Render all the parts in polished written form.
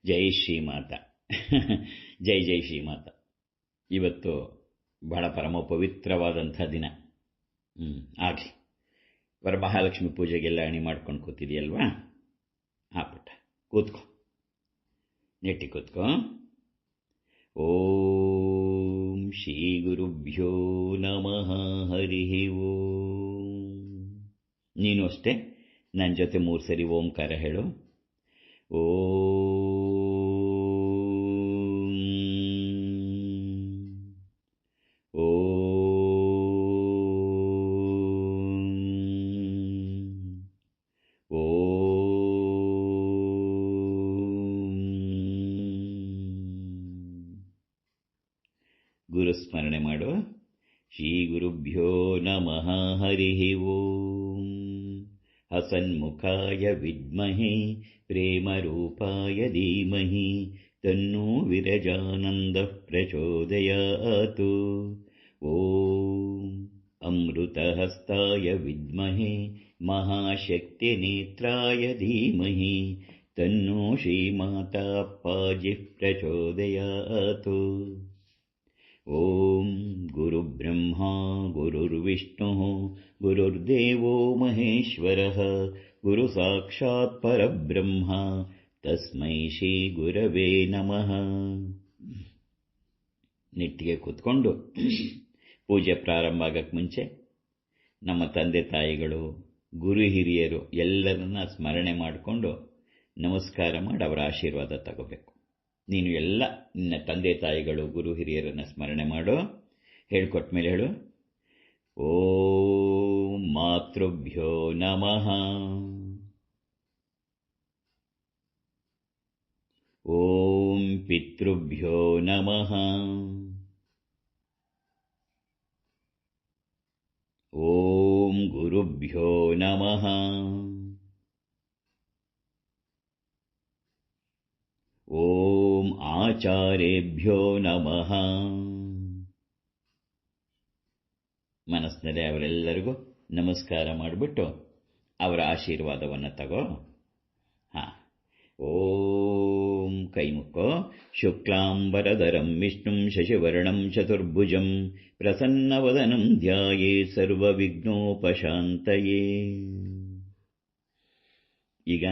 ಜೈ ಶ್ರೀಮಾತ. ಜೈ ಜೈ ಶ್ರೀಮಾತ. ಇವತ್ತು ಬಹಳ ಪರಮ ಪವಿತ್ರವಾದಂಥ ದಿನ. ಆಗಲಿ. ವರಮಹಾಲಕ್ಷ್ಮಿ ಪೂಜೆಗೆಲ್ಲ ಅಣಿ ಮಾಡ್ಕೊಂಡು ಕೂತಿದೆಯಲ್ವಾ? ಪುಟ್ಟ ಕೂತ್ಕೋ, ನೆಟ್ಟಿ ಕೂತ್ಕೋ. ಓಂ ಶ್ರೀ ಗುರುಭ್ಯೋ ನಮಃ. ಹರಿ ಓಂ. ನೀನು ಅಷ್ಟೇ ನನ್ನ ಜೊತೆ 3 ಸರಿ ಓಂಕಾರ ಹೇಳು. ಓಂ ಓಂ ಓಂ. ಗುರುಸ್ಮರಣೆ ಮಾಡು. ಶ್ರೀ ಗುರುಭ್ಯೋ ನಮಃ. ಹರಿ ಓಂ. ಹಸನ್ಮುಖಾಯ ವಿದ್ಮಹೇ ಪ್ರೇಮರೂಪಾಯ ಧೀಮಹಿ ತನ್ನೋ ವಿರಜಾನಂದಃ ಪ್ರಚೋದಯಾತು. ಓಂ ಅಮೃತಹಸ್ತಾಯ ವಿದ್ಮಹೇ ಮಹಾಶಕ್ತಿನೇತ್ರಾಯ ಧೀಮಹಿ ತನ್ನೋ ಶ್ರೀಮಾತಾ ಪಾಜಿಃ ಪ್ರಚೋದಯಾತು. ಓಂ ಗುರುಬ್ರಹ್ಮಾ ಗುರುರ್ವಿಷ್ಣುಃ ಗುರುರ್ದೇವೋ ಮಹೇಶ್ವರಃ ಗುರು ಸಾಕ್ಷಾತ್ ಪರಬ್ರಹ್ಮ ತಸ್ಮೈ ಶ್ರೀ ಗುರವೇ ನಮಃ. ನೆಟ್ಟಿಗೆ ಕೂತ್ಕೊಂಡು ಪೂಜೆ ಪ್ರಾರಂಭ ಆಗಕ್ಕೆ ಮುಂಚೆ ನಮ್ಮ ತಂದೆ ತಾಯಿಗಳು, ಗುರು ಹಿರಿಯರು ಎಲ್ಲರನ್ನ ಸ್ಮರಣೆ ಮಾಡಿಕೊಂಡು ನಮಸ್ಕಾರ ಮಾಡಿ ಅವರ ಆಶೀರ್ವಾದ ತಗೋಬೇಕು. ನೀನು ಎಲ್ಲ ನಿನ್ನ ತಂದೆ ತಾಯಿಗಳು, ಗುರು ಹಿರಿಯರನ್ನು ಸ್ಮರಣೆ ಮಾಡು. ಹೇಳ್ಕೊಟ್ಟ ಮೇಲೆ ಹೇಳು. ಓಂ ಮಾತೃಭ್ಯೋ ನಮಃ. ಓಂ ಪಿತೃಭ್ಯೋ ನಮಃ. ಓಂ ಗುರುಭ್ಯೋ ನಮಃ. ಓಂ ಆಚಾರ್ಯೇಭ್ಯೋ ನಮಃ. ಮನಸ್ಸಿನಲ್ಲಿ ಅವರೆಲ್ಲರಿಗೂ ನಮಸ್ಕಾರ ಮಾಡಿಬಿಟ್ಟು ಅವರ ಆಶೀರ್ವಾದವನ್ನು ತಗೋ. ಓಂ ಕೈ ಮುಕ್ಕೋ. ಶುಕ್ಲಾಂಬರಧರಂ ವಿಷ್ಣುಂ ಶಶಿವರ್ಣಂ ಚತುರ್ಭುಜಂ ಪ್ರಸನ್ನವದನಂ ಧ್ಯಾಯೇ ಸರ್ವವಿಘ್ನೋಪಶಾಂತಯೇ. ಈಗ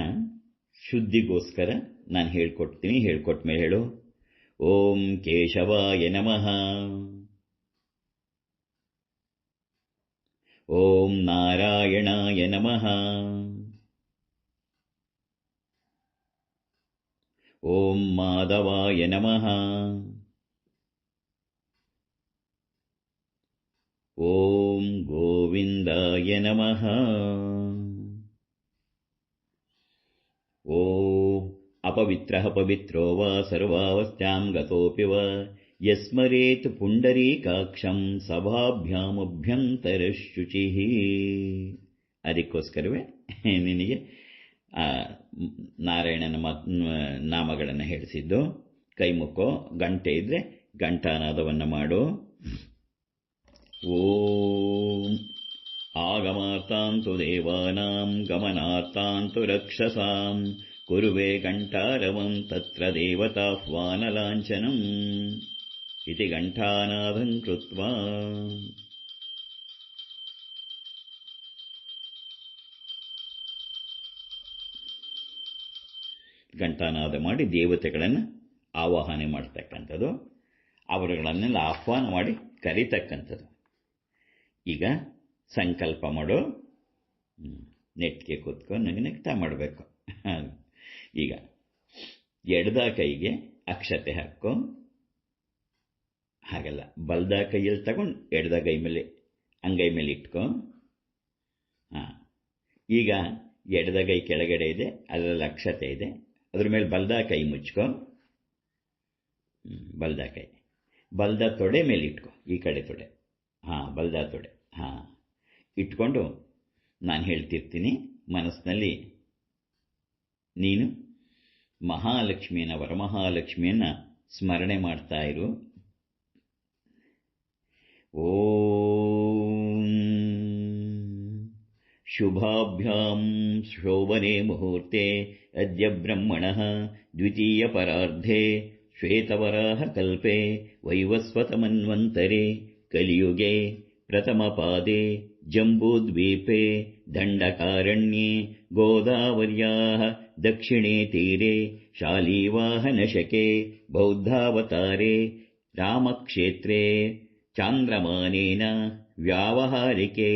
ಶುದ್ಧಿಗೋಸ್ಕರ ನಾನು ಹೇಳ್ಕೊಡ್ತೀನಿ. ಹೇಳ್ಕೊಟ್ಟ ಮೇಲೆ ಹೇಳು. ಓಂ ಕೇಶವಾಯ ನಮಃ. ಓಂ ನಾರಾಯಣಾಯ ನಮಃ. ಓಂ ಮಾಧವಾಯ ನಮಃ. ಓಂ ಗೋವಿಂದಾಯ ನಮಃ. ಓಂ ಅಪವಿತ್ರಃ ಪವಿತ್ರೋ ವಾ ಸರ್ವಾವಸ್ಥಾಂ ಗತೋಪಿ ವಾ ಯಸ್ಮರೇತ್ ಪುಂಡರೀಕಾಕ್ಷಂ ಸಭಾಭ್ಯಾಮಭ್ಯಂತರಶುಚಿಃ. ಅದಕ್ಕೋಸ್ಕರವೇ ನಿನಗೆ ನಾರಾಯಣನ ನಾಮಗಳನ್ನು ಹೇಳಿಸಿದ್ದು. ಕೈ ಮುಕ್ಕೋ. ಗಂಟೆ ಇದ್ರೆ ಘಂಟಾನಾದವನ್ನು ಮಾಡು. ಓಂ ಆಗಮಾರ್ಥಾಂತು ದೇವಾನಾಂ ಗಮನಾರ್ಥಾಂತು ರಕ್ಷಸಾಂ ಕುರುವೆ ಘಂಟಾರವಂ ತತ್ರ ದೇವತಾಹ್ವಾನಲಾಂಛನಂ ಇತಿ ಘಂಟಾನಾದಂ ಕೃತ್ವಾ. ಘಂಟಾನಾದ ಮಾಡಿ ದೇವತೆಗಳನ್ನು ಆವಾಹನೆ ಮಾಡ್ತಕ್ಕಂಥದ್ದು, ಅವರುಗಳನ್ನೆಲ್ಲ ಆಹ್ವಾನ ಮಾಡಿ ಕರೀತಕ್ಕಂಥದ್ದು. ಈಗ ಸಂಕಲ್ಪ ಮಾಡು. ನೆಟ್ಗೆ ಕೂತ್ಕೊಂಡು ನನಗೆ ನೆಕ್ತಾ ಮಾಡಬೇಕು. ಈಗ ಎಡದ ಕೈಗೆ ಅಕ್ಷತೆ ಹಾಕೋ. ಹಾಗಲ್ಲ, ಬಲ್ದ ಕೈಯಲ್ಲಿ ತಗೊಂಡು ಎಡದ ಕೈ ಮೇಲೆ ಅಂಗೈ ಮೇಲೆ ಇಟ್ಕೋ. ಈಗ ಎಡದ ಕೈ ಕೆಳಗಡೆ ಇದೆ, ಅದರಲ್ಲಿ ಅಕ್ಷತೆ ಇದೆ. ಅದ್ರ ಮೇಲೆ ಬಲ್ದ ಕೈ ಮುಚ್ಕೋ. ಬಲ್ದ ಕೈ ಬಲ್ದ ತೊಡೆ ಮೇಲೆ ಇಟ್ಕೋ. ಈ ಕಡೆ ತೊಡೆ. ಬಲ್ದ ತೊಡೆ. ಇಟ್ಕೊಂಡು ನಾನು ಹೇಳ್ತಿರ್ತೀನಿ. ಮನಸ್ಸಿನಲ್ಲಿ ನೀನು ಮಹಾಲಕ್ಷ್ಮಿಯನ್ನು, ವರಮಹಾಲಕ್ಷ್ಮಿಯನ್ನು ಸ್ಮರಣೆ ಮಾಡ್ತಾ ಇರು. ಓಂ ಶುಭಾಭ್ಯಾಂ ಶೋಭನೆ ಮುಹೂರ್ತೆ ಅದ್ಯ ಬ್ರಹ್ಮಣಃ ದ್ವಿತೀಯಪರಾರ್ಧೆ ಶ್ವೇತವರಾಹಕಲ್ಪೆ ವೈವಸ್ವತಮನ್ವಂತರೆ ಕಲಿಯುಗೆ ಪ್ರಥಮಪಾದೆ ಜಂಬೂದ್ವೀಪೆ ದಂಡಕಾರಣ್ಯೆ ಗೋದಾವರ್ಯಾಃ ದಕ್ಷಿಣೇ ತೀರೆ ಶಾಲೀವಾಹನಶಕೆ ಬೌದ್ಧಾವತಾರೆ ರಾಮಕ್ಷೇತ್ರೇ ಚಾಂದ್ರಮಾನೇನ ವ್ಯಾವಹಾರಿಕೆ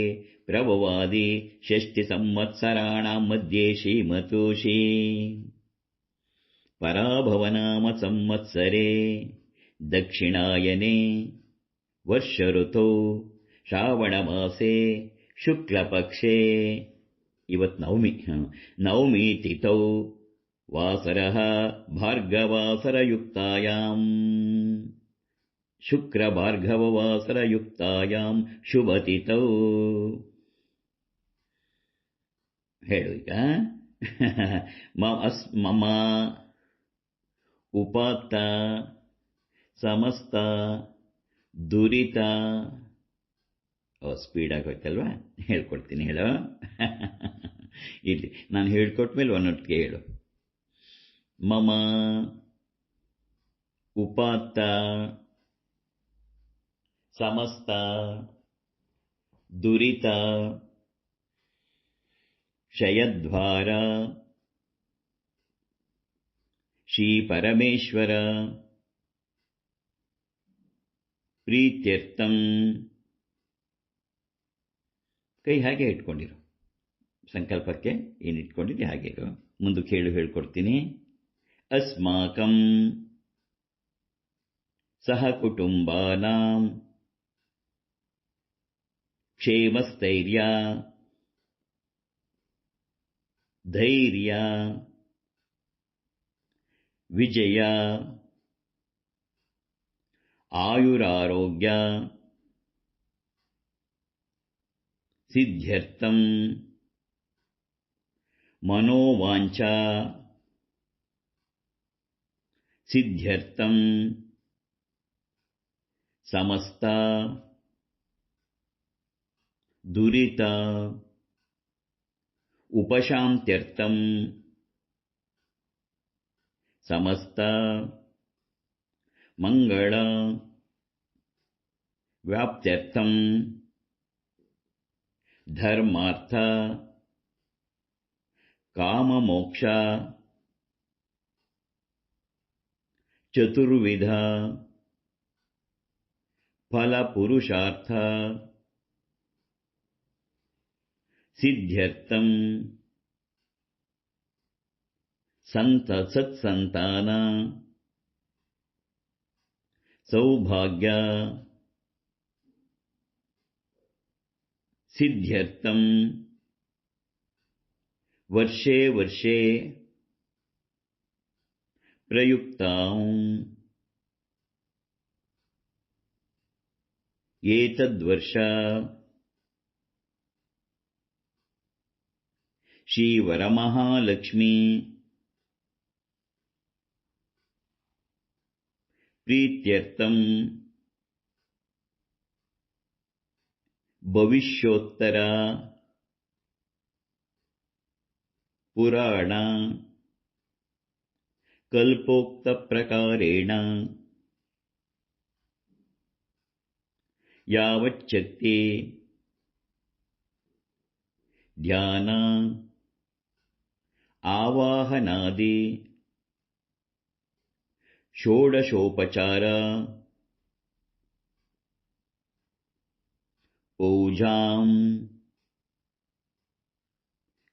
ಪ್ರಭವಾದಿ ಷಷ್ಟಿ ಸಂವತ್ಸರಾಣಾಂ ಮಧ್ಯೆ ಶ್ರೀಮತೋಷಿ ಪರಾಭವನಾಮ ಸಂವತ್ಸರೆ ದಕ್ಷಿಣಾಯನೆ ವರ್ಷಋತೌ ಶ್ರಾವಣಮಾಸೆ ಶುಕ್ಲಪಕ್ಷೆ ಇವತ್ತು ನವಮಿ ತಿಥೌ ವಾಸರಃ ಭಾರ್ಗವಾಸರಯುಕ್ತಾಯಾಂ ಶುಕ್ರಭಾರ್ಗವವಾಸರಯುಕ್ತಾಯಾಂ ಶುಭತಿಥೌ. ಹೇಳು ಈಗ. ಮಮ ಉಪಾತ್ತ ಸಮಸ್ತ ದುರಿತ. ಸ್ಪೀಡ್ ಆಗೋಯ್ತಲ್ವಾ? ಹೇಳ್ಕೊಡ್ತೀನಿ, ಹೇಳೋ. ಇಲ್ಲಿ ನಾನು ಹೇಳ್ಕೊಟ್ಮೇಲೆ ಒಂದೊಟ್ಟಿಗೆ ಹೇಳು. ಮಮ ಉಪಾತ್ತ ಸಮಸ್ತ ದುರಿತ ಶಯದ್ವಾರ ಶ್ರೀ ಪರಮೇಶ್ವರ ಪ್ರೀತ್ಯರ್ಥಂ. ಕೈ ಹಾಗೆ ಇಟ್ಕೊಂಡಿರು. ಸಂಕಲ್ಪಕ್ಕೆ ಏನು ಇಟ್ಕೊಂಡಿದ್ದೆ ಹಾಗೆ ಇರು. ಮುಂದಕ್ಕೆ ಹೇಳ್ಕೊಡ್ತೀನಿ. ಅಸ್ಮಾಕಂ ಸಹ ಕುಟುಂಬಾನಾಂ ಕ್ಷೇಮಸ್ಥೈರ್ಯ ಧೈರ್ಯ ವಿಜಯ ಆಯುರಾರೋಗ್ಯ ಸಿದ್ಧ್ಯರ್ಥಂ ಮನೋವಾಂಛಾ ಸಿದ್ಧ್ಯರ್ಥಂ ಸಮಸ್ತ ದುರಿತ ಉಪಶಾಂತ್ಯರ್ಥಂ ಸಮಸ್ತ ಮಂಗಳ ವ್ಯಾಪ್ತ್ಯರ್ಥಂ ಧರ್ಮಾರ್ಥ ಕಾಮಮೋಕ್ಷ ಚತುರ್ವಿಧ ಫಲಪುರುಷಾರ್ಥ ಸಿದ್ಧ್ಯರ್ಥಂ ಸತ್ಸಂತಾನ ಸೌಭಾಗ್ಯ ಸಿದ್ಧ್ಯರ್ಥಂ ವರ್ಷೇ ವರ್ಷೇ ಪ್ರಯುಕ್ತಾಂ ಏತದ್ವರ್ಷ ಶ್ರೀವರಮಹಾಲಕ್ಷ್ಮೀ ಪ್ರೀತ್ಯರ್ಥಂ ಭವಿಷ್ಯೋತ್ತರ ಪುರಾಣ ಕಲ್ಪೋಕ್ತ ಪ್ರಕಾರೇಣ ಯಾವಚ್ಚಕ್ತಿ ಧ್ಯಾನ ಆವಾಹನಾದಿ ಷೋಡಶೋಪಚಾರ ಪೂಜಾಂ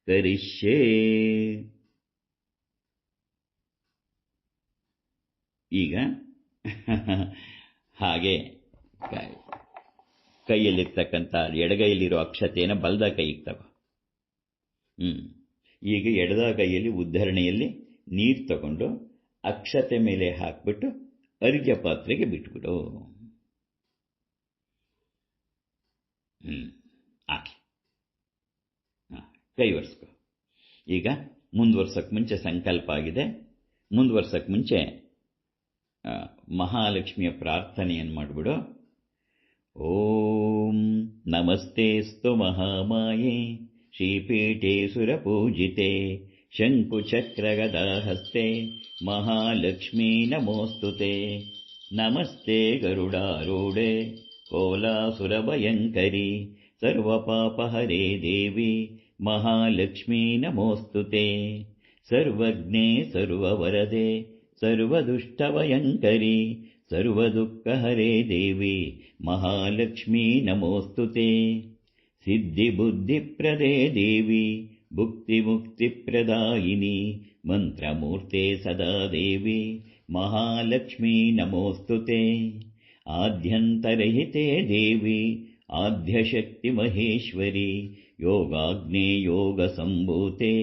ಕರಿಷ್ಯೆ. ಈಗ ಹಾಗೆ ಕೈಯಲ್ಲಿರ್ತಕ್ಕಂಥ ಎಡಗೈಯಲ್ಲಿರೋ ಅಕ್ಷತೆಯನ್ನು ಬಲದ ಕೈಗೆ ತಗೋ. ಈಗ ಎಡದ ಕೈಯಲ್ಲಿ ಉದ್ಧರಣೆಯಲ್ಲಿ ನೀರು ತಗೊಂಡು ಅಕ್ಷತೆ ಮೇಲೆ ಹಾಕ್ಬಿಟ್ಟು ಅರ್ಘ್ಯ ಪಾತ್ರೆಗೆ ಬಿಟ್ಬಿಡು. ಹಾಕಿ ಕೈ ಒರೆಸ್ಕೊ. ಈಗ ಮುಂದುವರ್ಸಕ್ಕೆ ಮುಂಚೆ ಸಂಕಲ್ಪ ಆಗಿದೆ. ಮುಂದುವರ್ಸಕ್ಕೆ ಮುಂಚೆ ಮಹಾಲಕ್ಷ್ಮಿಯ ಪ್ರಾರ್ಥನೆಯನ್ನು ಮಾಡಿಬಿಡು. ಓಂ ನಮಸ್ತೆಸ್ತು ಮಹಾಮಾಯೆ श्रीपीठे सुरपूजिते शङ्कुचक्रगदाहस्ते महालक्ष्मी नमोऽस्तु ते। नमस्ते गरुडारूढे कोलासुरभयङ्करि सर्वपापहरे देवी महालक्ष्मी नमोऽस्तु ते। सर्वज्ञे सर्ववरदे सर्वदुष्टभयङ्करि सर्वदुःखहरे देवी महालक्ष्मी नमोऽस्तु ते। सिद्धिबुद्धिप्रदे देवी भुक्तिमुक्तिप्रदायिनी मन्त्रमूर्ते सदा देवी महालक्ष्मी नमोऽस्तु ते। आद्यन्तरहिते देवी आद्यशक्तिमहेश्वरी योगाग्ने योगसम्भूते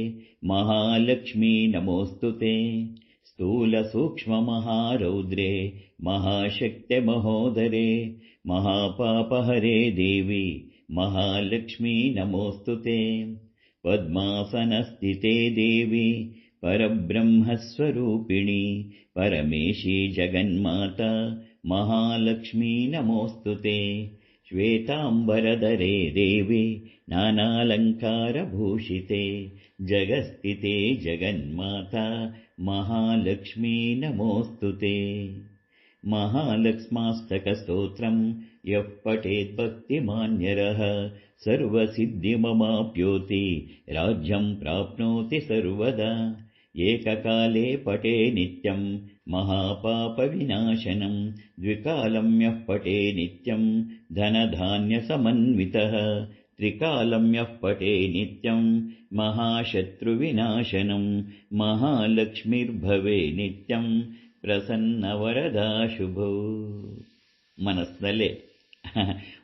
महालक्ष्मी नमोऽस्तु ते। स्थूलसूक्ष्ममहारौद्रे महाशक्ते महोदरे महापापहरे देवी महालक्ष्मी नमोऽस्तु ते। पद्मासनस्थिते देवी परब्रह्मस्वरूपिणी परमेशी जगन्माता महालक्ष्मी नमोऽस्तु ते। श्वेताम्बरधरे देवी नानालङ्कारभूषिते जगस्थिते जगन्माता महालक्ष्मी नमोऽस्तु ते। महालक्ष्माष्टकस्तोत्रम् यः पठेद्भक्तिमान्यरः सर्वसिद्धिमवाप्नोति राज्यं प्राप्नोति सर्वदा। एककाले पठे नित्यं महापापविनाशनं द्विकालं यः पठे नित्यं धनधान्यसमन्वितः त्रिकालं यः पठे नित्यं महाशत्रुविनाशनं महालक्ष्मीर्भवे नित्यं ಪ್ರಸನ್ನವರದಾ ಶುಭೋ. ಮನಸ್ಸಿನಲ್ಲೇ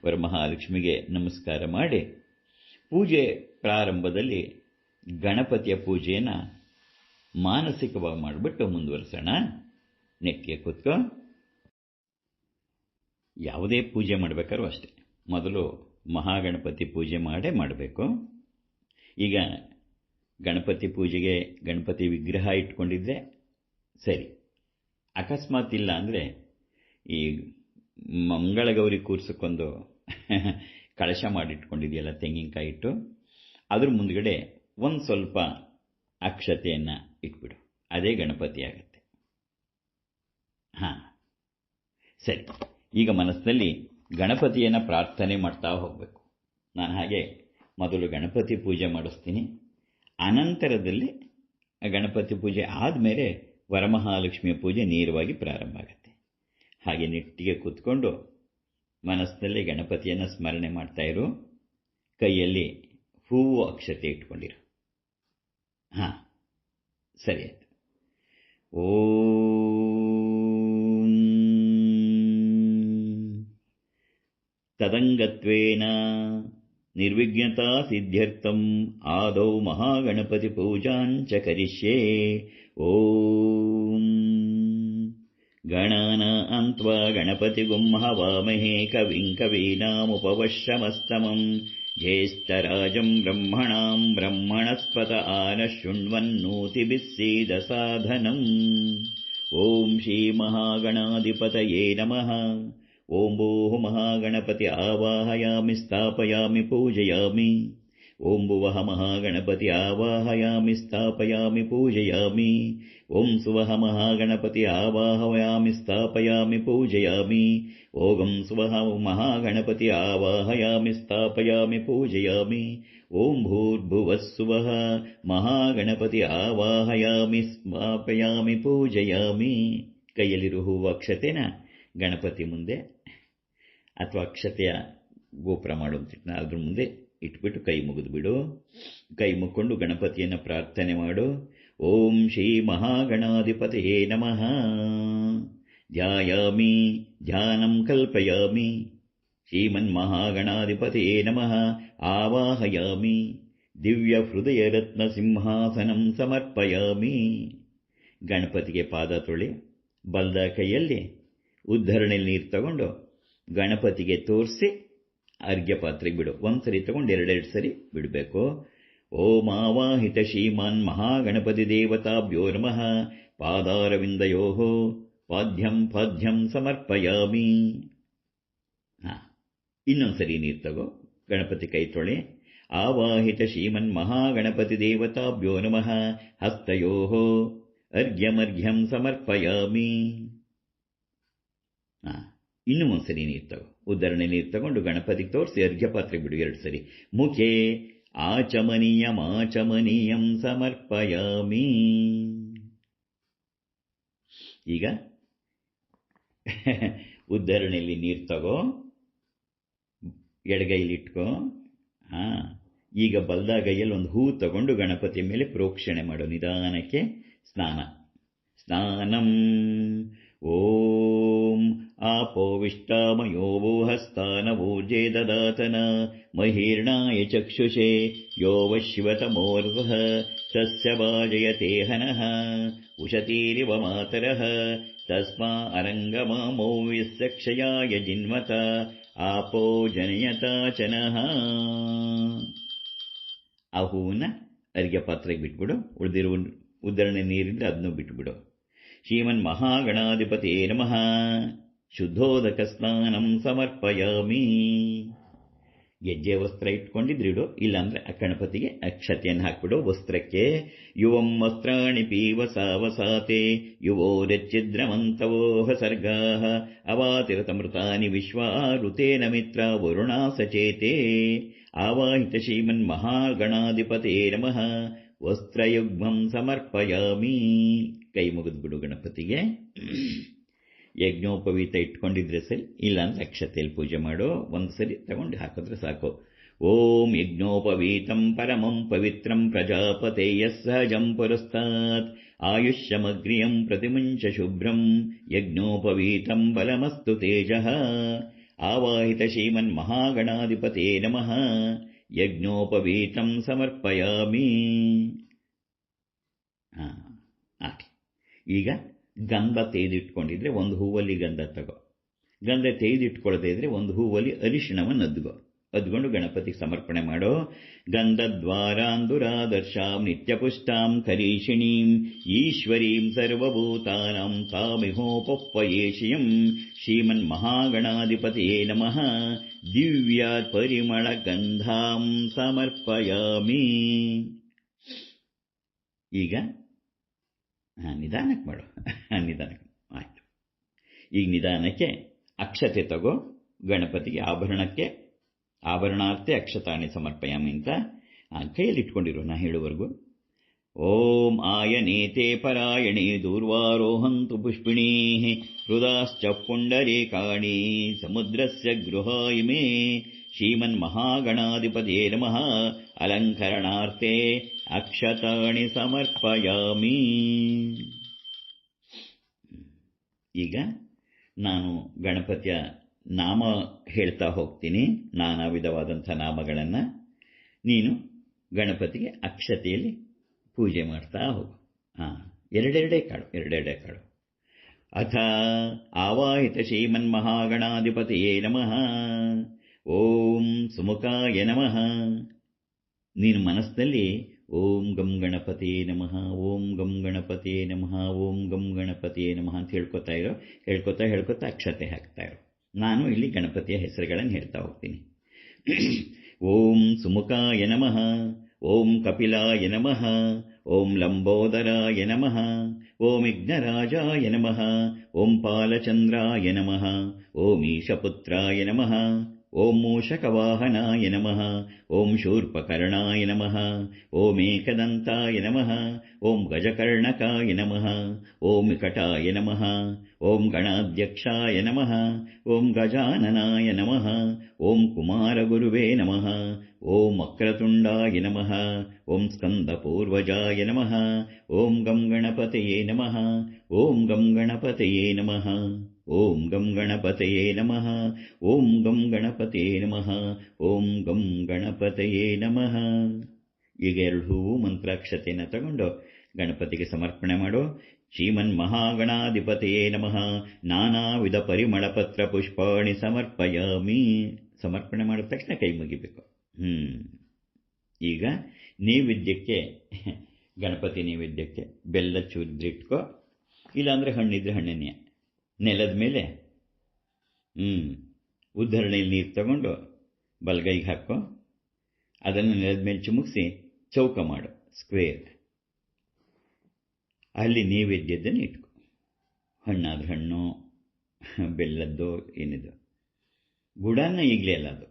ವರಮಹಾಲಕ್ಷ್ಮಿಗೆ ನಮಸ್ಕಾರ ಮಾಡಿ ಪೂಜೆ ಪ್ರಾರಂಭದಲ್ಲಿ ಗಣಪತಿಯ ಪೂಜೆಯನ್ನು ಮಾನಸಿಕವಾಗಿ ಮಾಡಿಬಿಟ್ಟು ಮುಂದುವರಿಸೋಣ. ನೆಟ್ಟಿಗೆ ಕೂತ್ಕೋ. ಯಾವುದೇ ಪೂಜೆ ಮಾಡಬೇಕಾದ್ರೂ ಅಷ್ಟೇ, ಮೊದಲು ಮಹಾಗಣಪತಿ ಪೂಜೆ ಮಾಡಬೇಕು. ಈಗ ಗಣಪತಿ ಪೂಜೆಗೆ ಗಣಪತಿ ವಿಗ್ರಹ ಇಟ್ಕೊಂಡಿದ್ರೆ ಸರಿ, ಅಕಸ್ಮಾತ್ ಇಲ್ಲ ಅಂದರೆ ಈ ಮಂಗಳಗೌರಿ ಕೂರ್ಸಕ್ಕೊಂದು ಕಳಶ ಮಾಡಿಟ್ಕೊಂಡಿದೆಯಲ್ಲ ತೆಂಗಿನಕಾಯಿ ಇಟ್ಟು, ಅದ್ರ ಮುಂದ್ಗಡೆ ಒಂದು ಸ್ವಲ್ಪ ಅಕ್ಷತೆಯನ್ನು ಇಟ್ಬಿಡು, ಅದೇ ಗಣಪತಿ ಆಗುತ್ತೆ. ಸರಿ, ಈಗ ಮನಸ್ಸಿನಲ್ಲಿ ಗಣಪತಿಯನ್ನು ಪ್ರಾರ್ಥನೆ ಮಾಡ್ತಾ ಹೋಗಬೇಕು. ನಾನು ಹಾಗೆ ಮೊದಲು ಗಣಪತಿ ಪೂಜೆ ಮಾಡಿಸ್ತೀನಿ, ಅನಂತರದಲ್ಲಿ ಗಣಪತಿ ಪೂಜೆ ಆದಮೇಲೆ ವರಮಹಾಲಕ್ಷ್ಮಿಯ ಪೂಜೆ ನೇರವಾಗಿ ಪ್ರಾರಂಭ ಆಗುತ್ತೆ. ಹಾಗೆ ನೆಟ್ಟಿಗೆ ಕೂತ್ಕೊಂಡು ಮನಸ್ಸಿನಲ್ಲಿ ಗಣಪತಿಯನ್ನು ಸ್ಮರಣೆ ಮಾಡ್ತಾ ಇರು. ಕೈಯಲ್ಲಿ ಹೂವು ಅಕ್ಷತೆ ಇಟ್ಕೊಂಡಿರು. ಸರಿ ಆಯ್ತು. ಓಂ ತದಂಗತ್ವೇನ ನಿರ್ವಿಘ್ನತಾ ಸಿದ್ಧ್ಯರ್ಥಂ ಆದೌ ಮಹಾಗಣಪತಿ ಪೂಜಾಂಚ ಕರಿಷ್ಯೆ. ಓಂ ಗಣಾನಾಂ ತ್ವಾ ಗಣಪತಿಗುಂ ಹವಾಮಹೇ ಕವಿಂ ಕವೀನಾಮುಪವಶ್ರಮಸ್ತಮಂ ಜ್ಯೇಷ್ಠರಾಜಂ ಬ್ರಹ್ಮಣಾಂ ಬ್ರಹ್ಮಣಸ್ಪತ ಆನಃ ಶೃಣ್ವನ್ನೋತಿಭಿಃ ಸೀದ ಸಾಧನಂ. ಓಂ ಶ್ರೀ ಮಹಾಗಣಾಧಿಪತಯೇ ನಮಃ. ಓಂ ಭೂಃ ಮಹಾಗಣಪತಿ ಆವಾಹಯಾಮಿ ಸ್ಥಾಪಯಾಮಿ ಪೂಜಯಾಮಿ. ಓಂ ಭುವಃ ಮಹಾಗಣಪತಿ ಆವಾಹಯಾಮಿ ಸ್ಥಾಪಯಾಮಿ ಪೂಜಯಾಮಿ. ಓಂ ಸುವಃ ಮಹಾಗಣಪತಿ ಆವಾಹಯಾಮಿ ಸ್ಥಾಪಯಾಮಿ ಪೂಜಯಾಮಿ. ಓಂ ಸ್ವಃ ಮಹಾಗಣಪತಿ ಆವಾಹಯಾಮಿ ಸ್ಥಾಪಯಾಮಿ ಪೂಜಯಾಮಿ. ಓಂ ಭೂರ್ಭುವಃ ಸ್ವಃ ಮಹಾಗಣಪತಿ ಆವಾಹಯಾಮಿ ಸ್ಥಾಪಯಾಮಿ ಪೂಜಯಾಮಿ. ಕೈಯಲ್ಲಿರುವ ಹೂವು ಅಕ್ಷತೆನ ಗಣಪತಿ ಮುಂದೆ ಅಥವಾ ಅಕ್ಷತೆಯ ಗೋಪುರ ಮಾಡುವಂತಿಟ್ಟು ಅದ್ರ ಮುಂದೆ ಇಟ್ಬಿಟ್ಟು ಕೈ ಮುಗಿದು ಬಿಡು. ಕೈ ಮುಕ್ಕೊಂಡು ಗಣಪತಿಯನ್ನು ಪ್ರಾರ್ಥನೆ ಮಾಡು. ಓಂ ಶ್ರೀ ಮಹಾಗಣಾಧಿಪತಯೇ ನಮಃ. ಧ್ಯಾಯಾಮಿ ಧ್ಯಾನಂ ಕಲ್ಪಯಾಮಿ. ಶ್ರೀಮನ್ಮಹಾಗಣಾಧಿಪತಯೇ ನಮಃ. ಆವಾಹಯಾಮಿ. ದಿವ್ಯ ಹೃದಯ ರತ್ನ ಸಿಂಹಾಸನಂ ಸಮರ್ಪಯಾಮಿ. ಗಣಪತಿಗೆ ಪಾದ ತೊಳಿ, ಬಲ್ದ ಕೈಯಲ್ಲಿ ಉದ್ಧರಣೆಯಲ್ಲಿ ನೀರು ತಗೊಂಡು ಗಣಪತಿಗೆ ತೋರಿಸಿ ಅರ್ಘ್ಯ ಪಾತ್ರೆಗೆ ಬಿಡು. ಒಂದು ಸರಿ ತಗೊಂಡು ಎರಡೆರಡು ಸರಿ ಬಿಡಬೇಕು. ಓಂ ಆವಾಹಿತ ಶ್ರೀಮಾನ್ ಮಹಾಗಣಪತಿ ದೇವತಾಭ್ಯೋ ನಮಃ. ಪಾದಾರವಿಂದಯೋ ಪಾದ್ಯಂ ಸಮರ್ಪಯಾಮಿ. ಇನ್ನೊಂದು ಸರಿ ನೀರು ತಗೋ, ಗಣಪತಿ ಕೈ ತೊಳೆ, ಆವಾಹಿತ ಶ್ರೀಮನ್ಮಹಾಗಣಪತಿದೇವತಾಭ್ಯೋ ನಮಃ ಹಸ್ತಯೋಃ ಅರ್ಘ್ಯಮರ್ಘ್ಯಂ ಸಮರ್ಪಯಾಮಿ. ಇನ್ನೂ ಒಂದ್ಸರಿ ನೀರು ತಗೋ, ಉದ್ಧರಣೆ ನೀರು ತಗೊಂಡು ಗಣಪತಿಗೆ ತೋರಿಸಿ ಅರ್ಘ್ಯ ಪಾತ್ರೆ ಬಿಡು 2 ಸರಿ. ಮುಖೇ ಆಚಮನೀಯಂ ಸಮರ್ಪಯಾಮಿ. ಈಗ ಉದ್ಧರಣೆಯಲ್ಲಿ ನೀರು ತಗೋ, ಎಡಗೈಲಿಟ್ಕೋ. ಈಗ ಬಲ್ದಾಗೈಯಲ್ಲಿ ಒಂದು ಹೂ ತಗೊಂಡು ಗಣಪತಿಯ ಮೇಲೆ ಪ್ರೋಕ್ಷಣೆ ಮಾಡು. ನಿಧಾನಕ್ಕೆ ಸ್ನಾನಂ. ಓಂ ಆಪೋವಿಷ್ಟಾಮಯೋ ವೋ ಹಸ್ತಾನವೋರ್ಜೆ ದದಾತನ ಮಹೀರ್ಣಾಯ ಚಕ್ಷುಷೇ ಯೋ ವಶ್ವತಮೋರ್ವಃ ತಸ್ಯ ವಾಜಯತೆ ಹನಃ ಉಶತೀರಿವ ಮಾತರಃ ತಸ್ಮಾ ಅರಂಗಮಾಮೋ ಯಸ್ಯ ಕ್ಷಯಾಯ ಜಿನ್ಮತ ಆಪೋ ಜನಯತಾ ಚನಃ. ಆ ಹೂವನ್ನ ಅರ್ಘ್ಯ ಪಾತ್ರೆಗೆ ಬಿಟ್ಬಿಡು. ಉಳಿದಿರುವ ಉದ್ಧರಣೆ ನೀರಿದ್ರೆ ಅದನ್ನು ಬಿಟ್ಬಿಡು. ಶ್ರೀಮನ್ಮಹಾಗಣಾಧಿಪತೇ ನಮಃ ಶುದ್ಧೋದಕ ಸ್ನಾನಂ ಸಮರ್ಪಯಾಮಿ. ಗೆಜ್ಜೆ ವಸ್ತ್ರ ಇಟ್ಕೊಂಡಿದ್ರಿಡು, ಇಲ್ಲಾಂದ್ರೆ ಗಣಪತಿಗೆ ಅಕ್ಷತೆಯನ್ನು ಹಾಕ್ಬಿಡು ವಸ್ತ್ರಕ್ಕೆ. ಯುವಂ ವಸ್ತ್ರಾಣಿ ಪೀವಸಾವಸಾತೆ ಯುವೋರಚ್ಛಿದ್ರಮಂತವೋಹ ಸರ್ಗಾಃ ಅವಾತಿರತಮೃತಾನಿ ವಿಶ್ವಾರುತೇನ ಮಿತ್ರ ವರುಣಾ ಸಚೇತೆ. ಆವಾಹಿತ ಶ್ರೀಮನ್ಮಹಾಗಣಾಧಿಪತೇ ನಮಃ ವಸ್ತ್ರಯುಗ್ಮಂ ಸಮರ್ಪಯಾಮಿ. ಕೈ ಮುಗಿದ್ಬಿಡು ಗಣಪತಿಗೆ. ಯಜ್ಞೋಪವೀತ ಇಟ್ಕೊಂಡಿದ್ರೆ ಸರಿ, ಇಲ್ಲಾಂದ್ರೆ ಅಕ್ಷತೆಯಲ್ಲಿ ಪೂಜೆ ಮಾಡು. ಒಂದು ಸರಿ ತಗೊಂಡು ಹಾಕಿದ್ರೆ ಸಾಕು. ಓಂ ಯಜ್ಞೋಪವೀತಂ ಪರಮಂ ಪವಿತ್ರಂ ಪ್ರಜಾಪತೇಯ ಸಹಜಂ ಪುರಸ್ತಾತ್ ಆಯುಷ್ಯಮಗ್ರಿಯಂ ಪ್ರತಿಮುಂಚ ಶುಭ್ರಂ ಯಜ್ಞೋಪವೀತಂ ಬಲಮಸ್ತು ತೇಜಃ. ಆವಾಹಿತ ಶ್ರೀಮನ್ಮಹಾಗಣಾಧಿಪತೇ ನಮಃ ಯಜ್ಞೋಪವೀತಂ ಸಮರ್ಪಯಾಮಿ. ಈಗ ಗಂಧ ತೆಗೆದಿಟ್ಕೊಂಡಿದ್ರೆ ಒಂದು ಹೂವಲ್ಲಿ ಗಂಧ ತಗೋ. ಗಂಧ ತೆಗೆದಿಟ್ಕೊಳ್ಳದೇ ಇದ್ರೆ ಒಂದು ಹೂವಲ್ಲಿ ಅರಿಶಿಣವನ್ನು ಅದ್ಕೊಂಡು ಗಣಪತಿಗೆ ಸಮರ್ಪಣೆ ಮಾಡೋ. ಗಂಧದ್ವಾರಾಂದುರಾದರ್ಶಾಂ ನಿತ್ಯಪುಷ್ಟಾಂ ಕರೀಷಿಣೀಂ ಈಶ್ವರೀಂ ಸರ್ವಭೂತಾನಾಂ ತಾಮಿಹೋಪಪ್ಪಯೇಷಿಯಂ ಶ್ರೀಮನ್ಮಹಾಗಣಾಧಿಪತಯೇ ನಮಃ ದಿವ್ಯಾತ್ ಪರಿಮಳ ಗಂಧಾಂ ಸಮರ್ಪಯಾಮಿ. ಈಗ ನಿಧಾನಕ್ಕೆ ಮಾಡು, ನಿಧಾನಕ್ಕೆ ಆಯ್ತು. ಈಗ ನಿಧಾನಕ್ಕೆ ಅಕ್ಷತೆ ತಗೋ. ಗಣಪತಿಗೆ ಆಭರಣಾರ್ಥೆ ಅಕ್ಷತಾಣಿ ಸಮರ್ಪಯಾಮಿ ಅಂತ ಕೈಯಲ್ಲಿ ಇಟ್ಕೊಂಡಿರು ನಾ ಹೇಳುವವರೆಗೂ. ಓಂ ಆಯನೇತೆ ಪರಾಯಣೇ ದೂರ್ವಾರೋಹಂತು ಪುಷ್ಪಿಣೀ ಹೃದಾಶ್ಚ ಪುಂಡರೀಕಾಣಿ ಸಮುದ್ರಸ್ಯ ಗೃಹಾಯ ಮೇ ಶ್ರೀಮನ್ಮಹಾಗಣಾಧಿಪತಯೇ ನಮಃ ಅಲಂಕರಣಾರ್ಥೆ ಅಕ್ಷತಾಣಿ ಸಮರ್ಪಯಾಮಿ. ಈಗ ನಾನು ಗಣಪತಿಯ ನಾಮ ಹೇಳ್ತಾ ಹೋಗ್ತೀನಿ, ನಾನಾ ವಿಧವಾದಂಥ ನಾಮಗಳನ್ನು. ನೀನು ಗಣಪತಿಗೆ ಅಕ್ಷತೆಯಲ್ಲಿ ಪೂಜೆ ಮಾಡ್ತಾ ಹೋಗು. ಎರಡೆರಡೇ ಕಾಡು. ಅಥ ಆವಾಹಿತ ಶ್ರೀಮನ್ಮಹಾಗಣಾಧಿಪತಯೇ ನಮಃ ಓಂ ಸುಮುಖಾಯ ನಮಃ. ನೀನು ಮನಸ್ಸಿನಲ್ಲಿ ಓಂ ಗಂ ಗಣಪತಿಯೇ ನಮಃ, ಓಂ ಗಂ ಗಣಪತಿಯೇ ನಮಃ, ಓಂ ಗಂ ಗಣಪತಿಯೇ ನಮಃ ಅಂತ ಹೇಳ್ಕೊತಾ ಅಕ್ಷತೆ ಹಾಕ್ತಾ ಇರು. ನಾನು ಇಲ್ಲಿ ಗಣಪತಿಯ ಹೆಸರುಗಳನ್ನು ಹೇಳ್ತಾ ಹೋಗ್ತೀನಿ. ಓಂ ಸುಮುಖಾಯ ನಮಃ, ಓಂ ಕಪಿಲಾಯ ನಮಃ, ಓಂ ಲಂಬೋದರಾಯ ನಮಃ, ಓಂ ವಿಘ್ನರಾಜಾಯ ನಮಃ, ಓಂ ಪಾಲಚಂದ್ರಾಯ ನಮಃ, ಓಂ ಈಶಪುತ್ರಾಯ ನಮಃ, ಓಂ ಮೂಷಕವಾಹನಾಯ ನಮಃ, ಓಂ ಶೂರ್ಪಕರ್ಣಾಯ ನಮಃ, ಓಂ ಏಕದಂತಾಯ ನಮಃ, ಓಂ ಗಜಕರ್ಣಕಾಯ ನಮಃ, ಓಂ ವಿಕಟಾಯ ನಮಃ, ಓಂ ಗಣಾಧ್ಯಕ್ಷಾಯ ನಮಃ, ಓಂ ಗಜಾನನಾಯ ನಮಃ, ಓಂ ಕುಮಾರಗುರುವೇ ನಮಃ, ಓಂ ವಕ್ರತುಂಡಾಯ ನಮಃ, ಓಂ ಸ್ಕಂದಪೂರ್ವಜಾಯ ನಮಃ, ಓಂ ಗಂ ಗಣಪತಯೇ ನಮಃ, ಓಂ ಗಂ ಗಣಪತಯೇ ನಮಃ, ಓಂ ಗಂ ಗಣಪತಯೇ ನಮಃ, ಓಂ ಗಂ ಗಣಪತಯೇ ನಮಃ, ಓಂ ಗಂ ಗಣಪತಯೇ ನಮಃ. ಈಗ 2 ಹೂವು ಮಂತ್ರಾಕ್ಷತೆಯನ್ನು ತಗೊಂಡು ಗಣಪತಿಗೆ ಸಮರ್ಪಣೆ ಮಾಡು. ಶ್ರೀಮನ್ಮಹಾಗಣಾಧಿಪತಯೇ ನಮಃ ನಾನಾ ವಿಧ ಪರಿಮಳ ಪತ್ರ ಪುಷ್ಪಾಣಿ ಸಮರ್ಪಯಾಮಿ. ಸಮರ್ಪಣೆ ಮಾಡಿದ ತಕ್ಷಣ ಕೈ ಮುಗಿಬೇಕು. ಈಗ ನೈವೇದ್ಯಕ್ಕೆ, ಗಣಪತಿ ನೈವೇದ್ಯಕ್ಕೆ ಬೆಲ್ಲ ಚೂರಿಟ್ಕೋ, ಇಲ್ಲಾಂದರೆ ಹಣ್ಣಿದ್ರೆ ಹಣ್ಣನ್ನೇ ನೆಲದ ಮೇಲೆ ಉದ್ಧರಣೆಯಲ್ಲಿ ನೀರು ತಗೊಂಡು ಬಲಗೈಗೆ ಹಾಕೋ. ಅದನ್ನು ನೆಲದ ಮೇಲೆ ಚಿಮುಕಿಸಿ ಚೌಕ ಮಾಡು, ಸ್ಕ್ವೇರ್. ಅಲ್ಲಿ ನೈವೇದ್ಯದನ್ನು ಇಟ್ಕೊ. ಹಣ್ಣಾದ್ರೆ ಹಣ್ಣು, ಬೆಲ್ಲದ್ದು ಏನಿದು, ಗುಡನ್ನ ಈಗಲೇ ಅಲ್ಲ, ಅದು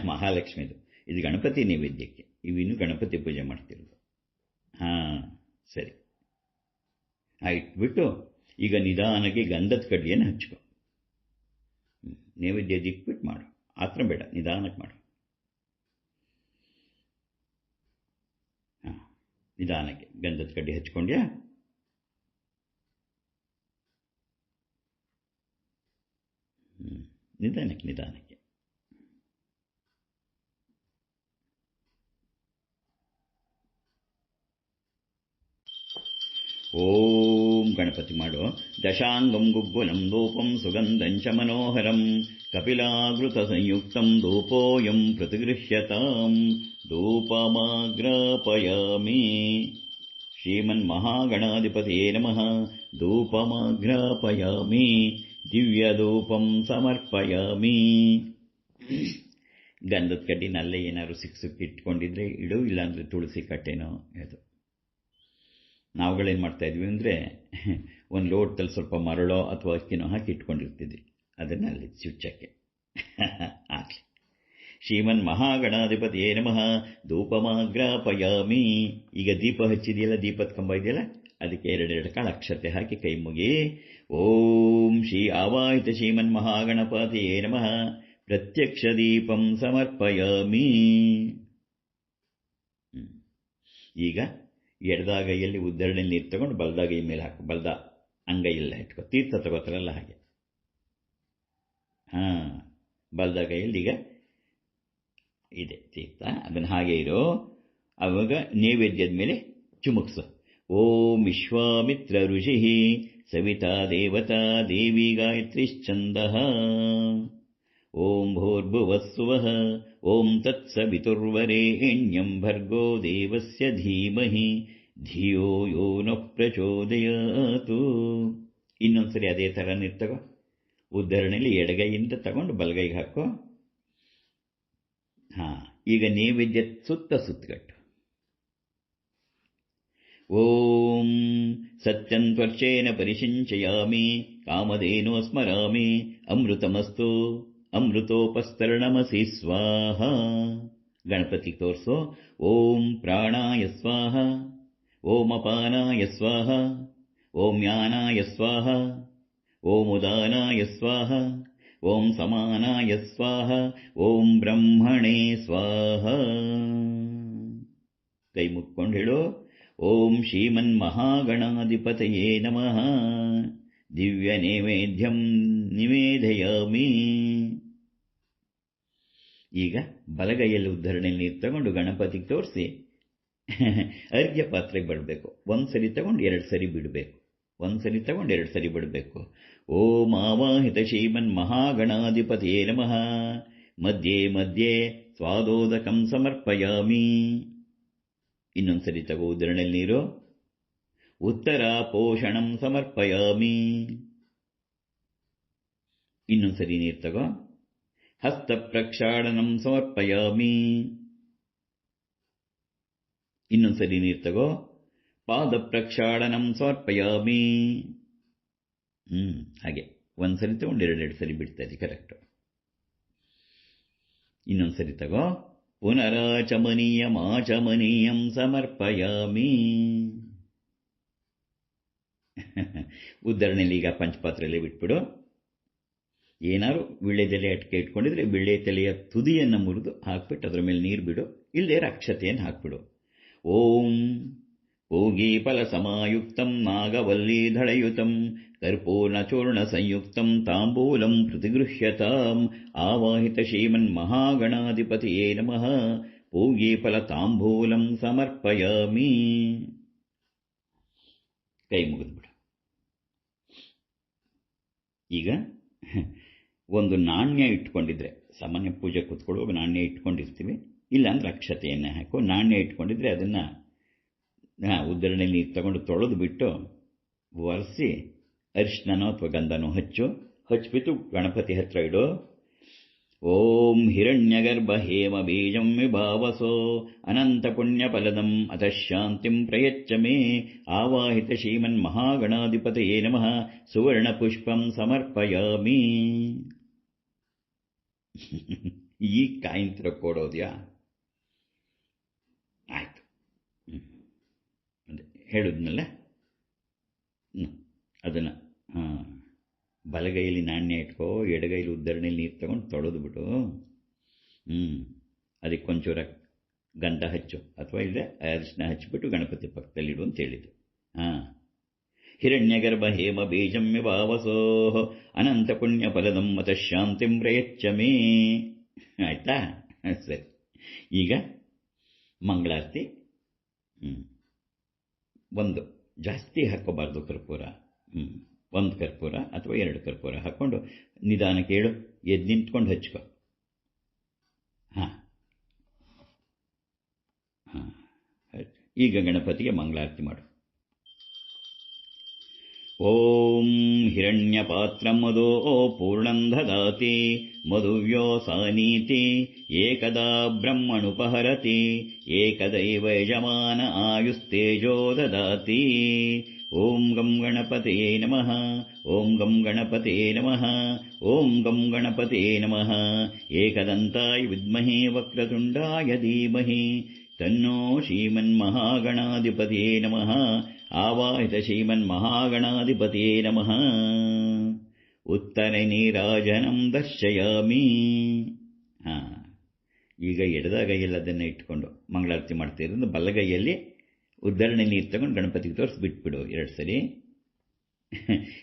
ಮಹಾಲಕ್ಷ್ಮಿದು. ಇದು ಗಣಪತಿ ನೈವೇದ್ಯಕ್ಕೆ. ಇವಿನ್ನು ಗಣಪತಿ ಪೂಜೆ ಮಾಡ್ತಿರೋದು. ಸರಿ. ಇಟ್ಬಿಟ್ಟು ಈಗ ನಿಧಾನಕ್ಕೆ ಗಂಧದ ಕಡ್ಡಿಯನ್ನು ಹಚ್ಕೊ. ನೈವೇದ್ಯ ಇಟ್ಬಿಟ್ಟು ಮಾಡು, ಆತ್ರ ಬೇಡ, ನಿಧಾನಕ್ಕೆ ಮಾಡು. ನಿಧಾನಕ್ಕೆ ಗಂಧದ ಕಡ್ಡಿ ಹಚ್ಕೊಂಡ್ಯಾ? ನಿಧಾನಕ್ಕೆ. ಓಂ ಗಣಪತಿ ಮಾಡು. ದಶಾಂಗಂ ಗುಗ್ಗುಲಂ ಧೂಪಂ ಸುಗಂಧಂಚ ಮನೋಹರಂ ಕಪಿಲಾಗೃತ ಸಂಯುಕ್ತಂ ಧೂಪೋಯಂ ಪ್ರತಿಗೃಹ್ಯತಾಂ ಧೂಪಮಾಗ್ರಾಪಯಾಮಿ. ಶ್ರೀಮನ್ಮಹಾಗಣಾಧಿಪತಿಯೇ ನಮಃ. ಧೂಪಮಾಗ್ರಾಪಯಾಮಿ. ದಿವ್ಯಧೂಪಂ ಸಮರ್ಪಯಾಮಿ. ಗಂಧದ ಕಡ್ಡಿನಲ್ಲೇ ಏನಾದ್ರು ಸಿಕ್ಕಿಟ್ಕೊಂಡಿದ್ರೆ ಇಡು, ಇಲ್ಲಾಂದರೆ ತುಳಸಿ ಕಟ್ಟೆನೋ. ಅದು ನಾವುಗಳೇನು ಮಾಡ್ತಾ ಇದ್ವಿ ಅಂದರೆ, ಒಂದು ಲೋಟದಲ್ಲಿ ಸ್ವಲ್ಪ ಮರಳೋ ಅಥವಾ ಅಕ್ಕಿನೋ ಹಾಕಿ ಇಟ್ಕೊಂಡಿರ್ತಿದ್ವಿ. ಅದನ್ನು ಅಲ್ಲಿ ಚುಚ್ಚಕ್ಕೆ ಹಾಕಿ. ಶ್ರೀಮನ್ ಮಹಾಗಣಾಧಿಪತಿಯೇ ನಮಃ. ಧೂಪಮಾಗ್ರಾಪಯಾಮಿ. ಈಗ ದೀಪ ಹಚ್ಚಿದೆಯಲ್ಲ, ದೀಪದ ಕಂಬ ಇದೆಯಲ್ಲ, ಅದಕ್ಕೆ 2 ಕಾಳು ಅಕ್ಷತೆ ಹಾಕಿ ಕೈ ಮುಗಿ. ಓಂ ಶ್ರೀ ಆವಾಹಿತ ಶ್ರೀಮನ್ ಮಹಾಗಣಪತಿಯೇ ನಮಃ. ಪ್ರತ್ಯಕ್ಷ ದೀಪಂ ಸಮರ್ಪಯಾಮಿ. ಈಗ ಎಡದಾಗೈಯಲ್ಲಿ ಉದ್ದರಣೆ ನೀರು ತಗೊಂಡು ಬಲದಾಗೈ ಮೇಲೆ ಹಾಕು. ಬಲದ ಅಂಗೈಯೆಲ್ಲ ಇಟ್ಕೊ. ತೀರ್ಥ ತಗೋತಾರಲ್ಲ ಹಾಗೆ. ಬಲದಾಗೈಯಲ್ಲಿ ಈಗ ಇದೆ ತೀರ್ಥ, ಅದನ್ನು ಹಾಗೆ ಇರೋ. ಆವಾಗ ನೈವೇದ್ಯದ ಮೇಲೆ ಚುಮುಕ್ಸು. ಓಂ ವಿಶ್ವಾಮಿತ್ರ ಋಷಿ ಸವಿತಾ ದೇವತಾ ದೇವಿ ಗಾಯತ್ರಿಶ್ಚಂದಃ. ಓಂ ಭೂರ್ಭುವಸ್ಸುವಃ. ಓಂ ತತ್ಸವಿತುರ್ವರೇಣ್ಯಂ ಭರ್ಗೋ ದೇವಸ್ಯ ಧೀಮಹಿ ಧಿಯೋ ಯೋ ನ ಪ್ರಚೋದಯಾತು. ಇನ್ನೊಂದ್ಸರಿ ಅದೇ ಥರ ನೀರು ತಗೋ. ಉದ್ಧರಣೆಯಲ್ಲಿ ಎಡಗೈಯಿಂದ ತಗೊಂಡು ಬಲಗೈಗೆ ಹಾಕೋ. ಈಗ ನೈವೇದ್ಯ ಸುತ್ತಗಟ್ಟು. ಓಂ ಸತ್ಯಂ ತ್ವರ್ಚೇನ ಪರಿಶಿಂಚಯಾಮಿ ಕಾಮಧೇನೋ ಸ್ಮರಾಮಿ ಅಮೃತಮಸ್ತು ಅಮೃತೋಪಸ್ತರಣಮಸಿ ಸ್ವಾಹ. ಗಣಪತಿಗೆ ತೋರಿಸೋ. ಓಂ ಪ್ರಾಣಾಯ ಸ್ವಾಹ. ಓಂ ಅಪಾನಾಯ ಸ್ವಾಹ. ಓಂ ಯಾನಾಯ ಸ್ವಾಹ. ಓಂ ಉದಾನಾಯ ಸ್ವಾಹ. ಓಂ ಸಮಾನಾಯ ಸ್ವಾಹ. ಓಂ ಬ್ರಹ್ಮಣೇ ಸ್ವಾಹ. ಕೈ ಮುಕ್ಕೊಂಡು ಹೇಳು. ಓಂ ಶ್ರೀಮನ್ ಮಹಾಗಣಾಧಿಪತಯೇ ನಮಃ. ದಿವ್ಯ ನೈವೇದ್ಯಂ ನಿವೇದಯಾಮಿ. ಈಗ ಬಲಗೈಯಲ್ಲಿ ಉದ್ಧರಣೆ ನೀರು ತಗೊಂಡು ಗಣಪತಿಗೆ ತೋರಿಸಿ ಅರ್ಘ್ಯ ಪಾತ್ರೆಗೆ ಬರಬೇಕು. 1 ಸರಿ ತಗೊಂಡು 2 ಸರಿ ಬಿಡಬೇಕು. 1 ಸರಿ ತಗೊಂಡು 2 ಸರಿ ಬಿಡಬೇಕು. ಓಂ ಆವಾಹಿತ ಶ್ರೀಮನ್ ಮಹಾಗಣಾಧಿಪತಿಯೇ ನಮಃ. ಮಧ್ಯೆ ಮಧ್ಯೆ ಸ್ವಾದೋದಕಂ ಸಮರ್ಪಯಾಮಿ. ಇನ್ನೊಂದು ಸರಿ ತಗೋ ಉದ್ಧರಣೆಯಲ್ಲಿ ನೀರು. ಉತ್ತರ ಪೋಷಣಂ ಸಮರ್ಪಯಾಮಿ. ಇನ್ನೊಂದು ಸರಿ ನೀರು ತಗೋ. ಹಸ್ತ ಪ್ರಕ್ಷಾಳನಂ ಸಮರ್ಪಯಾಮಿ. ಇನ್ನೊಂದು ಸರಿ ನೀರು ತಗೋ. ಪಾದ ಪ್ರಕ್ಷಾಳನಂ ಸಮರ್ಪಯಾಮಿ. ಹಾಗೆ 1 ಸರಿ ತಗೊಂಡು 2 ಸರಿ ಬಿಡ್ತಾ ಇದ್ದೀವಿ. ಕರೆಕ್ಟ್. ಇನ್ನೊಂದು ಸರಿ ತಗೋ. ಪುನರಾಚಮನೀಯಂ ಸಮರ್ಪಯಾಮಿ. ಉದ್ಧರಣೆಯಲ್ಲಿ ಈಗ ಪಂಚಪಾತ್ರೆಯಲ್ಲಿ ಬಿಟ್ಬಿಡು. ಏನಾದ್ರು ವಿಳ್ಳೆದೆಲೆ ಅಟ್ಕೆ ಇಟ್ಕೊಂಡಿದ್ರೆ ವಿಳ್ಳೆ ತಲೆಯ ತುದಿಯನ್ನು ಮುರಿದು ಹಾಕ್ಬಿಟ್ಟು ಅದರ ಮೇಲೆ ನೀರು ಬಿಡು. ಇಲ್ಲದೇ ಅಕ್ಷತೆಯನ್ನು ಹಾಕ್ಬಿಡು. ಓಂ ಪೂಗೀಫಲ ಸಮಾಯುಕ್ತಂ ನಾಗವಲ್ಲೀಧಳಯುತಂ ಕರ್ಪೂರ್ಣಚೂರ್ಣ ಸಂಯುಕ್ತಂ ತಾಂಬೂಲಂ ಪ್ರತಿಗೃಹ್ಯತಾಂ. ಆವಾಹಿತ ಶ್ರೀಮನ್ ಮಹಾಗಣಾಧಿಪತಿಯೇ ನಮಃ. ಪೂಗೀಫಲ ತಾಂಬೂಲಂ ಸಮರ್ಪಯಾಮಿ. ಕೈ ಮುಗಿದ್ಬಿಡು. ಈಗ ಒಂದು ನಾಣ್ಯ ಇಟ್ಕೊಂಡಿದ್ರೆ, ಸಾಮಾನ್ಯ ಪೂಜೆ ಕೂತ್ಕೊಳ್ಳುವಾಗ ನಾಣ್ಯ ಇಟ್ಕೊಂಡಿರ್ತೀವಿ, ಇಲ್ಲಾಂದ್ರೆ ಅಕ್ಷತೆಯನ್ನೇ ಹಾಕು. ನಾಣ್ಯ ಇಟ್ಕೊಂಡಿದ್ರೆ ಅದನ್ನು ಉದ್ಧರಣೆಯಲ್ಲಿ ನೀರು ತಗೊಂಡು ತೊಳೆದು ಬಿಟ್ಟು ಒರೆಸಿ ಅರಿಶಿನನೋ ಅಥವಾ ಗಂಧನೋ ಹಚ್ಚಿಬಿಟ್ಟು ಗಣಪತಿ ಹತ್ರ ಇಡು. ಓಂ ಹಿರಣ್ಯಗರ್ಭ ಹೇಮ ಬೀಜಂ ವಿಭಾವಸೋ ಅನಂತ ಪುಣ್ಯಫಲದಂ ಅತಃ ಶಾಂತಿಂ ಪ್ರಯಚ್ಚ ಮೇ ಆವಾಹಿತ ಶ್ರೀಮನ್ಮಹಾಗಣಾಧಿಪತಯೇ ನಮಃ ಸುವರ್ಣ ಪುಷ್ಪಂ ಸಮರ್ಪಯಾಮಿ. ಈ ಕಾಯಿಂತ್ರ ಕೊಡೋದ್ಯಾ? ಆಯ್ತು, ಅದೇ ಹೇಳಿದ್ನಲ್ಲ, ಅದನ್ನು ಬಲಗೈಲಿ ನಾಣ್ಯ ಇಟ್ಕೋ, ಎಡಗೈಲಿ ಉದ್ದರಣೆಯಲ್ಲಿ ನೀರು ತಗೊಂಡು ತೊಳೆದು ಬಿಟ್ಟು ಅದಕ್ಕೆ ಕೊಂಚೂರ ಗಂಧ ಹಚ್ಚು, ಅಥವಾ ಇಲ್ಲದೆ ಅರಿಶಿನ ಹಚ್ಚಿಬಿಟ್ಟು ಗಣಪತಿ ಪಕ್ಕದಲ್ಲಿಡು ಅಂತ ಹೇಳಿದ್ದು. ಹಿರಣ್ಯಗರ್ಭ ಹೇಮ ಬೀಜಂ ವಿಭಾವಸೋ ಅನಂತ ಪುಣ್ಯ ಫಲದಂ ಮತ ಶಾಂತಿಂ ಪ್ರಯಚ್ಚ ಮೇ. ಆಯ್ತಾ? ಸರಿ, ಈಗ ಮಂಗಳಾರತಿ. ಒಂದು ಜಾಸ್ತಿ ಹಾಕ್ಕೋಬಾರ್ದು ಕರ್ಪೂರ, ಒಂದು ಕರ್ಪೂರ ಅಥವಾ 2 ಕರ್ಪೂರ ಹಾಕ್ಕೊಂಡು ನಿಧಾನಕ್ಕೆ ಹೇಳು, ಎದ್ದು ನಿಂತ್ಕೊಂಡು ಹಚ್ಕೊ. ಈಗ ಗಣಪತಿಗೆ ಮಂಗಳಾರತಿ ಮಾಡು. ಓಂ ಹಿರಣ್ಯಪಾತ್ರಂ ಮಧೋ ಪೂರ್ಣಂ ದದಾತಿ ಮಧುವ್ಯೋಸಾನೀತಿ ಏಕದಾ ಬ್ರಹ್ಮಣುಪಹರತಿ ಏಕದೈವ ಯಜಮಾನ ಆಯುಸ್ತೇಜೋ ದದಾತಿ. ಓಂ ಗಂ ಗಣಪತೇ ನಮಃ, ಓಂ ಗಂ ಗಣಪತೇ ನಮಃ, ಓಂ ಗಂ ಗಣಪತೇ ನಮಃ. ಏಕದಂತಾಯ ವಿದ್ಮಹೇ ವಕ್ರತುಂಡಾಯ ಧೀಮಹಿ ತನ್ನೋ ಶ್ರೀಮನ್ಮಹಾಗಣಾಧಿಪತೇ ನಮಃ. ಆವಾಹಿತ ಶ್ರೀಮನ್ಮಹಾಗಣಾಧಿಪತೇ ನಮಃ. ಉತ್ತರ ನೀರಾಜನಂ ದರ್ಶಯಾಮಿ. ಈಗ ಎಡದಗೈಯಲ್ಲಿ ಅದನ್ನು ಇಟ್ಕೊಂಡು ಮಂಗಳಾರತಿ ಮಾಡ್ತಿರೋದು, ಬಲಗೈಯಲ್ಲಿ ಉದ್ದರಣೆ ನೀರು ತಗೊಂಡು ಗಣಪತಿಗೆ ತೋರಿಸಿ ಬಿಟ್ಬಿಡು 2 ಸರಿ.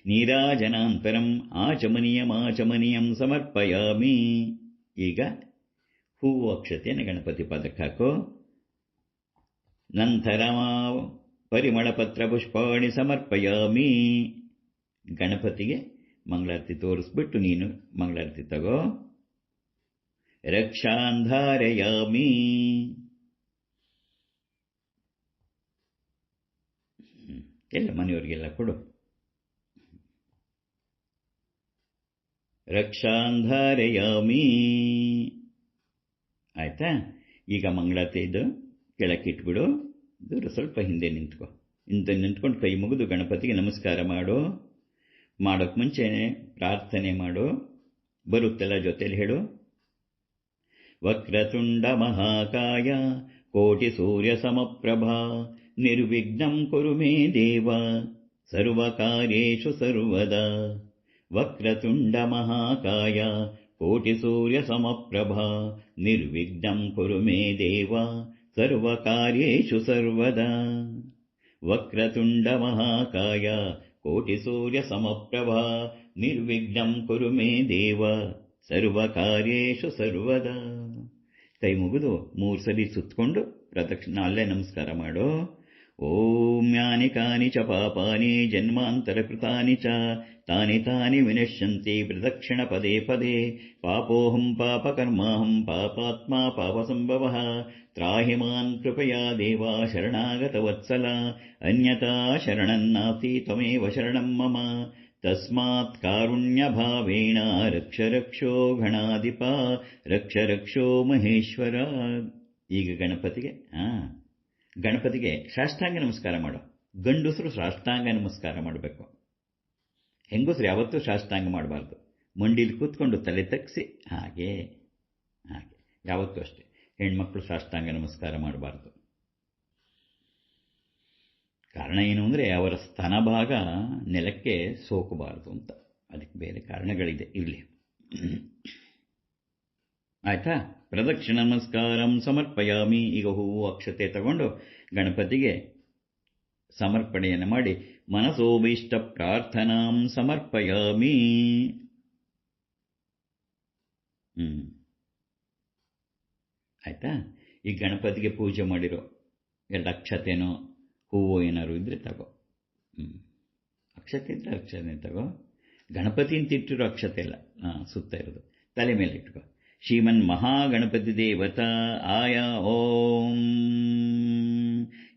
ನೀರಾಜನಾಂತರಂ ಆಚಮನೀಯಂ ಸಮರ್ಪಯಾಮಿ. ಈಗ ಹೂವು ಅಕ್ಷತೆಯನ್ನು ಗಣಪತಿ ಪಾದಕ್ಕೆ ಹಾಕೋ. ನಂತರ ಪರಿಮಳ ಪತ್ರ ಪುಷ್ಪಾಣಿ ಸಮರ್ಪಯಾಮಿ. ಗಣಪತಿಗೆ ಮಂಗಳಾರತಿ ತೋರಿಸ್ಬಿಟ್ಟು ನೀನು ಮಂಗಳಾರತಿ ತಗೋ. ರಕ್ಷಾಂಧಾರಯಾಮಿ. ಎಲ್ಲ ಮನೆಯವರಿಗೆಲ್ಲ ಕೊಡು. ರಕ್ಷಾಂಧಾರಯಾಮಿ. ಆಯ್ತಾ? ಈಗ ಮಂಗಳಾರತಿ ಇದು ಕೆಳಕ್ಕಿಟ್ಬಿಡು. ದೂರ ಸ್ವಲ್ಪ ಹಿಂದೆ ನಿಂತ್ಕೊ. ನಿಂತ್ಕೊಂಡು ಕೈ ಮುಗಿದು ಗಣಪತಿಗೆ ನಮಸ್ಕಾರ ಮಾಡು. ಮಾಡೋಕ್ಕೆ ಮುಂಚೆ ಪ್ರಾರ್ಥನೆ ಮಾಡು. ಬರುತ್ತಲ್ಲ, ಜೊತೆಲಿ ಹೇಳು. ವಕ್ರತುಂಡ ಮಹಾಕಾಯ ಕೋಟಿ ಸೂರ್ಯ ಸಮಪ್ರಭಾ ನಿರ್ವಿಘ್ನಂ ಕುರು ಮೇ ದೇವ ಸರ್ವಕಾರ್ಯೇಷು ಸರ್ವದಾ. ವಕ್ರತುಂಡ ಮಹಾಕಾಯ ಕೋಟಿ ಸೂರ್ಯ ಸಮಪ್ರಭಾ ನಿರ್ವಿಘ್ನಂ ಕುರು ಮೇ ದೇವ ಸರ್ವಕಾರ್ಯೇಷು ಸರ್ವದಾ. ವಕ್ರತುಂಡ ಮಹಾಕಾಯ ಕೋಟಿ ಸೂರ್ಯ ಸಮಪ್ರಭಾ ನಿರ್ವಿಘ್ನಂ ಕುರು ಮೇ ದೇವ ಸರ್ವಕಾರ್ಯೇಷು ಸರ್ವದಾ. ಕೈ ಮುಗಿದು 3 ಸರಿ ಸುತ್ತಕೊಂಡು ಪ್ರದಕ್ಷಿಣೆ ಅಲ್ಲೇ ನಮಸ್ಕಾರ ಮಾಡು. ಓಂ ಯಾನಿ ಕಾನಿ ಚ ಪಾಪಾನಿ ಜನ್ಮಾಂತರ ಕೃತಾನಿ ಚ ತಾನಿ ತಾನಿ ವಿನಶ್ಯಂತಿ ಪ್ರದಕ್ಷಿಣ ಪದೇ ಪದೇ. ಪಾಪೋಹಂ ಪಾಪಕರ್ಮಾಹಂ ಪಾಪಾತ್ಮ ಪಾಪಸಂಭವಃ ತ್ರಾಹಿ ಮಾಂ ಕೃಪಯಾ ದೇವ ಶರಣಾಗತ ವತ್ಸಲ. ಅನ್ಯತಾ ಶರಣಂ ನಾಸ್ತಿ ತ್ವಮೇವ ಶರಣಂ ಮಮ. ತಸ್ಮಾತ್ ಕಾರುಣ್ಯಭಾವೇನ ರಕ್ಷ ರಕ್ಷೋ ಗಣಾಧಿಪ ರಕ್ಷ ರಕ್ಷೋ ಮಹೇಶ್ವರ. ಈಗ ಗಣಪತಿಗೆ ಸಾಷ್ಟಾಂಗ ನಮಸ್ಕಾರ ಮಾಡು. ಗಂಡಸರು ಸಾಷ್ಟಾಂಗ ನಮಸ್ಕಾರ ಮಾಡಬೇಕು, ಹೆಂಗಸರು ಯಾವತ್ತೂ ಸಾಷ್ಟಾಂಗ ಮಾಡಬಾರ್ದು. ಮಂಡಿಲಿ ಕೂತ್ಕೊಂಡು ತಲೆ ತಗ್ಸಿ ಹಾಗೆ ಯಾವತ್ತೂ ಅಷ್ಟೇ. ಹೆಣ್ಮಕ್ಳು ಸಾಷ್ಟಾಂಗ ನಮಸ್ಕಾರ ಮಾಡಬಾರ್ದು. ಕಾರಣ ಏನು ಅಂದರೆ ಅವರ ಸ್ತನಭಾಗ ನೆಲಕ್ಕೆ ಸೋಕಬಾರದು ಅಂತ. ಅದಕ್ಕೆ ಬೇರೆ ಕಾರಣಗಳಿದೆ. ಇರಲಿ, ಆಯ್ತಾ? ಪ್ರದಕ್ಷಿಣ ನಮಸ್ಕಾರಂ ಸಮರ್ಪಯಾಮಿ. ಈಗ ಹೂವು ಅಕ್ಷತೆ ತಗೊಂಡು ಗಣಪತಿಗೆ ಸಮರ್ಪಣೆಯನ್ನು ಮಾಡಿ ಮನಸೋಭೀಷ್ಟ ಪ್ರಾರ್ಥನಾಂ ಸಮರ್ಪಯಾಮಿ. ಆಯ್ತಾ? ಈ ಗಣಪತಿಗೆ ಪೂಜೆ ಮಾಡಿರೋ 2 ಅಕ್ಷತೆನೋ ಹೂವು ಏನಾದ್ರು ಇದ್ರೆ ತಗೋ. ಅಕ್ಷತೆ ಇದ್ರೆ ಅಕ್ಷತೆ ತಗೋ. ಗಣಪತಿ ಅಂತ ಇಟ್ಟಿರೋ ಅಕ್ಷತೆ ಇಲ್ಲ, ಸುತ್ತ ಇರೋದು ತಲೆ ಮೇಲೆ ಇಟ್ಕೋ. ಶ್ರೀಮನ್ ಮಹಾಗಣಪತಿ ದೇವತಾ ಆಯ ಓಂ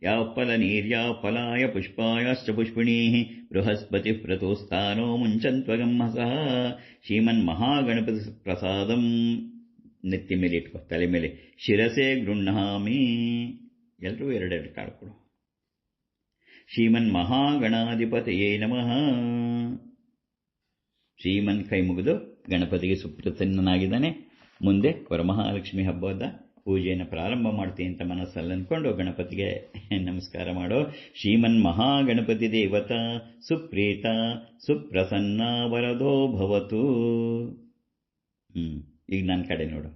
ಯಾಫಲ ನೀರ್ಯಾ ಫಲಾಯ ಪುಷ್ಪಾಯಾಶ್ಚ ಪುಷ್ಪಿಣೀ ಬೃಹಸ್ಪತಿ ಪ್ರತೋಸ್ಥಾನೋ ಮುಂಚಂತ್ವಗಂ ಹಸಃ. ಶ್ರೀಮನ್ ಮಹಾಗಣಪತಿ ಪ್ರಸಾದಂ ನೆತ್ತಿ ಮೇಲೆ ಇಟ್ಕೋ, ತಲೆ ಮೇಲೆ. ಶಿರಸೆ ಗೃಹ್ಣಾಮಿ, ಎಲ್ಲರೂ ಎರಡೆರಡು ಕಾಳು ಕೊಡು. ಶ್ರೀಮನ್ ಮಹಾಗಣಾಧಿಪತಯೇ ನಮಃ. ಶ್ರೀಮನ್ ಕೈ ಮುಗಿದು ಗಣಪತಿಗೆ ಸುಪ್ರಸನ್ನನಾಗಿದ್ದಾನೆ. ಮುಂದೆ ವರಮಹಾಲಕ್ಷ್ಮಿ ಹಬ್ಬದ ಪೂಜೆಯನ್ನು ಪ್ರಾರಂಭ ಮಾಡ್ತೀನಿ ಅಂತ ಮನಸ್ಸಲ್ಲಿ ಅಂದ್ಕೊಂಡು ಗಣಪತಿಗೆ ನಮಸ್ಕಾರ ಮಾಡೋ. ಶ್ರೀಮನ್ ಮಹಾಗಣಪತಿ ದೇವತಾ ಸುಪ್ರೀತ ಸುಪ್ರಸನ್ನ ವರದೋ ಭವತು. ಈಗ ನನ್ನ ಕಡೆ ನೋಡು,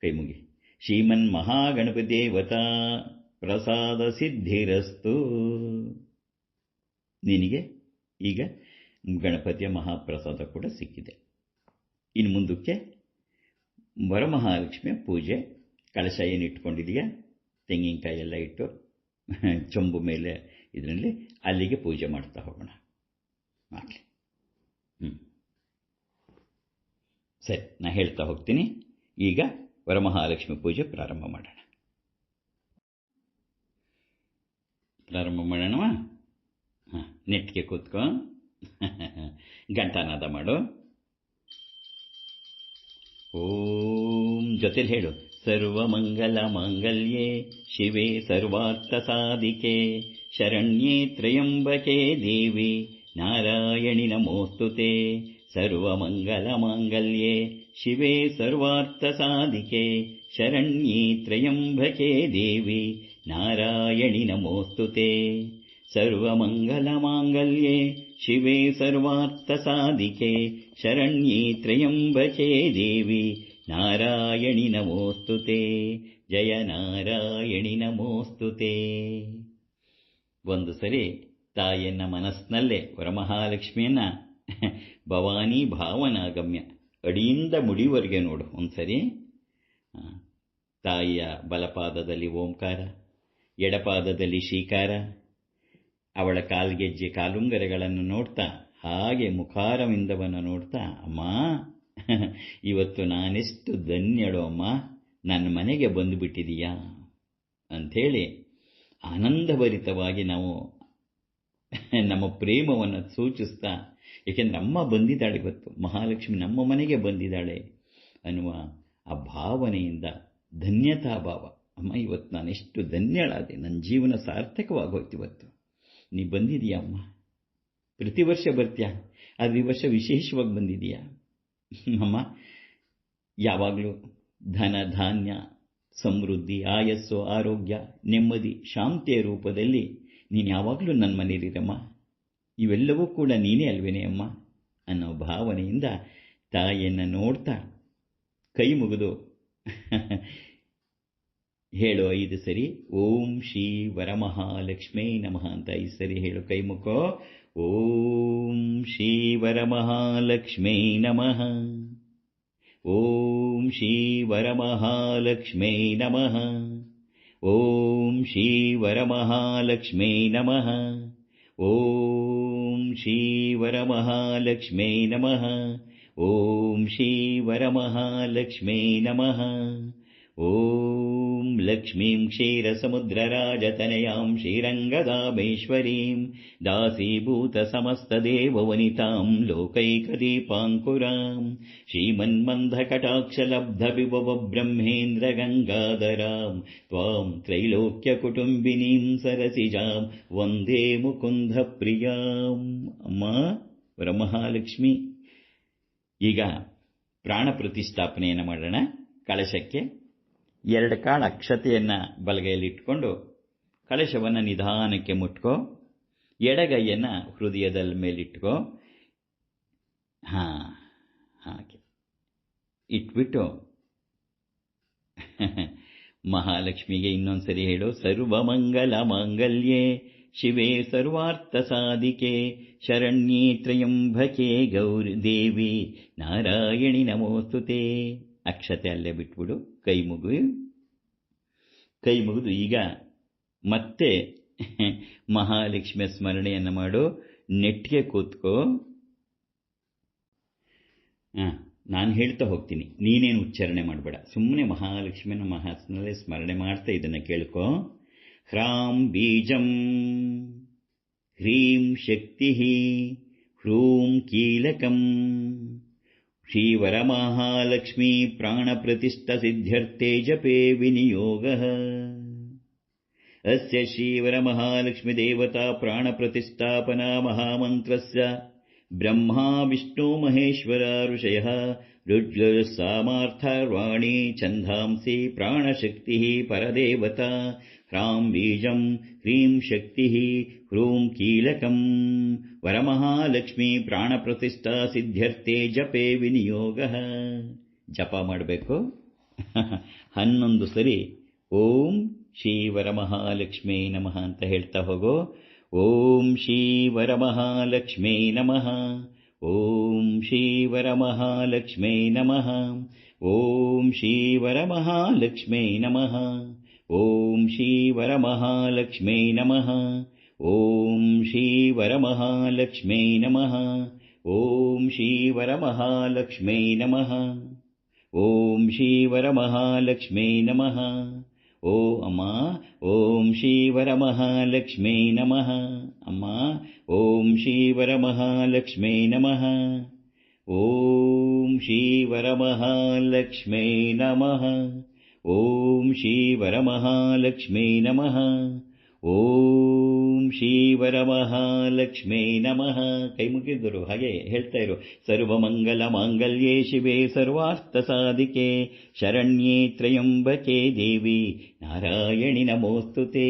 ಕೈ ಮುಗಿ. ಶ್ರೀಮನ್ ಮಹಾಗಣಪತಿ ದೇವತಾ ಪ್ರಸಾದ ಸಿದ್ಧಿರಸ್ತು. ನಿನಗೆ ಈಗ ಗಣಪತಿಯ ಮಹಾಪ್ರಸಾದ ಕೂಡ ಸಿಕ್ಕಿದೆ. ಇನ್ನು ಮುಂದಕ್ಕೆ ವರಮಹಾಲಕ್ಷ್ಮಿಯ ಪೂಜೆ. ಕಳಶ ಏನಿಟ್ಕೊಂಡಿದೆಯಾ, ತೆಂಗಿನಕಾಯಿ ಎಲ್ಲ ಇಟ್ಟು ಚೊಂಬು ಮೇಲೆ ಇದರಲ್ಲಿ ಅಲ್ಲಿಗೆ ಪೂಜೆ ಮಾಡ್ತಾ ಹೋಗೋಣ. ಮಾಡಲಿ. ಸರಿ, ನಾ ಹೇಳ್ತಾ ಹೋಗ್ತೀನಿ. ಈಗ ವರಮಹಾಲಕ್ಷ್ಮಿ ಪೂಜೆ ಪ್ರಾರಂಭ ಮಾಡೋಣ. ನೆಟ್ಗೆ ಕೂತ್ಕೋ, ಘಂಟಾನಾದ ಮಾಡು. ಓಂ ಜೊತೆಲಿ ಹೇಳು. ಸರ್ವಮಂಗಲ ಮಾಂಗಲ್ಯೆ ಶಿವೆ ಸರ್ವಾರ್ಥ ಸಾಧಿಕೆ ಶರಣ್ಯೇ ತ್ರ್ಯಂಬಕೆ ದೇವಿ ನಾರಾಯಣಿ ನಮೋಸ್ತುತೆ. ಸರ್ವಮಂಗಲ ಮಾಂಗಲ್ಯೆ ಶಿವೆ ಸರ್ವಾರ್ಥ ಸಾಧಿಕೆ ಶರಣ್ಯೇ ತ್ರ್ಯಂಬಕೆ ದೇವಿ ನಾರಾಯಣಿ ನಮೋಸ್ತುತೆ. ಸರ್ವಮಂಗಲ ಮಾಂಗಲ್ಯೆ ಶಿವೆ ಸರ್ವಾರ್ಥ ಸಾಧಿಕೆ ಶರಣ್ಯೇ ತ್ರ್ಯಂಬಕೆ ದೇವಿ ನಾರಾಯಣಿ ನಮೋಸ್ತುತೆ. ಜಯ ನಾರಾಯಣಿ ನಮೋಸ್ತುತೆ. ಒಂದು ಸರಿ ತಾಯಿಯನ್ನ ಮನಸ್ಸಿನಲ್ಲೇ ವರಮಹಾಲಕ್ಷ್ಮಿಯನ್ನ ಭವಾನಿ ಭಾವನಾಗಮ್ಯ ಅಡಿಯಿಂದ ಮುಡಿವರೆಗೆ ನೋಡು. ಒಂದ್ಸರಿ ತಾಯಿಯ ಬಲಪಾದದಲ್ಲಿ ಓಂಕಾರ, ಎಡಪಾದದಲ್ಲಿ ಶ್ರೀಕಾರ, ಅವಳ ಕಾಲ್ಗೆಜ್ಜೆ ಕಾಲುಂಗರೆಗಳನ್ನು ನೋಡ್ತಾ, ಹಾಗೆ ಮುಖಾರವಿಂದವನ್ನು ನೋಡ್ತಾ, ಅಮ್ಮ ಇವತ್ತು ನಾನೆಷ್ಟು ಧನ್ಯಳೋ ಅಮ್ಮ, ನನ್ನ ಮನೆಗೆ ಬಂದುಬಿಟ್ಟಿದೀಯಾ ಅಂಥೇಳಿ ಆನಂದಭರಿತವಾಗಿ ನಾವು ನಮ್ಮ ಪ್ರೇಮವನ್ನು ಸೂಚಿಸ್ತಾ, ಏಕೆಂದರೆ ಅಮ್ಮ ಬಂದಿದ್ದಾಳೆ, ಇವತ್ತು ಮಹಾಲಕ್ಷ್ಮಿ ನಮ್ಮ ಮನೆಗೆ ಬಂದಿದ್ದಾಳೆ ಅನ್ನುವ ಆ ಭಾವನೆಯಿಂದ ಧನ್ಯತಾ ಭಾವ. ಅಮ್ಮ ಇವತ್ತು ನಾನೆಷ್ಟು ಧನ್ಯಳಾದೆ, ನನ್ನ ಜೀವನ ಸಾರ್ಥಕವಾಗೋಯ್ತು, ಇವತ್ತು ನೀ ಬಂದಿದೀಯಾ ಅಮ್ಮ. ಪ್ರತಿ ವರ್ಷ ಬರ್ತೀಯಾ, ಆದರೆ ಈ ವರ್ಷ ವಿಶೇಷವಾಗಿ ಬಂದಿದೀಯಾ ಅಮ್ಮ. ಯಾವಾಗಲೂ ಧನ ಧಾನ್ಯ ಸಮೃದ್ಧಿ ಆಯಸ್ಸು ಆರೋಗ್ಯ ನೆಮ್ಮದಿ ಶಾಂತಿಯ ರೂಪದಲ್ಲಿ ನೀನು ಯಾವಾಗಲೂ ನನ್ನ ಮನೆಯಲ್ಲಿರಮ್ಮ, ಇವೆಲ್ಲವೂ ಕೂಡ ನೀನೇ ಅಲ್ವೇನೆ ಅಮ್ಮ ಅನ್ನೋ ಭಾವನೆಯಿಂದ ತಾಯಿಯನ್ನು ನೋಡ್ತಾ ಕೈ ಮುಗಿದು ಹೇಳು 5 ಸರಿ. ಓಂ ಶ್ರೀ ವರಮಹಾಲಕ್ಷ್ಮೀ ನಮಃ ಅಂತ 5 ಸರಿ ಹೇಳು. ಕೈ ಮುಖೋ. ಓಂ ಶ್ರೀ ವರಮಹಾಲಕ್ಷ್ಮೀ ನಮಃ. ಓಂ ಶ್ರೀ ವರಮಹಾಲಕ್ಷ್ಮೀ ನಮಃ. ಓಂ ಶ್ರೀ ವರಮಹಾಲಕ್ಷ್ಮೀ ನಮಃ. ಓಂ ಶ್ರೀ ವರಮಹಾಲಕ್ಷ್ಮೀ ನಮಃ. ಓಂ ಶ್ರೀ ವರಮಹಾಲಕ್ಷ್ಮೀ ನಮಃ. ಓಂ ಲಕ್ಷ್ಮೀಂ ಕ್ಷೀರಸಮುದ್ರರಾಜತನಯಾಂ ಶ್ರೀರಂಗದಾಮೇಶ್ವರೀಂ ದಾಸೀಭೂತ ಸಮಸ್ತದೇವವನಿತಾಂ ಲೋಕೈಕದೀಪಾಂಕುರಾಂ ಶ್ರೀಮನ್ಮಂದಕಟಾಕ್ಷಲಬ್ಧವಿಭವ ಬ್ರಹ್ಮೇಂದ್ರ ಗಂಗಾಧರಾಂ ತ್ವಾಂ ತ್ರೈಲೋಕ್ಯಕುಟುಂಬಿನೀಂ ಸರಸಿಜಾಂ ವಂದೇ ಮುಕುಂದ ಪ್ರಿಯಾಂ. ಅಮ್ಮ ವರಮಹಾಲಕ್ಷ್ಮಿ. ಈಗ ಪ್ರಾಣ ಪ್ರತಿಷ್ಠಾಪನೆಯನ್ನು ಮಾಡೋಣ. ಕಳಶಕ್ಕೆ 2 ಕಾಳು ಅಕ್ಷತೆಯನ್ನು ಬಲಗೈಯಲ್ಲಿಟ್ಕೊಂಡು ಕಳಶವನ್ನು ನಿಧಾನಕ್ಕೆ ಮುಟ್ಕೋ. ಎಡಗೈಯನ್ನು ಹೃದಯದ ಮೇಲಿಟ್ಕೋ. ಹಾಗೆ ಇಟ್ಬಿಟ್ಟು ಮಹಾಲಕ್ಷ್ಮಿಗೆ ಇನ್ನೊಂದ್ಸರಿ ಹೇಳು. ಸರ್ವಮಂಗಲ ಮಾಂಗಲ್ಯೆ ಶಿವೆ ಸರ್ವಾರ್ಥ ಸಾಧಿಕೆ ಶರಣ್ಯೇ ತ್ರ್ಯಂಬಕೆ ಗೌರಿ ದೇವಿ ನಾರಾಯಣಿ ನಮೋಸ್ತುತೆ. ಅಕ್ಷತೆ ಅಲ್ಲೇ ಬಿಟ್ಬಿಡು. ಕೈ ಮುಗಿದು ಈಗ ಮತ್ತೆ ಮಹಾಲಕ್ಷ್ಮಿಯ ಸ್ಮರಣೆಯನ್ನು ಮಾಡು. ನೆಟ್ಟಿಗೆ ಕೂತ್ಕೋ. ನಾನು ಹೇಳ್ತಾ ಹೋಗ್ತೀನಿ, ನೀನೇನು ಉಚ್ಚಾರಣೆ ಮಾಡಬೇಡ. ಸುಮ್ಮನೆ ಮಹಾಲಕ್ಷ್ಮಿಯನ್ನು ಮಹಾಸ್ನಲ್ಲೇ ಸ್ಮರಣೆ ಮಾಡ್ತಾ ಇದನ್ನು ಕೇಳ್ಕೋ. ಹ್ರಾಂ ಬೀಜಂ ಹ್ರೀಂ ಶಕ್ತಿ ಹ್ರೂಂ ಕೀಲಕಂ ಶ್ರೀವರಮಹಾಲಕ್ಷ್ಮೀ ಪ್ರಾಣಪ್ರತಿಷ್ಠಸಿದ್ಧ್ಯರ್ಥೇ ಜಪೇ ವಿನಿಯೋಗಃ. ಅಸ್ಯ ಶ್ರೀವರಮಹಾಲಕ್ಷ್ಮೀದೇವತಾ ಪ್ರಾಣಪ್ರತಿಷ್ಠಾಪನಾ ಮಹಾಮಂತ್ರಸ್ಯ ಬ್ರಹ್ಮಾ ವಿಷ್ಣು ಮಹೇಶ್ವರ ಋಷಯಃ ರುದ್ರಸಾಮಾರ್ಥರ್ವಾಣಿ ಛಂದಾಂಸಿ ಪ್ರಾಣಶಕ್ತಿಃ ಪರದೇವತಾ ಹ್ರಾಂ ಬೀಜಂ ಹ್ರೀಂ ಶಕ್ತಿಃ ಹ್ರೂಂ ಕೀಲಕಂ. ವರಮಹಾಲಕ್ಷ್ಮೀ ಪ್ರಾಣಪ್ರತಿಷ್ಠಾ ಸಿದ್ಧ್ಯರ್ಥೇ ಜಪೇ ವಿನಿಯೋಗಃ. ಜಪ ಮಾಡಬೇಕು 11 ಸರಿ ಓಂ ಶ್ರೀ ವರಮಹಾಲಕ್ಷ್ಮೀ ನಮಃ ಅಂತ ಹೇಳ್ತಾ ಹೋಗೋ. ಓಂ ಶ್ರೀ ವರಮಹಾಲಕ್ಷ್ಮೀ ನಮಃ. ಓಂ ಶ್ರೀ ವರಮಹಾಲಕ್ಷ್ಮೀ ನಮಃ. ಓಂ ಶ್ರೀ ವರಮಹಾಲಕ್ಷ್ಮೀ ನಮಃ. ಓಂ ಶ್ರೀ ವರಮಹಾಲಕ್ಷ್ಮೀ ನಮಃ. ಓಂ ಶ್ರೀ ವರಮಹಾಲಕ್ಷ್ಮೀ ನಮಃ. ಓಂ ಶ್ರೀ ವರಮಹಾಲಕ್ಷ್ಮೀ ನಮಃ. ಓಂ ಶ್ರೀ ವರಮಹಾಲಕ್ಷ್ಮೀ ನಮಃ. ಓ ಅಮ್ಮ ಓಂ ಶ್ರೀ ವರಮಹಾಲಕ್ಷ್ಮೀ ನಮಃ. ಅಮ್ಮ ಓಂ ಶ್ರೀ ವರಮಹಾಲಕ್ಷ್ಮೀ ನಮಃ. ಓಂ ಶ್ರೀ ವರಮಹಾಲಕ್ಷ್ಮೀ ನಮಃ. ಓಂ ಶ್ರೀ ವರಮಹಾಲಕ್ಷ್ಮೀ ನಮಃ. ಓಂ ಶ್ರೀ ವರಮಹಾಲಕ್ಷ್ಮೀ ನಮಃ. ಕೈ ಮುಗಿದರು ಹಾಗೆ ಹೇಳ್ತಾ ಇರು. ಸರ್ವಮಂಗಲ ಮಾಂಗಲ್ಯೇ ಶಿವೆ ಸರ್ವಾರ್ಥ ಸಾಧಿಕೆ ಶರಣ್ಯೇ ತ್ರಯಂಬಕೆ ದೇವಿ ನಾರಾಯಣಿ ನಮೋಸ್ತುತೆ.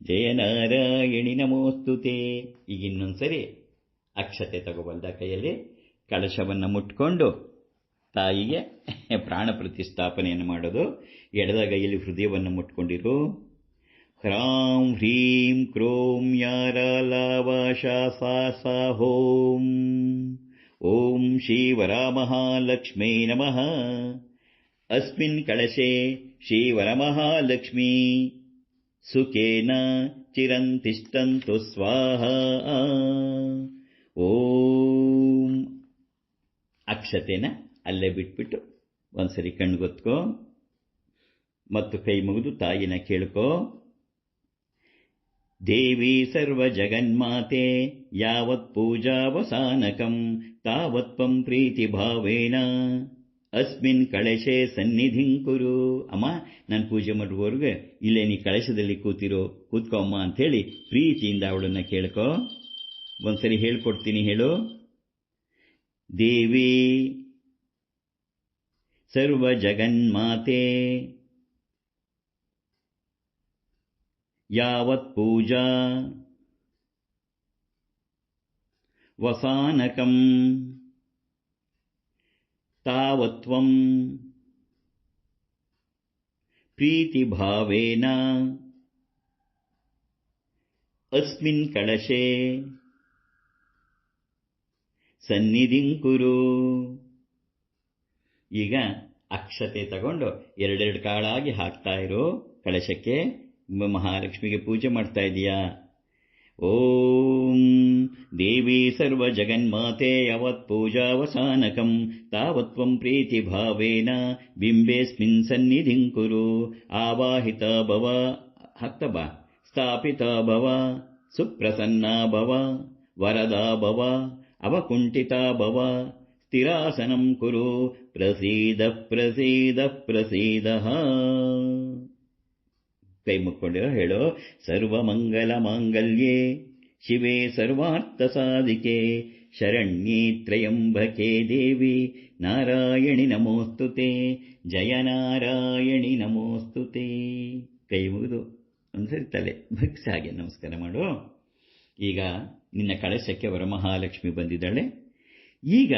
ಜಯ ನಾರಾಯಣಿ ನಮೋಸ್ತುತೆ. ಈಗ ಇನ್ನೊಂದ್ಸರಿ ಅಕ್ಷತೆ ತಗೋಬಲ್ದ ಕೈಯಲ್ಲಿ ಕಳಶವನ್ನು ಮುಟ್ಕೊಂಡು ತಾಯಿಗೆ ಪ್ರಾಣ ಪ್ರತಿಷ್ಠಾಪನೆಯನ್ನು ಮಾಡೋದು. ಎಡದ ಕೈಯಲ್ಲಿ ಹೃದಯವನ್ನು ಮುಟ್ಕೊಂಡಿರು. ಹ್ರಾಂ ಹ್ರೀಂ ಕ್ರೋಂ ಯಾರಾಲಾವಾಶಾಸಾ ಹೋಂ. ಓಂ ಶ್ರೀ ವರಮಹಾಲಕ್ಷ್ಮೀ ನಮಃ. ಅಸ್ಮಿನ್ ಕಳಶೆ ಶ್ರೀ ವರಮಹಾಲಕ್ಷ್ಮೀ ಸುಖೇನ ಚಿರಂತಿಷ್ಠಂತು ಸ್ವಾಹಾ. ಓಂ ಅಕ್ಷತೆನ ಅಲ್ಲೇ ಬಿಟ್ಬಿಟ್ಟು ಒಂದ್ಸರಿ ಕಣ್ಗೊತ್ಕೋ ಮತ್ತು ಕೈ ಮುಗಿದು ತಾಯಿನ ಕೇಳ್ಕೋ. ದೇವಿ ಸರ್ವ ಜಗನ್ಮಾತೆ ಯಾವತ್ ಪೂಜಾವಸಾನಕಂ ತಾವತ್ವಂ ಪ್ರೀತಿ ಭಾವೇನ ಅಸ್ಮಿನ್ ಕಳಶೆ ಸನ್ನಿಧಿಂ ಕುರು. ಅಮ್ಮ ನಾನು ಪೂಜೆ ಮಾಡುವವರೆಗೆ ಇಲ್ಲೇ ನೀ ಕಳಶದಲ್ಲಿ ಕೂತ್ಕೋ ಅಮ್ಮ ಅಂಥೇಳಿ ಪ್ರೀತಿಯಿಂದ ಅವಳನ್ನ ಕೇಳ್ಕೋ. ಒಂದ್ಸರಿ ಹೇಳ್ಕೊಡ್ತೀನಿ, ಹೇಳು. ದೇವಿ ಸರ್ವ ಜಗನ್ಮಾತೆ ಯಾವತ್ ಪೂಜಾ ವಸಾನಕಂ ತಾವತ್ವಂ ಪ್ರೀತಿಭಾವೇನ ಅಸ್ಮಿನ್ ಕಳಶೆ ಸನ್ನಿಧಿಂ ಕುರು. ಈಗ ಅಕ್ಷತೆ ತಗೊಂಡು ಎರಡೆರಡು ಕಾಳಾಗಿ ಹಾಕ್ತಾ ಇರೋ ಕಳಶಕ್ಕೆ. ಮಹಾಲಕ್ಷ್ಮಿಗೆ ಪೂಜೆ ಮಾಡ್ತಾ ಇದೀಯಾ? ಓಂ ದೇವಿ ಸರ್ವ ಜಗನ್ಮಾತೆ ಯಾವತ್ ಪೂಜಾವಸಾನಕಂ ತಾವತ್ವಂ ಪ್ರೀತಿ ಭಾವೇನ ಬಿಂಬೇಸ್ಮಿನ್ ಸನ್ನಿಧಿಂ ಕುರು. ಆವಾಹಿತ ಭವ ಹತ್ತ ಬಾ. ಸ್ಥಾಪಿತ ಭವ ಸುಪ್ರಸನ್ನ ಭವ ವರದಾ ಭವ ಅವಕುಂಠಿತ ಭವ ಸ್ಥಿರಾಸನಂ ಕುರು. ಪ್ರಸೀದ ಪ್ರಸೀದ ಪ್ರಸೀದ. ಕೈ ಮುಕ್ಕೊಂಡಿರೋ ಹೇಳೋ. ಸರ್ವಮಂಗಲ ಮಾಂಗಲ್ಯೇ ಶಿವೆ ಸರ್ವಾರ್ಥ ಸಾಧಿಕೆ ಶರಣ್ಯೇ ತ್ರ್ಯಂಬಕೆ ದೇವಿ ನಾರಾಯಣಿ ನಮೋಸ್ತುತೆ. ಜಯ ನಾರಾಯಣಿ ನಮೋಸ್ತುತೆ. ಕೈ ಮುಗಿದು ಒಂದ್ಸರಿ ತಲೆ ಭಕ್ಸಿ ಹಾಗೆ ನಮಸ್ಕಾರ ಮಾಡು. ಈಗ ನಿನ್ನ ಕಳಶಕ್ಕೆ ವರಮಹಾಲಕ್ಷ್ಮಿ ಬಂದಿದ್ದಾಳೆ. ಈಗ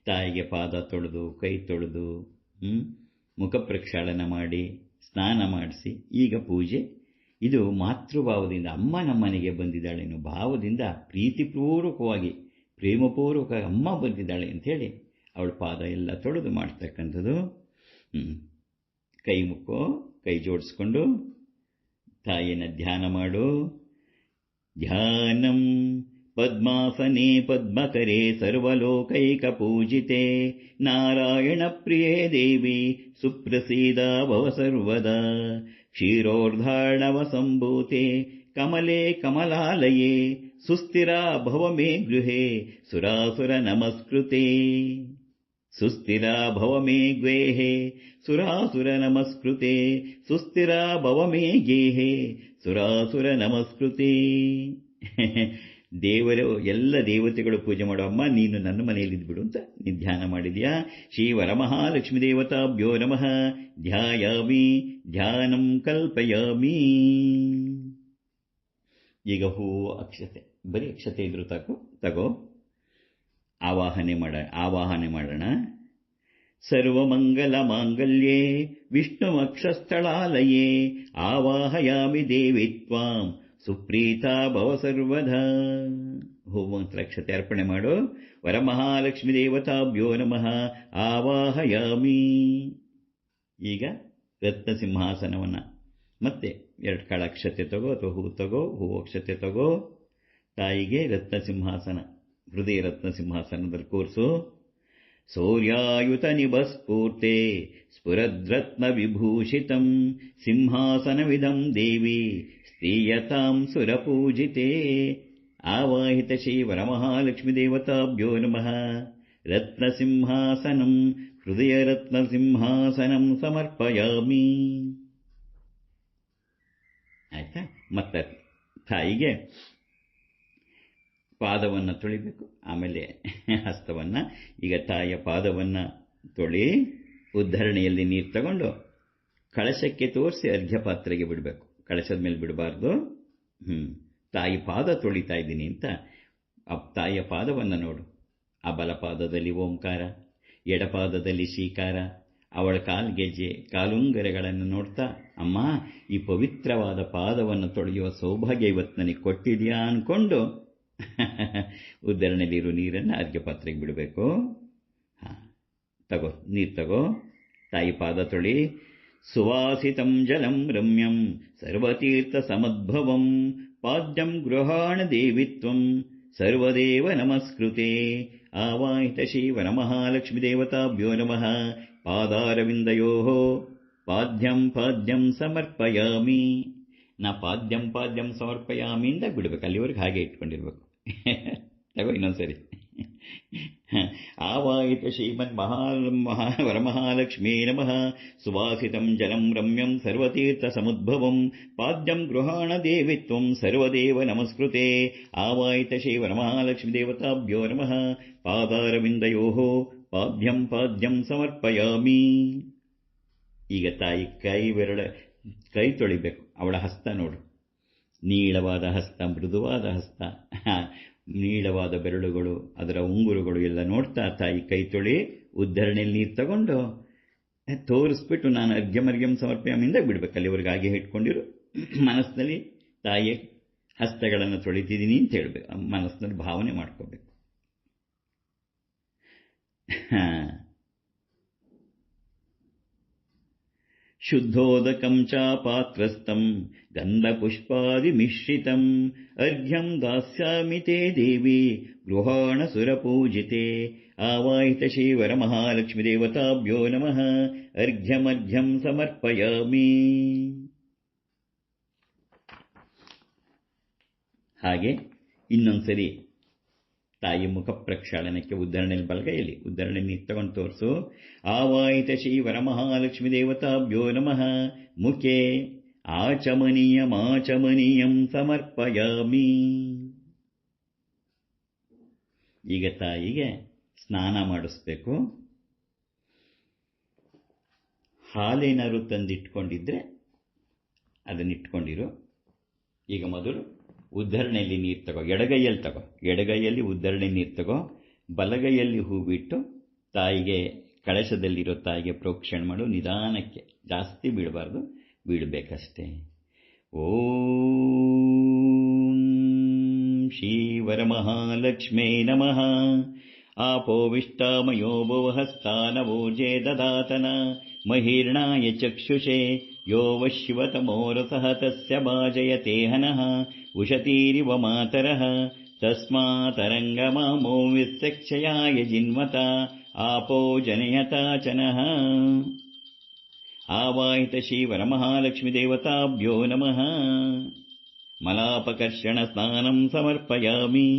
ತಾಯಿಗೆ ಪಾದ ತೊಳೆದು ಕೈ ತೊಳೆದು ಮುಖ ಪ್ರಕ್ಷಾಳನ ಮಾಡಿ ಸ್ನಾನ ಮಾಡಿಸಿ ಈಗ ಪೂಜೆ. ಇದು ಮಾತೃಭಾವದಿಂದ ಅಮ್ಮ ನಮ್ಮನೆಗೆ ಬಂದಿದ್ದಾಳೆ ಅನ್ನೋ ಭಾವದಿಂದ ಪ್ರೀತಿಪೂರ್ವಕವಾಗಿ ಪ್ರೇಮಪೂರ್ವಕ ಅಮ್ಮ ಬಂದಿದ್ದಾಳೆ ಅಂಥೇಳಿ ಅವಳ ಪಾದ ಎಲ್ಲ ತೊಳೆದು ಮಾಡ್ತಕ್ಕಂಥದ್ದು. ಕೈ ಮುಕ್ಕೋ, ಕೈ ಜೋಡಿಸ್ಕೊಂಡು ತಾಯಿನ ಧ್ಯಾನ ಮಾಡು. ಧ್ಯಾನಂ ಪದ್ಮಾಸನೆ ಪದ್ಮಕರೆ ಸರ್ವಲೋಕೈಕಪೂಜಿತೆ ನಾರಾಯಣ ಪ್ರಿಯೇ ದೇವಿ ಸುಪ್ರಸೀದ ಭವ ಸರ್ವದಾ. ಕ್ಷೀರೋರ್ಧಾರ್ಣವ ಸಂಭೂತೆ ಕಮಲೆ ಕಮಲಾಲಯೇ ಸುಸ್ಥಿರಾ ಭವ ಮೇ ಗೃಹೇ ಸುರಾಸುರ ನಮಸ್ಕೃತೆ. ಸುಸ್ಥಿರಾ ಭವ ಮೇ ಗೇಹೆ ಸುರಾಸುರ ನಮಸ್ಕೃತೆ. ಸುಸ್ಥಿರಾ ಭವ ಮೇ ಗೇಹೆ ಸುರಾಸುರ ನಮಸ್ಕೃತೆ. ದೇವರು, ಎಲ್ಲ ದೇವತೆಗಳು ಪೂಜೆ ಮಾಡೋ ಅಮ್ಮ, ನೀನು ನನ್ನ ಮನೆಯಲ್ಲಿದ್ಬಿಡು ಅಂತ ನೀನು ಧ್ಯಾನ ಮಾಡಿದ್ಯಾ. ಶ್ರೀ ವರಮಹಾಲಕ್ಷ್ಮೀ ದೇವತಾಭ್ಯೋ ನಮಃ. ಧ್ಯಾಯಾಮಿ ಧ್ಯಾನಂ ಕಲ್ಪಯಾಮಿ. ಈಗ ಹೂವು, ಅಕ್ಷತೆ, ಬರೀ ಅಕ್ಷತೆ ಇದ್ರು ತಗೋ. ಆವಾಹನೆ ಮಾಡೋಣ. ಸರ್ವಮಂಗಲ ಮಾಂಗಲ್ಯೇ ವಿಷ್ಣುವಕ್ಷಸ್ಥಳಾಲಯೇ ಆವಾಹಯಾಮಿ ದೇವಿ ತ್ವಾಂ ಸುಪ್ರೀತಾ ಭವ ಸರ್ವದಾ. ಹೂಮಂತ್ರ ಅಕ್ಷತೆ ಅರ್ಪಣೆ ಮಾಡು. ವರಮಹಾಲಕ್ಷ್ಮೀ ದೇವತಾಭ್ಯೋ ನಮಃ. ಆವಾಹಯಾಮಿ. ಈಗ ರತ್ನ ಸಿಂಹಾಸನವನ್ನು ಮತ್ತೆ 2 ಕಾಳು ಅಕ್ಷತೆ ತಗೋ ಅಥವಾ ಹೂ ತಗೋ. ಹೂವು ಅಕ್ಷತೆ ತಗೋ. ತಾಯಿಗೆ ರತ್ನ ಸಿಂಹಾಸನ, ಹೃದಯ ರತ್ನ ಸಿಂಹಾಸನದಲ್ಲಿ ಕೂರಿಸು. ಸೌರ್ಯಾಯುತ ನಿಭಸ್ಫೂರ್ತೆ ಸ್ಫುರದ್ರತ್ನ ವಿಭೂಷಿತಂ ಸಿಂಹಾಸನವಿದಂ ದೇವಿ ಸ್ತ್ರೀಯತಾಂ ಸುರಪೂಜಿತೆ. ಆವಾಹಿತ ಶ್ರೀ ವರಮಹಾಲಕ್ಷ್ಮೀ ದೇವತಾಭ್ಯೋ ನಮಃ. ರತ್ನಸಿಂಹಾಸನಂ ಹೃದಯ ರತ್ನಸಿಂಹಾಸನಂ ಸಮರ್ಪಯಾಮಿ. ಆಯ್ತಾ? ಮತ್ತೆ ತಾಯಿಗೆ ಪಾದವನ್ನು ತೊಳಿಬೇಕು, ಆಮೇಲೆ ಹಸ್ತವನ್ನು. ಈಗ ತಾಯಿಯ ಪಾದವನ್ನು ತೊಳಿ ಉದ್ಧರಣೆಯಲ್ಲಿ ನೀರು ತಗೊಂಡು ಕಳಶಕ್ಕೆ ತೋರಿಸಿ ಅರ್ಘ್ಯ ಪಾತ್ರೆಗೆ ಬಿಡಬೇಕು. ಕಳಶದ ಮೇಲೆ ಬಿಡಬಾರ್ದು. ತಾಯಿ ಪಾದ ತೊಳಿತಾ ಇದ್ದೀನಿ ಅಂತ ಆ ತಾಯಿಯ ಪಾದವನ್ನು ನೋಡು. ಆ ಬಲಪಾದದಲ್ಲಿ ಓಂಕಾರ, ಎಡಪಾದದಲ್ಲಿ ಶ್ರೀಕಾರ, ಅವಳ ಕಾಲ್ಗೆಜ್ಜೆ, ಕಾಲುಂಗರೆಗಳನ್ನು ನೋಡ್ತಾ, ಅಮ್ಮ ಈ ಪವಿತ್ರವಾದ ಪಾದವನ್ನು ತೊಳೆಯುವ ಸೌಭಾಗ್ಯ ಇವತ್ತು ನನಗೆ ಕೊಟ್ಟಿದೆಯಾ ಅಂದ್ಕೊಂಡು ಉದ್ಧರಣೆಯಲ್ಲಿರೋ ನೀರನ್ನು ಅರ್ಘ್ಯ ಪಾತ್ರೆಗೆ ಬಿಡಬೇಕು. ತಗೋ, ನೀರು ತಗೋ. ತಾಯಿ ಪಾದ ತೊಳಿ. ಸುವಾಸಿತಂ ಜಲಂ ರಮ್ಯಂ ಸರ್ವತೀರ್ಥ ಸಮದ್ಭವಂ ಪಾದ್ಯಂ ಗೃಹಾಣ ದೇವಿತ್ವಂ ಸರ್ವದೇವ ನಮಸ್ಕೃತೆ. ಆವಾಹಿತ ಶ್ರೀ ವರಮಹಾಲಕ್ಷ್ಮೀ ದೇವತಾಭ್ಯೋ ನಮಃ. ಪಾದಾರವಿಂದಯೋ ಪಾದ್ಯಂ ಪಾದ್ಯಂ ಸಮರ್ಪಯಾಮಿ. ನಾ ಪಾದ್ಯಂ ಪಾದ್ಯಂ ಸಮರ್ಪಯಾಮಿ ಇಂದ ಬಿಡಬೇಕು. ಅಲ್ಲಿವರೆಗೆ ಹಾಗೆ ಇಟ್ಕೊಂಡಿರ್ಬೇಕು. ತಗೋ ಇನ್ನೊಂದ್ಸರಿ. ಆವಾಹಿತ ಶ್ರೀಮನ್ ವರಮಹಾಲಕ್ಷ್ಮೀ ನಮಃ. ಸುವಾಸಿತಂ ಜಲಂ ರಮ್ಯಂ ಸರ್ವತೀರ್ಥ ಸಮುದ್ಭವಂ ಪಾದ್ಯಂ ಗೃಹಾಣ ದೇವಿತ್ವಂ ಸರ್ವದೇವ ನಮಸ್ಕೃತೆ. ಆವಾಹಿತ ಶ್ರೀ ವರಮಹಾಲಕ್ಷ್ಮೀ ದೇವತಾಭ್ಯೋ ನಮಃ. ಪಾದಾರವಿಂದಯೋ ಪಾದ್ಯಂ ಪಾದ್ಯಂ ಸಮರ್ಪಯಾಮಿ. ಈಗ ತಾಯಿ ಕೈ ತೊಳಿಬೇಕು. ಅವಳ ಹಸ್ತ ನೋಡು. ನೀಳವಾದ ಹಸ್ತ, ಮೃದುವಾದ ಹಸ್ತ, ನೀಳವಾದ ಬೆರಳುಗಳು, ಅದರ ಉಂಗುರುಗಳು ಎಲ್ಲ ನೋಡ್ತಾ ತಾಯಿ ಕೈ ತೊಳಿ ಉದ್ಧರಣೆಯಲ್ಲಿ ನೀರು ತಗೊಂಡು ತೋರಿಸ್ಬಿಟ್ಟು ನಾನು ಅರ್ಘ್ಯಮರ್ಘ್ಯಂ ಸಮರ್ಪಯಾಮಿಂದ ಬಿಡಬೇಕು. ಅಲ್ಲಿವರೆಗೆ ಹಾಗೆ ಇಟ್ಕೊಂಡಿರು. ಮನಸ್ಸಿನಲ್ಲಿ ತಾಯಿಯ ಹಸ್ತಗಳನ್ನು ತೊಳಿತಿದ್ದೀನಿ ಅಂತ ಹೇಳಬೇಕು. ಮನಸ್ಸಿನಲ್ಲಿ ಭಾವನೆ ಮಾಡ್ಕೋಬೇಕು. ಶುದ್ಧೋದಕಂ ಚ ಪಾತ್ರಸ್ಥಂ ಗಂಧಪುಷ್ಪಾದಿಮಿಶ್ರಿತಂ ಅರ್ಘ್ಯಂ ದಾಸ್ಯಾಮಿ ತೇ ದೇವಿ ಗೃಹಾಣ ಸುರಪೂಜಿತೆ. ಆವಾಹಿತ ಶ್ರೀ ವರಮಹಾಲಕ್ಷ್ಮೀ ದೇವತಾಭ್ಯೋ ನಮಃ. ಅರ್ಘ್ಯಮರ್ಘ್ಯಂ ಸಮರ್ಪಯಾಮಿ. ಹಾಗೆ ಇನ್ನೊಂದ್ಸರಿ ತಾಯಿ ಮುಖ ಪ್ರಕ್ಷಾಳನಕ್ಕೆ ಉದ್ಧರಣೆಯಲ್ಲಿ ಬಲಗೈಯಲ್ಲಿ ಉದ್ಧರಣೆ ನೀರು ತಗೊಂಡು ತೋರಿಸು. ಆವಾಹಿತ ಶ್ರೀ ವರಮಹಾಲಕ್ಷ್ಮೀ ದೇವತಾಭ್ಯೋ ನಮಃ. ಮುಖೆ ಆಚಮನೀಯಂ ಸಮರ್ಪಯಾಮಿ. ಈಗ ತಾಯಿಗೆ ಸ್ನಾನ ಮಾಡಿಸ್ಬೇಕು. ಹಾಲೇನಾದ್ರು ತಂದಿಟ್ಕೊಂಡಿದ್ರೆ ಅದನ್ನಿಟ್ಕೊಂಡಿರು. ಈಗ ಮೊದಲು ಉದ್ಧರಣೆಯಲ್ಲಿ ನೀರು ತಗೋ. ಎಡಗೈಯಲ್ಲಿ ಉದ್ಧರಣೆ ನೀರು ತಗೋ. ಬಲಗೈಯಲ್ಲಿ ಹೂ ಬಿಟ್ಟು ತಾಯಿಗೆ, ಕಳಶದಲ್ಲಿರೋ ತಾಯಿಗೆ ಪ್ರೋಕ್ಷಣೆ ಮಾಡು. ನಿಧಾನಕ್ಕೆ, ಜಾಸ್ತಿ ಬೀಳಬಾರ್ದು, ಬೀಳಬೇಕಷ್ಟೇ. ಓಂ ಶ್ರೀ ವರಮಹಾಲಕ್ಷ್ಮೇ ನಮಃ. ಆಪೋವಿಷ್ಟಾಮಯೋ ಭುವಹಸ್ತಾನವೋಜೇ ದದಾತನ ಮಹೀರ್ಣಾಯ ಚಕ್ಷುಷೇ ಯೋ ವಶ್ವತಮೋರಸಃ ತಸ್ಯ ಭಾಜಯತೆ ಹನಃ ಉಷತೀರಿವ ಮಾತರಃ ತಸ್ಮಾತರಂಗಮಾಮೋ ವಿಸ್ಸಕ್ಷಯಾಯ ಜಿನ್ಮತ ಆಪೋ ಜನಯತಾಚನಃ. ಆವಾಹಿತ ಶ್ರೀ ವರಮಹಾಲಕ್ಷ್ಮೀ ದೇವತಾಭ್ಯೋ ನಮಃ. ಮಲಾಪಕರ್ಷಣ ಸ್ನಾನಂ ಸಮರ್ಪಯಾಮಿ.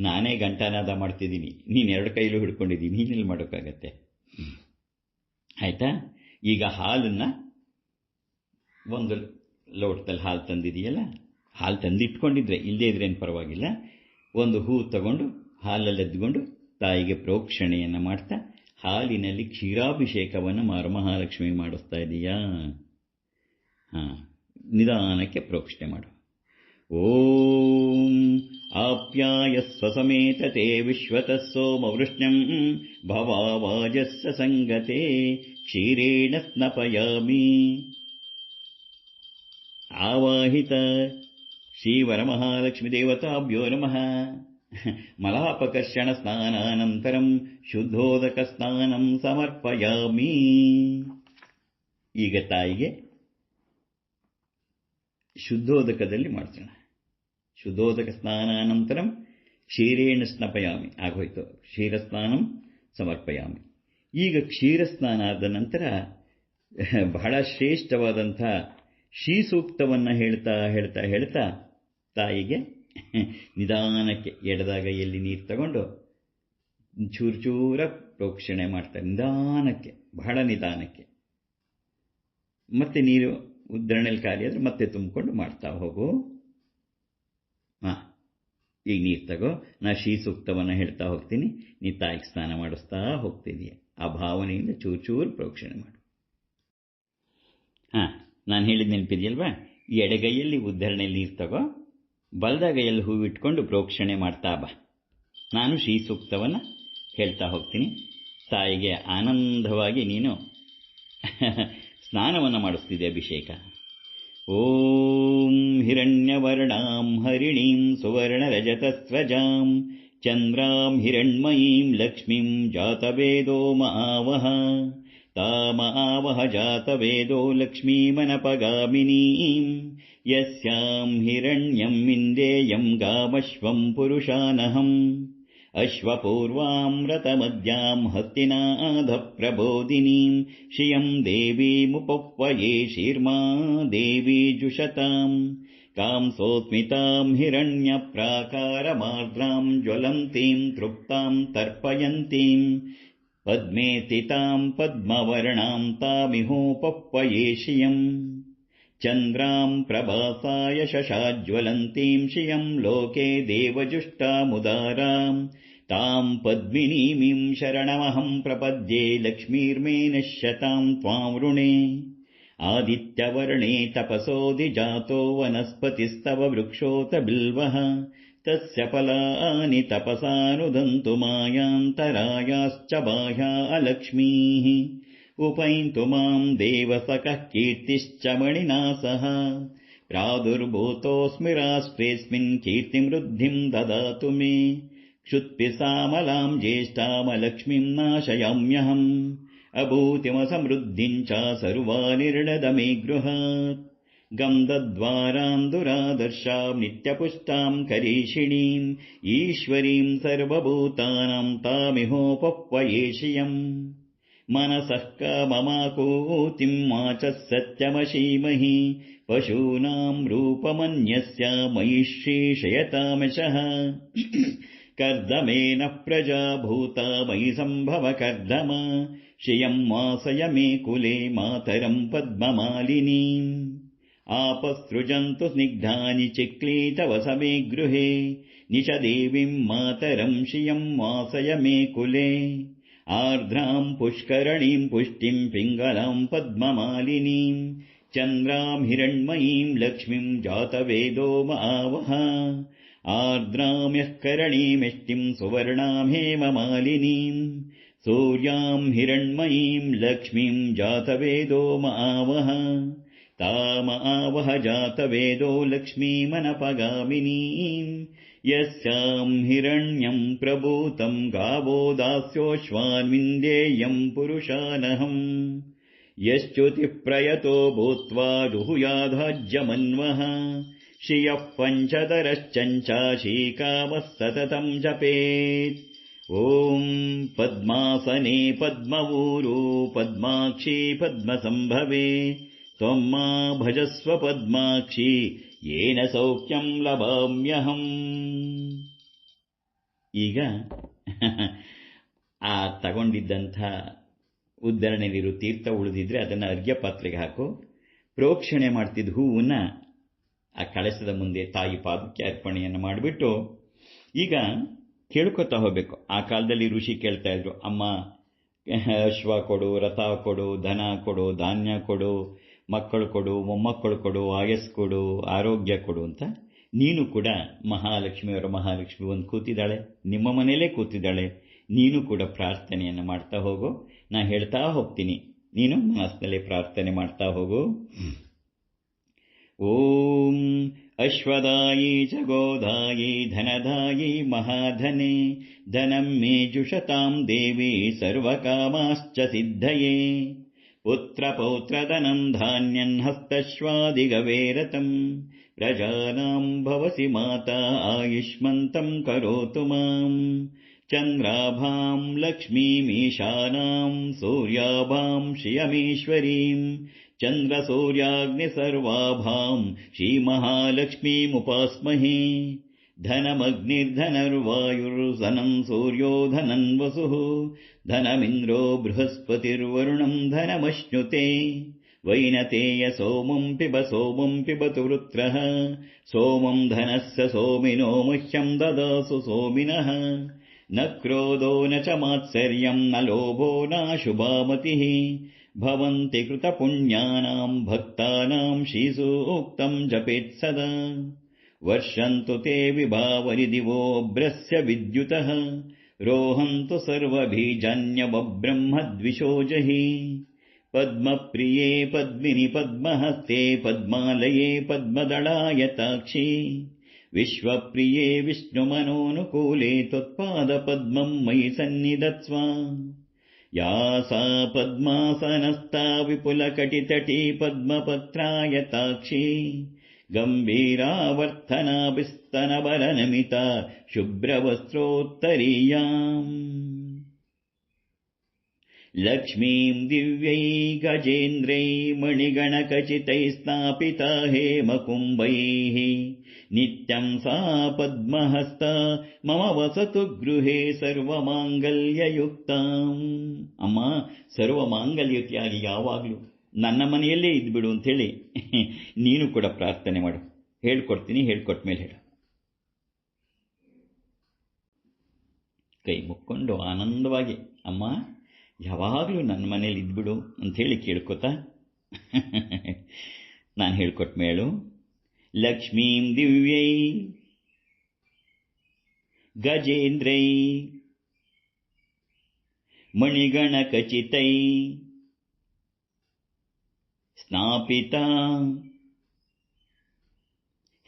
ನಾನೇ ಘಂಟಾನಾದ ಮಾಡ್ತಿದ್ದೀನಿ, ನೀನು ಎರಡು ಕೈಲೂ ಹಿಡ್ಕೊಂಡಿದ್ದೀನಿ, ನೀನೆಲ್ಲಿ ಮಾಡೋಕ್ಕಾಗತ್ತೆ? ಆಯ್ತಾ? ಈಗ ಹಾಲನ್ನು ಒಂದು ಲೋಟದಲ್ಲಿ ಹಾಲು ತಂದಿದೆಯಲ್ಲ, ಹಾಲು ತಂದಿಟ್ಕೊಂಡಿದ್ರೆ, ಇಲ್ಲದೇ ಇದ್ರೇನು ಪರವಾಗಿಲ್ಲ, ಒಂದು ಹೂ ತಗೊಂಡು ಹಾಲಲ್ಲಿ ಎದ್ಕೊಂಡು ತಾಯಿಗೆ ಪ್ರೋಕ್ಷಣೆಯನ್ನು ಮಾಡ್ತಾ ಹಾಲಿನಲ್ಲಿ ಕ್ಷೀರಾಭಿಷೇಕವನ್ನು ವರಮಹಾಲಕ್ಷ್ಮಿ ಮಾಡಿಸ್ತಾ ಇದೀಯಾ? ನಿಧಾನಕ್ಕೆ ಪ್ರೋಕ್ಷಣೆ ಮಾಡು. ಓಂ ಆಪ್ಯಾಯಸ್ವ ಸಮೇತತೆ ವಿಶ್ವತಃ ಸೋಮವೃಷ್ಣ್ಯಂ ಭವಾವಾಜಸ್ಸ ಸಂಗತೆ ಕ್ಷೀರೇಣ ಸ್ನಪಯಾಮಿ. ಆವಾಹಿತ ಶ್ರೀವರಮಹಾಲಕ್ಷ್ಮೀ ದೇವತಾಭ್ಯೋ ನಮಃ. ಮಲಾಪಕರ್ಷಣ ಸ್ನಾನಾನಂತರಂ ಶುದ್ಧೋದಕ ಸ್ನಾನಂ ಸಮರ್ಪಯಾಮಿ. ಈಗ ತಾಯಿಗೆ ಶುದ್ಧೋದಕದಲ್ಲಿ ಮಾಡ್ಸೋಣ. ಶುದ್ಧೋದಕ ಸ್ನಾನಾನಂತರಂ ಕ್ಷೀರೇಣ ಸ್ನಪಯಾಮಿ ಆಗೋಯ್ತು. ಕ್ಷೀರಸ್ನಾನಂ ಸಮರ್ಪಯಾಮಿ. ಈಗ ಕ್ಷೀರಸ್ನಾನ ಆದ ನಂತರ ಬಹಳ ಶ್ರೇಷ್ಠವಾದಂಥ ಶ್ರೀಸೂಕ್ತವನ್ನು ಹೇಳ್ತಾ ಹೇಳ್ತಾ ಹೇಳ್ತಾ ತಾಯಿಗೆ ನಿಧಾನಕ್ಕೆ ಎಡದಾಗೈಯಲ್ಲಿ ನೀರು ತಗೊಂಡು ಚೂರು ಚೂರ ಪ್ರೋಕ್ಷಣೆ ಮಾಡ್ತಾರೆ. ನಿಧಾನಕ್ಕೆ, ಬಹಳ ನಿಧಾನಕ್ಕೆ. ಮತ್ತೆ ನೀರು ಉದ್ಧರಣೆಯಲ್ಲಿ ಖಾಲಿ ಆದರೆ ಮತ್ತೆ ತುಂಬಿಕೊಂಡು ಮಾಡ್ತಾ ಹೋಗು. ಈಗ ನೀರು ತಗೋ, ನಾ ಶ್ರೀಸೂಕ್ತವನ್ನು ಹೇಳ್ತಾ ಹೋಗ್ತೀನಿ, ನೀ ತಾಯಿಗೆ ಸ್ನಾನ ಮಾಡಿಸ್ತಾ ಹೋಗ್ತಿದೀಯ. ಆ ಭಾವನೆಯಿಂದ ಚೂರು ಚೂರು ಪ್ರೋಕ್ಷಣೆ ಮಾಡು. ನಾನು ಹೇಳಿದ ನೆನಪಿದೆಯಲ್ವಾ? ಎಡಗೈಯಲ್ಲಿ ಉದ್ಧರಣೆಯಲ್ಲಿ ನೀರು ತಗೋ, ಬಲದಗೈಯಲ್ಲಿ ಹೂವಿಟ್ಕೊಂಡು ಪ್ರೋಕ್ಷಣೆ ಮಾಡ್ತಾ ಬಾ. ನಾನು ಶ್ರೀಸೂಕ್ತವನ್ನು ಹೇಳ್ತಾ ಹೋಗ್ತೀನಿ. ತಾಯಿಗೆ ಆನಂದವಾಗಿ ನೀನು ಸ್ನಾನವನ್ನು ಮಾಡಿಸ್ತಿದ್ದೆ, ಅಭಿಷೇಕ. ಓಂ ಹಿರಣ್ಯವರ್ಣಾಂ ಹರಿಣೀಂ ಸುವರ್ಣರಜತಸ್ವಜಾಂ ಚಂದ್ರಾಂ ಹಿರಣ್ಮಯೀಂ ಲಕ್ಷ್ಮೀಂ ಜಾತವೇದೋ ಮಾವಹ ತಾಮಾವಹ ಜಾತವೇದೋ ಲಕ್ಷ್ಮೀಮನಪಗಾಮಿನೀಂ ಯಸ್ಯಾಂ ಹಿರಣ್ಯಂ ಇಂದೇಯಂ ಗಾಮಶ್ವಂ ಪುರುಷಾನಹಂ ಅಶ್ವಪೂರ್ವಾಂ ರತಮದ್ಯಾಂ ಹಸ್ತಿನಾಧ ಪ್ರಬೋಧಿನೀಂ ಶ್ರಿಯಂ ದೇವೀಮುಪಪ್ವಯೇ ಶೀರ್ಮಾ ದೇವಿ ಜುಷತಾಂ ಕಾಂಸೋಸ್ಮಿತಾಂ ಹಿರಣ್ಯ ಪ್ರಾಕಾರಮಾರ್ದ್ರಾಂ ಜ್ವಲಂತೀಂ ತೃಪ್ತಾಂ ತರ್ಪಯಂತೀಂ ಪದ್ಮೇ ಸ್ಥಿತಾಂ ಪದ್ಮವರ್ಣಾಂ ತಾಮಿಹೋಪಪ್ವಯೇ ಶ್ರಿಯಂ ಚಂದ್ರಾಂ ಪ್ರಭಾಸಾಯ ಶಶಾಜ್ವಲಂತೀಂ ಶ್ರಿಯಂ ಲೋಕೆ ದೇವಜುಷ್ಟಾಮುದಾರಾಂ ತಾಂ ಪದ್ಮಿನೀಮಿಂ ಶರಣಮಹಂ ಪ್ರಪದ್ಯೆ ಲಕ್ಷ್ಮೀರ್ಮೇ ನಶ್ಯತಾಂ ತ್ವಾಂ ವೃಣೇ ಆದಿತ್ಯವರ್ಣೇ ತಪಸೋಧಿಜಾತೋ ವನಸ್ಪತಿಸ್ತವ ವೃಕ್ಷೋತ ಬಿಲ್ವಃ ತಸ್ಯ ಫಲಾನಿ ತಪಸಾನುದಂತು ಮಾಯಾಂತರಾಯಾಶ್ಚ ಬಾಹ್ಯಾ ಅಲಕ್ಷ್ಮೀಃ ಉಪೈಂತು ಮಾಂ ದೇವಸಖಃ ಕೀರ್ತಿಶ್ಚ ಮಣಿನಾ ಸಹ ಪ್ರಾದುರ್ಭೂತೋऽಸ್ಮಿ ರಾಷ್ಟ್ರೇऽಸ್ಮಿನ್ ಕೀರ್ತಿಮೃದ್ಧಿಂ ದದಾತು ಮೇ ಕ್ಷುತ್ಪಿಸಾಮಲಾಂ ಜ್ಯೇಷ್ಠಾಮಲಕ್ಷ್ಮೀಂ ನಾಶಯಾಮ್ಯಹಂ ಅಭೂತಿಮಸಮೃದ್ಧಿಂ ಚ ಸರ್ವಾನಿರ್ಣದ ಮೇ ಗೃಹಾತ್ ಗಂಧದ್ವಾರಾಂ ದುರಾದರ್ಶಾಂ ನಿತ್ಯಪುಷ್ಟಾಂ ಕರೀಷಿಣೀಂ ಈಶ್ವರೀಂ ಸರ್ವಭೂತಾನಾಂ ತಾಮಿಹೋಪಪ್ವಯೇ ಶ್ರಿಯಂ ಮನಸಃ ಕಾಮಮಾಕೂತಿಂ ವಾಚಃ ಸತ್ಯಮಶೀಮಹಿ ಪಶೂನಾಂ ರೂಪಮನ್ಯಸ್ಯ ಮಯಿ ಶ್ರೀಶಯತಾಮಶಃ ಕರ್ದಮೇನ ಪ್ರಜಾ ಭೂತಾ ಮಯಿ ಸಂಭವ ಕರ್ದಮ ಶ್ರಿಯಂ ವಾಸಯ ಮೇ ಕುಲೆ ಮಾತರಂ ಪದ್ಮಮಾಲಿನೀಂ ಆಪಸೃಜಂತು ಸ್ನಿಗ್ಧಾನಿ ಚಿಕ್ಲೀತವಸ ಮೇ ಗೃಹೇ ನಿಶದೇವೀಂ ಮಾತರಂ ಶ್ರಿಯಂ ವಾಸಯ ಮೇ ಕುಲೆ ಆರ್ದ್ರಾಂ ಪುಷ್ಕರಣೀಂ ಪುಷ್ಟಿಂ ಪಿಂಗಲಾಂ ಪದ್ಮಮಾಲಿನೀಂ ಚಂದ್ರಾಂ ಹಿರಣ್ಮಯೀಂ ಲಕ್ಷ್ಮೀಂ ಜಾತವೇದೋ ಮಾವಹ ಆರ್ದ್ರಾಂ ಯಃ ಕರಣೀಮಿಷ್ಟಿಂ ಸುವರ್ಣಾಂ ಹೇಮಮಾಲಿನೀಂ ಸೂರ್ಯಾಂ ಹಿರಣ್ಮಯೀಂ ಲಕ್ಷ್ಮೀಂ ಜಾತವೇದೋ ಮಾವಹ ತಾಮಾವಹ ಜಾತವೇದೋ ಲಕ್ಷ್ಮೀಮನಪಗಾಮಿನೀಂ ಯಸ್ಯಾಂ ಹಿರಣ್ಯಂ ಪ್ರಭೂತಂ ಗಾವೋ ದಾಸ್ಯೋಶ್ವಾನ್ವಿಂದೇಯಂ ಪುರುಷಾನಹಂ ಯಶ್ಚ್ಯುತಿಪ್ರಯತೋ ಭೂತ್ವಾ ರುಹುಯಾಧಾಜ್ಯಮನ್ವಃ ಶ್ರಿಯಃ ಪಂಚತರಶ್ಚಂಚಾಶೀಕಾಮಃ ಸತತಂ ಜಪೇತ್. ಓಂ ಪದ್ಮಾಸನೆ ಪದ್ಮವೂರು ಪದ್ಮಾಕ್ಷಿ ಪದ್ಮಸಂಭವೆ ತ್ವಮ್ಮ ಭಜಸ್ವ ಪದ್ಮಾಕ್ಷಿ ಯೇನ ಸೌಖ್ಯಂ ಲಭಾಮ್ಯಹಂ. ಈಗ ಆ ತಗೊಂಡಿದ್ದಂಥ ಉದ್ಧರಣೆಲಿರು ತೀರ್ಥ ಉಳಿದಿದ್ರೆ ಅದನ್ನು ಅರ್ಘ್ಯ ಪಾತ್ರೆಗೆ ಹಾಕು. ಪ್ರೋಕ್ಷಣೆ ಮಾಡ್ತಿದ್ದ ಹೂವನ್ನ ಆ ಕಳಸದ ಮುಂದೆ ತಾಯಿ ಪಾದಕ್ಕೆ ಅರ್ಪಣೆಯನ್ನು ಮಾಡಿಬಿಟ್ಟು ಈಗ ಕೇಳ್ಕೊತಾ ಹೋಗ್ಬೇಕು. ಆ ಕಾಲದಲ್ಲಿ ಋಷಿ ಕೇಳ್ತಾ ಇದ್ರು, ಅಮ್ಮ ಅಶ್ವ ಕೊಡು, ರಥ ಕೊಡು, ಧನ ಕೊಡು, ಧಾನ್ಯ ಕೊಡು, ಮಕ್ಕಳು ಕೊಡು, ಮೊಮ್ಮಕ್ಕಳು ಕೊಡು, ಆಯಸ್ಸು ಕೊಡು, ಆರೋಗ್ಯ ಕೊಡು ಅಂತ. ನೀನು ಕೂಡ ಮಹಾಲಕ್ಷ್ಮಿಯವರ ಮಹಾಲಕ್ಷ್ಮಿ ಒಂದು ಕೂತಿದ್ದಾಳೆ, ನಿಮ್ಮ ಮನೆಯಲ್ಲೇ ಕೂತಿದ್ದಾಳೆ. ನೀನು ಕೂಡ ಪ್ರಾರ್ಥನೆಯನ್ನು ಮಾಡ್ತಾ ಹೋಗು. ನಾ ಹೇಳ್ತಾ ಹೋಗ್ತೀನಿ, ನೀನು ಮನಸ್ಸಿನಲ್ಲೇ ಪ್ರಾರ್ಥನೆ ಮಾಡ್ತಾ ಹೋಗು. ಓಂ ಅಶ್ವದಾಯಿ ಚ ಗೋದಾಯಿ ಧನದಾಯಿ ಮಹಾಧನೆ ಧನಂ ಮೇ ಜುಷತಾಂ ದೇವಿ ಸರ್ವಕಾಮಾಶ್ಚ ಸಿದ್ಧಯೇ ಪುತ್ರ ಪೌತ್ರಧನಂ ಧಾನ್ಯಂ ಹಸ್ತಶ್ವಾದಿಗವೇರತಂ ಪ್ರಜಾನಾಂ ಭವಸಿ ಮಾತಾ ಆಯುಷ್ಮಂತಂ ಕರೋತು ಮಾಂ ಚಂದ್ರಾಭಾಂ ಲಕ್ಷ್ಮೀಮೀಶಾನಾಂ ಸೂರ್ಯಾಭಾಂ ಶ್ರಿಯಮೀಶ್ವರೀಂ ಚಂದ್ರಸೂರ್ಯಾಗ್ನಿ ಸರ್ವಾಭಾಂ ಶ್ರೀಮಹಾಲಕ್ಷ್ಮೀಮುಪಾಸ್ಮಹೇ ಧನಮಗ್ನಿರ್ಧನರ್ವಾಯುರ್ಧನಂ ಸೂರ್ಯೋ ಧನಂ ವಸುಃ ಧನಮಿಂದ್ರೋ ಬೃಹಸ್ಪತಿರ್ವರುಣಂ ಧನಮಶ್ನುತೆ ವೈನತೇಯ ಸೋಮಂ ಪಿಬತು ವೃತ್ರಃ ಸೋಮಂ ಧನಸ್ಯ ಸೋಮಿನೋ ಮಹ್ಯಂ ದದಾಸು ಸೋಮಿನಃ ನ ಕ್ರೋಧೋ ನ ಚ ಮಾತ್ಸರ್ಯಂ ನ ಲೋಭೋ ನ ಶುಭಾಮತಿಃ ಭವಂತಿ ಕೃತಪುಣ್ಯಾನಾಂ ಭಕ್ತಾನಾಂ ಶ್ರೀಸೂಕ್ತಂ ಜಪೇತ್ ಸದಾ ವರ್ಷಂತು ತೇ ವಿಭಾವರಿ ದಿವೋಭ್ರಸ್ಯ ವಿದ್ಯುತಃ ರೋಹಂತು ಸರ್ವಬೀಜಾನ್ಯವಬ್ರಹ್ಮದ್ವಿಷೋಜಹಿ ಪದ್ಮಪ್ರಿಯೇ ಪದ್ಮಿನಿ ಪದ್ಮಹಸ್ತೆ ಪದ್ಮಾಲಯೇ ಪದ್ಮದಳಾಯತಾಕ್ಷಿ ವಿಶ್ವಪ್ರಿಯೇ ವಿಷ್ಣುಮನೋನುಕೂಲೆ ತ್ವತ್ಪಾದಪದ್ಮಂ ಮಯಿ ಸನ್ನಿಧತ್ಸ್ವ ಯಾ ಸಾ ಪದ್ಮಾಸನಸ್ಥಾ ವಿಪುಲಕಟಿತಟೀ ಪದ್ಮಪತ್ರಾಯತಾಕ್ಷಿ ಗಂಭೀರಾವರ್ತನಾಭಿಸ್ತನಬಲನಮಿತಾ ಶುಭ್ರವಸ್ತ್ರೋತ್ತರೀಯಾಂ ಲಕ್ಷ್ಮೀಂ ದಿವ್ಯೈ ಗಜೇಂದ್ರೈ ಮಣಿಗಣಕಚಿತೈ ಸ್ನಾಪಿತಾ ಹೇಮಕುಂಭೈಃ ನಿತ್ಯಂ ಸಾ ಪದ್ಮಹಸ್ತ ಮಮ ವಸತು ಗೃಹೇ ಸರ್ವಮಾಂಗಲ್ಯಯುಕ್ತಾಂ. ಅಮ್ಮ ಸರ್ವಮಾಂಗಲ್ಯತೆಯಾಗಿ ಯಾವಾಗಲೂ ನನ್ನ ಮನೆಯಲ್ಲೇ ಇದ್ಬಿಡು ಅಂಥೇಳಿ ನೀನು ಕೂಡ ಪ್ರಾರ್ಥನೆ ಮಾಡು. ಹೇಳ್ಕೊಡ್ತೀನಿ, ಹೇಳ್ಕೊಟ್ಟ ಮೇಲೆ ಹೇಳು. ಕೈ ಮುಕ್ಕೊಂಡು ಆನಂದವಾಗಿ ಅಮ್ಮ ಯಾವಾಗಲೂ ನನ್ನ ಮನೇಲಿ ಇದ್ಬಿಡು ಅಂಥೇಳಿ ಕೇಳ್ಕೊತಾ ನಾನು ಹೇಳ್ಕೊಟ್ಟ ಮೇಳು. ಲಕ್ಷ್ಮೀಂ ದಿವ್ಯೈ ಗಜೇಂದ್ರೈ ಮಣಿಗಣಕಚಿತೈ ಸ್ನಾಪಿತಾ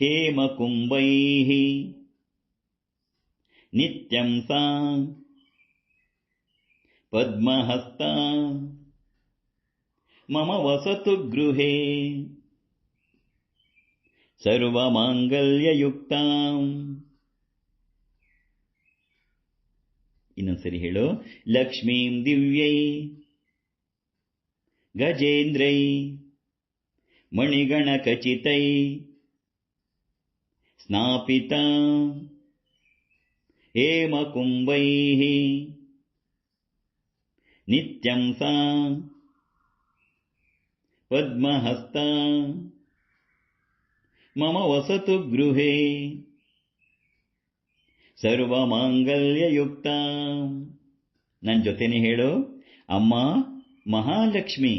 ಹೇಮಕುಂಭೈಃ ನಿತ್ಯಂ ಸಾ ಪದ್ಮಹಸ್ತಾ ಮಮ ವಸತು ಗೃಹೇ ಸರ್ವಮಾಂಗಲ್ಯಯುಕ್ತಾಂ. ಇನ್ನೊಂದ್ಸರಿ ಹೇಳು. ಲಕ್ಷ್ಮೀಂ ದಿವ್ಯೈ ಗಜೇಂದ್ರೈ ಮಣಿಗಣಕಚಿತೈ ಸ್ನಾಪಿತಾ ಹೇಮಕುಂಭೈಃ ನಿತ್ಯಂ ಸಾ ಪದ್ಮಹಸ್ತಾ ಮಮ ವಸತು ಗೃಹೇ ಸರ್ವಮಾಂಗಲ್ಯಯುಕ್ತಾಂ. ನನ್ನ ಜೊತೆನೆ ಹೇಳು. ಅಮ್ಮ ಮಹಾಲಕ್ಷ್ಮಿ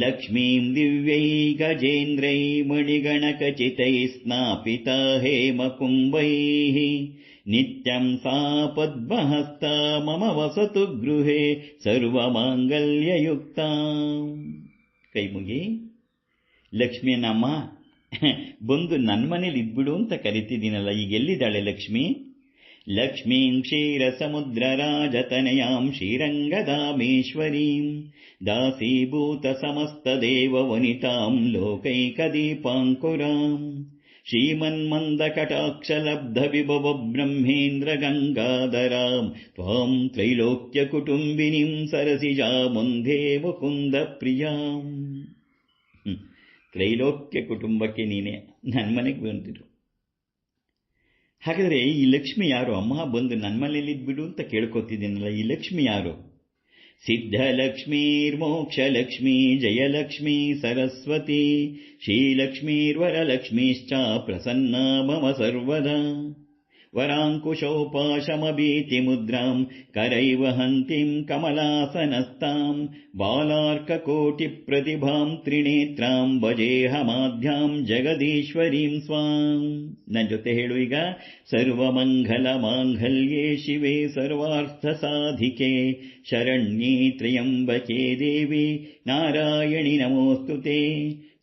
ಲಕ್ಷ್ಮೀಂ ದಿವ್ಯೈ ಗಜೇಂದ್ರೈ ಮಣಿಗಣಕಚಿತೈ ಸ್ನಾಪಿತಾ ಹೇಮಕುಂಭೈಃ ನಿತ್ಯಂ ಸಾ ಪದ್ಮಹಸ್ತಾ ಮಮ ವಸತು ಗೃಹೇ ಸರ್ವಮಾಂಗಲ್ಯಯುಕ್ತಾಂ. ಕೈ ಮುಗಿ ಲಕ್ಷ್ಮಿಯನ್ನಮ್ಮ ಬಂದು ನನ್ನ ಮನೇಲಿ ಇದ್ಬಿಡು ಅಂತ ಕರಿತಿದ್ದೀನಲ್ಲ, ಈಗ ಎಲ್ಲಿದ್ದಾಳೆ ಲಕ್ಷ್ಮಿ? ಲಕ್ಷ್ಮೀಂ ಕ್ಷೀರಸಮುದ್ರರಾಜತನಯಾಂ ಶ್ರೀರಂಗಧಾಮೇಶ್ವರೀಂ ದಾಸೀಭೂತ ಸಮಸ್ತದೇವವನಿತಾಂ ಲೋಕೈಕದೀಪಾಂಕುರಾಂ ಶ್ರೀಮನ್ಮಂದಕಟಾಕ್ಷಲಬ್ಧವಿಭವ ಬ್ರಹ್ಮೇಂದ್ರ ಗಂಗಾಧರಾಂ ತ್ವಾಂ ತ್ರೈಲೋಕ್ಯಕುಟುಂಬಿನೀಂ ಸರಸಿಜಾಮುಂಧೇ ಮುಕುಂದ ಪ್ರಿಯಾಂ. ತ್ರೈಲೋಕ್ಯ ಕುಟುಂಬಕ್ಕೆ ನೀನೇ ನನ್ನ ಮನೆಗೆ ಬಂದಿರು. ಹಾಗಾದರೆ ಈ ಲಕ್ಷ್ಮಿ ಯಾರು? ಅಮ್ಮ ಬಂದು ನನ್ನ ಮನೇಲಿದ್ಬಿಡು ಅಂತ ಕೇಳ್ಕೊತಿದ್ದೀನಲ್ಲ, ಈ ಲಕ್ಷ್ಮಿ ಯಾರು? ಸಿದ್ಧಲಕ್ಷ್ಮೀರ್ಮೋಕ್ಷಲಕ್ಷ್ಮೀ ಜಯಲಕ್ಷ್ಮೀ ಸರಸ್ವತಿ ಶ್ರೀಲಕ್ಷ್ಮೀರ್ವರಲಕ್ಷ್ಮೀಶ್ಚ ಪ್ರಸನ್ನ ಮಮ ಸರ್ವದಾ. ವರಾಂಕುಶೋಪಾಶಮಭೀತಿಮುದ್ರಾಂ ಕರೈವ ಹಂತಿಂ ಕಮಲಾಸನಸ್ತಾಂ ಬಾಲಾರ್ಕಕೋಟಿಪ್ರತಿಭಾಂ ತ್ರಿನೇತ್ರಾಂ ಭಜೇಹಮಾದ್ಯಾಂ ಜಗದೀಶ್ವರೀಂ ಸ್ವಾಂ. ನನ್ನ ಜೊತೆ ಹೇಳು ಈಗ. ಸರ್ವಮಂಗಲ ಮಾಂಗಲ್ಯೇ ಶಿವೆ ಸರ್ವಾರ್ಥ ಸಾಧಿಕೆ ಶರಣ್ಯೇ ತ್ರ್ಯಂಬಕೆ ದೇವಿ ನಾರಾಯಣಿ ನಮೋಸ್ತುತೆ.